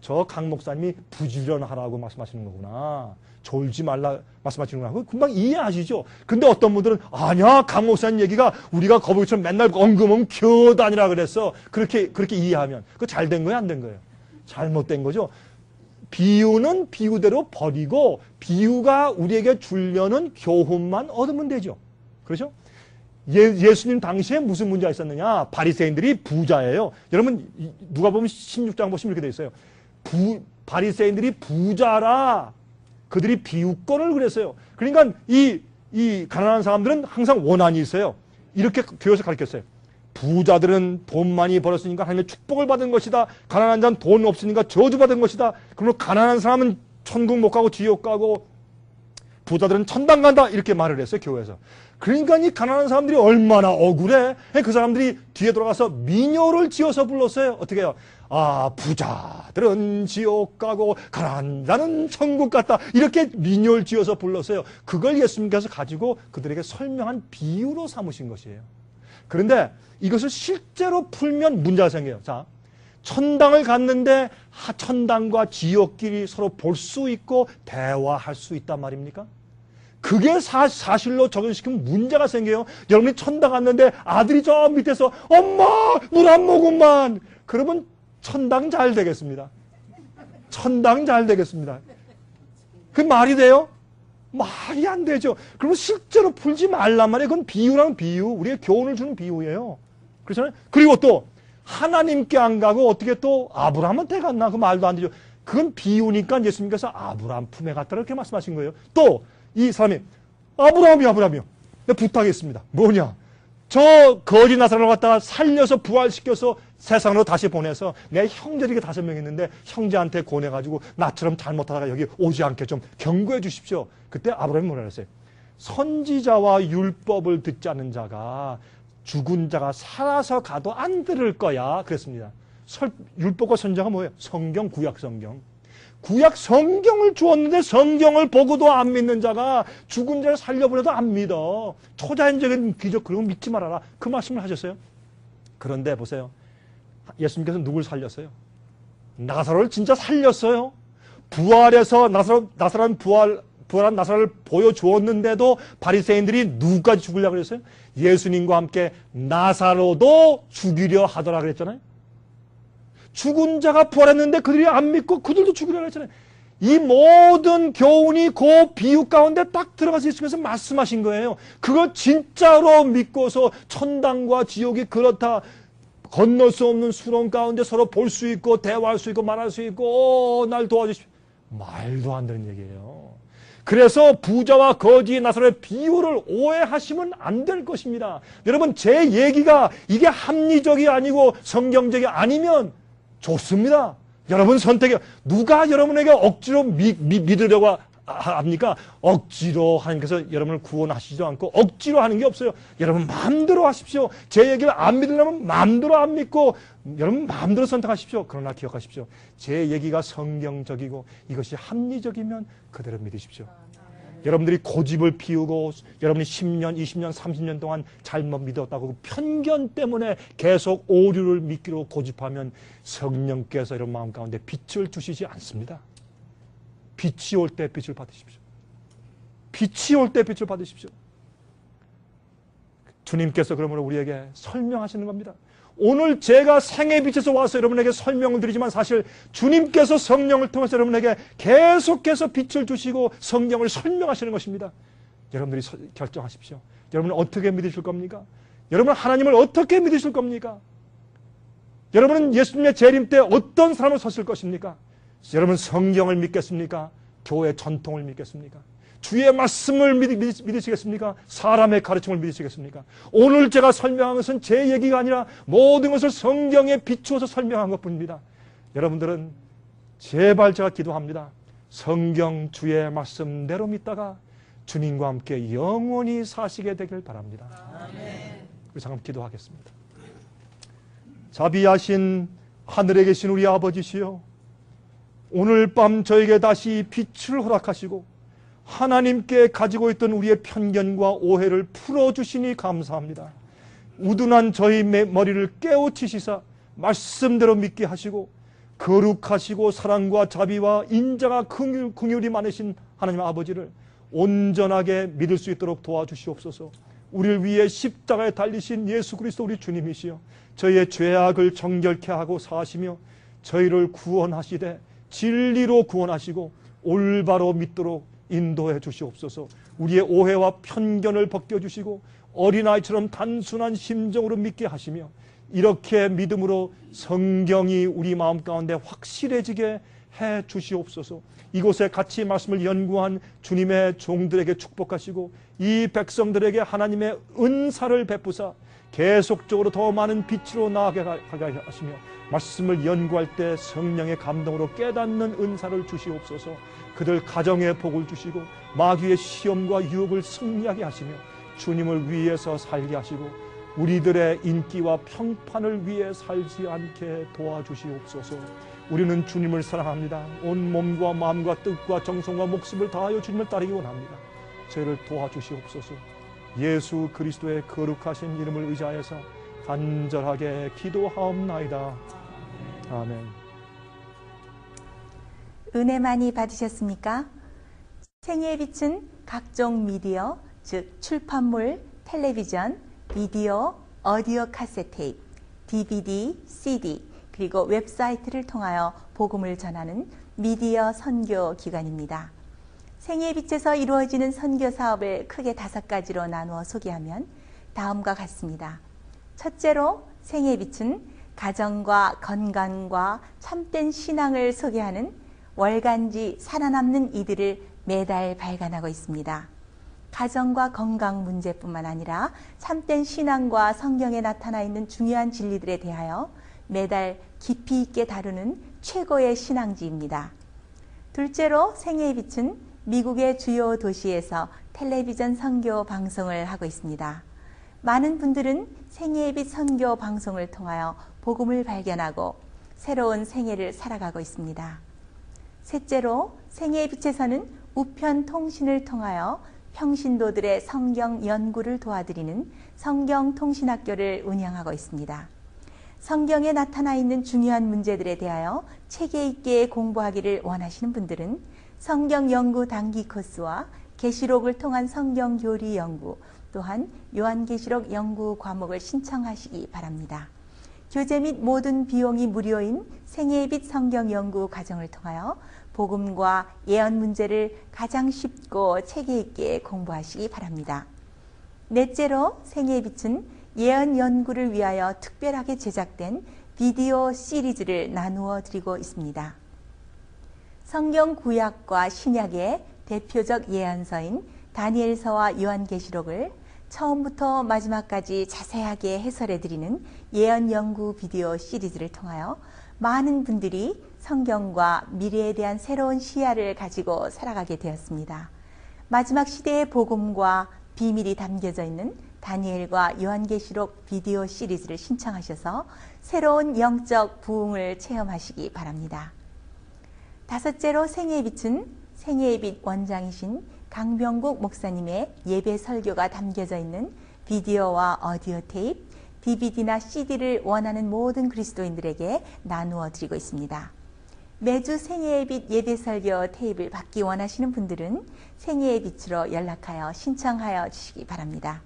저 강 목사님이 부지런하라고 말씀하시는 거구나. 졸지 말라 말씀하시는구나. 그거 금방 이해하시죠. 근데 어떤 분들은 아니야 강 목사님 얘기가 우리가 거북이처럼 맨날 엉금엉금 기어다니라 그랬어. 그렇게 이해하면 그거 잘 된 거예요, 안 된 거예요? 잘못된 거죠. 비유는 비유대로 버리고 비유가 우리에게 주려는 교훈만 얻으면 되죠. 그렇죠? 예수님 당시에 무슨 문제가 있었느냐? 바리새인들이 부자예요. 여러분 누가복음 16장 보시면 이렇게 돼 있어요. 바리새인들이 부자라. 그들이 비유권을 그랬어요. 그러니까 이 가난한 사람들은 항상 원한이 있어요. 이렇게 교회에서 가르쳤어요. 부자들은 돈 많이 벌었으니까 하나님의 축복을 받은 것이다. 가난한 자는 돈 없으니까 저주받은 것이다. 그러면 가난한 사람은 천국 못 가고 지옥 가고 부자들은 천당 간다. 이렇게 말을 했어요, 교회에서. 그러니까 이 가난한 사람들이 얼마나 억울해. 그 사람들이 뒤에 돌아가서 민요를 지어서 불렀어요. 어떻게 해요? 아, 부자들은 지옥 가고 가난한 자는 천국 갔다. 이렇게 민요를 지어서 불렀어요. 그걸 예수님께서 가지고 그들에게 설명한 비유로 삼으신 것이에요. 그런데 이것을 실제로 풀면 문제가 생겨요. 자, 천당을 갔는데 천당과 지옥끼리 서로 볼 수 있고 대화할 수 있단 말입니까? 그게 사실로 적용시키면 문제가 생겨요. 여러분이 천당 갔는데 아들이 저 밑에서 엄마 물 한 모금만, 그러면 천당 잘 되겠습니다. 천당 잘 되겠습니다. 그 말이 돼요? 말이 안 되죠. 그러면 실제로 풀지 말란 말이에요. 그건 비유랑 비유, 우리의 교훈을 주는 비유예요. 그렇잖아요. 그리고 또 하나님께 안 가고 어떻게 또 아브라함한테 갔나? 그 말도 안 되죠. 그건 비유니까 예수님께서 아브라함 품에 갔다 이렇게 말씀하신 거예요. 또 이 사람이 아브라함이요 내가 부탁했습니다. 뭐냐? 저 거지 나사로를 갖다가 살려서 부활시켜서 세상으로 다시 보내서 내 형제들이 5명 있는데 형제한테 권해가지고 나처럼 잘못하다가 여기 오지 않게 좀 경고해 주십시오. 그때 아브라함이 뭐라 그랬어요? 선지자와 율법을 듣지 않는 자가 죽은 자가 살아서 가도 안 들을 거야. 그랬습니다. 율법과 선지자가 뭐예요? 성경, 구약 성경. 구약 성경을 주었는데 성경을 보고도 안 믿는 자가 죽은 자를 살려보려도 안 믿어. 초자연적인 기적 그런 거 믿지 말아라. 그 말씀을 하셨어요. 그런데 보세요. 예수님께서 누굴 살렸어요? 나사로를 진짜 살렸어요. 부활해서 나사로는 부활한 나사로를 보여주었는데도 바리새인들이 누구까지 죽으려고 그랬어요? 예수님과 함께 나사로도 죽이려 하더라 그랬잖아요. 죽은 자가 부활했는데 그들이 안 믿고 그들도 죽이려고 했잖아요. 이 모든 교훈이 그 비유 가운데 딱 들어가서 예수님께서 말씀하신 거예요. 그거 진짜로 믿고서 천당과 지옥이 그렇다, 건널 수 없는 수렁 가운데 서로 볼 수 있고 대화할 수 있고 말할 수 있고 날 도와주십시오. 말도 안 되는 얘기예요. 그래서 부자와 거지의 나사로의 비유를 오해하시면 안 될 것입니다. 여러분, 제 얘기가 이게 합리적이 아니고 성경적이 아니면 좋습니다. 여러분 선택해. 누가 여러분에게 억지로 믿으려고 합니까? 억지로 하나님께서 여러분을 구원하시지도 않고 억지로 하는 게 없어요. 여러분 마음대로 하십시오. 제 얘기를 안 믿으려면 마음대로 안 믿고 여러분 마음대로 선택하십시오. 그러나 기억하십시오. 제 얘기가 성경적이고 이것이 합리적이면 그대로 믿으십시오. 여러분들이 고집을 피우고 여러분이 10년, 20년, 30년 동안 잘못 믿었다고 편견 때문에 계속 오류를 믿기로 고집하면 성령께서 여러분 마음 가운데 빛을 주시지 않습니다. 빛이 올 때 빛을 받으십시오. 빛이 올 때 빛을 받으십시오. 주님께서 그러므로 우리에게 설명하시는 겁니다. 오늘 제가 생의 빛에서 와서 여러분에게 설명을 드리지만 사실 주님께서 성령을 통해서 여러분에게 계속해서 빛을 주시고 성경을 설명하시는 것입니다. 여러분들이 결정하십시오. 여러분은 어떻게 믿으실 겁니까? 여러분은 하나님을 어떻게 믿으실 겁니까? 여러분은 예수님의 재림 때 어떤 사람을 섰을 것입니까? 여러분 성경을 믿겠습니까? 교회 전통을 믿겠습니까? 주의 말씀을 믿으시겠습니까? 사람의 가르침을 믿으시겠습니까? 오늘 제가 설명한 것은 제 얘기가 아니라 모든 것을 성경에 비추어서 설명한 것뿐입니다. 여러분들은 제발 제가 기도합니다. 성경 주의 말씀대로 믿다가 주님과 함께 영원히 사시게 되길 바랍니다. 우리 잠깐 기도하겠습니다. 자비하신 하늘에 계신 우리 아버지시여, 오늘 밤 저에게 다시 빛을 허락하시고 하나님께 가지고 있던 우리의 편견과 오해를 풀어주시니 감사합니다. 우둔한 저희 머리를 깨우치시사 말씀대로 믿게 하시고 거룩하시고 사랑과 자비와 인자가 긍휼이 많으신 하나님 아버지를 온전하게 믿을 수 있도록 도와주시옵소서. 우리를 위해 십자가에 달리신 예수 그리스도 우리 주님이시여, 저희의 죄악을 정결케 하고 사시며 저희를 구원하시되 진리로 구원하시고 올바로 믿도록 인도해 주시옵소서. 우리의 오해와 편견을 벗겨주시고 어린아이처럼 단순한 심정으로 믿게 하시며 이렇게 믿음으로 성경이 우리 마음 가운데 확실해지게 해 주시옵소서. 이곳에 같이 말씀을 연구한 주님의 종들에게 축복하시고 이 백성들에게 하나님의 은사를 베푸사 계속적으로 더 많은 빛으로 나아가게 하시며 말씀을 연구할 때 성령의 감동으로 깨닫는 은사를 주시옵소서. 그들 가정에 복을 주시고 마귀의 시험과 유혹을 승리하게 하시며 주님을 위해서 살게 하시고 우리들의 인기와 평판을 위해 살지 않게 도와주시옵소서. 우리는 주님을 사랑합니다. 온 몸과 마음과 뜻과 정성과 목숨을 다하여 주님을 따르기 원합니다. 저희를 도와주시옵소서. 예수 그리스도의 거룩하신 이름을 의지하여서 간절하게 기도하옵나이다. 아멘. 은혜 많이 받으셨습니까? 생애의 빛은 각종 미디어, 즉 출판물, 텔레비전, 비디오, 오디오 카세트 테이프, DVD, CD, 그리고 웹사이트를 통하여 복음을 전하는 미디어 선교 기관입니다. 생애의 빛에서 이루어지는 선교 사업을 크게 5가지로 나누어 소개하면 다음과 같습니다. 첫째로 생애의 빛은 가정과 건강과 참된 신앙을 소개하는 월간지 살아남는 이들을 매달 발간하고 있습니다. 가정과 건강 문제뿐만 아니라 참된 신앙과 성경에 나타나 있는 중요한 진리들에 대하여 매달 깊이 있게 다루는 최고의 신앙지입니다. 둘째로 생애의 빛은 미국의 주요 도시에서 텔레비전 선교 방송을 하고 있습니다. 많은 분들은 생애의 빛 선교 방송을 통하여 복음을 발견하고 새로운 생애를 살아가고 있습니다. 셋째로 생애의 빛에서는 우편 통신을 통하여 평신도들의 성경 연구를 도와드리는 성경통신학교를 운영하고 있습니다. 성경에 나타나 있는 중요한 문제들에 대하여 체계 있게 공부하기를 원하시는 분들은 성경 연구 단기 코스와 계시록을 통한 성경 교리 연구, 또한 요한계시록 연구 과목을 신청하시기 바랍니다. 교재 및 모든 비용이 무료인 생애의 빛 성경 연구 과정을 통하여 복음과 예언 문제를 가장 쉽고 체계 있게 공부하시기 바랍니다. 넷째로 생애의 빛은 예언 연구를 위하여 특별하게 제작된 비디오 시리즈를 나누어 드리고 있습니다. 성경 구약과 신약의 대표적 예언서인 다니엘서와 요한계시록을 처음부터 마지막까지 자세하게 해설해 드리는 예언 연구 비디오 시리즈를 통하여 많은 분들이 성경과 미래에 대한 새로운 시야를 가지고 살아가게 되었습니다. 마지막 시대의 복음과 비밀이 담겨져 있는 다니엘과 요한계시록 비디오 시리즈를 신청하셔서 새로운 영적 부흥을 체험하시기 바랍니다. 다섯째로 생애의 빛은 생애의 빛 원장이신 강병국 목사님의 예배 설교가 담겨져 있는 비디오와 오디오 테이프, DVD나 CD를 원하는 모든 그리스도인들에게 나누어 드리고 있습니다. 매주 생애의 빛 예배 설교 테이프를 받기 원하시는 분들은 생애의 빛으로 연락하여 신청하여 주시기 바랍니다.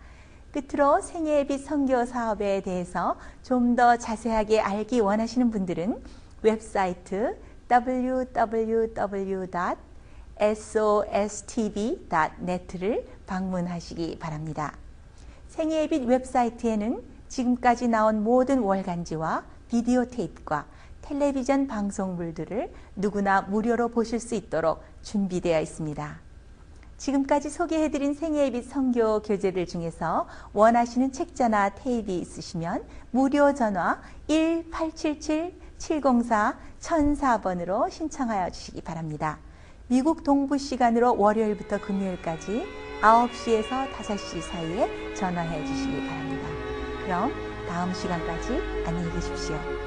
끝으로 생애의 빛 선교 사업에 대해서 좀 더 자세하게 알기 원하시는 분들은 웹사이트 www.sostv.net를 방문하시기 바랍니다. 생애의 빛 웹사이트에는 지금까지 나온 모든 월간지와 비디오 테이프과 텔레비전 방송물들을 누구나 무료로 보실 수 있도록 준비되어 있습니다. 지금까지 소개해드린 생애의 빛 선교 교재들 중에서 원하시는 책자나 테이프 있으시면 무료 전화 1877-704-1004번으로 신청하여 주시기 바랍니다. 미국 동부 시간으로 월요일부터 금요일까지 9시에서 5시 사이에 전화해 주시기 바랍니다. 그럼 다음 시간까지 안녕히 계십시오.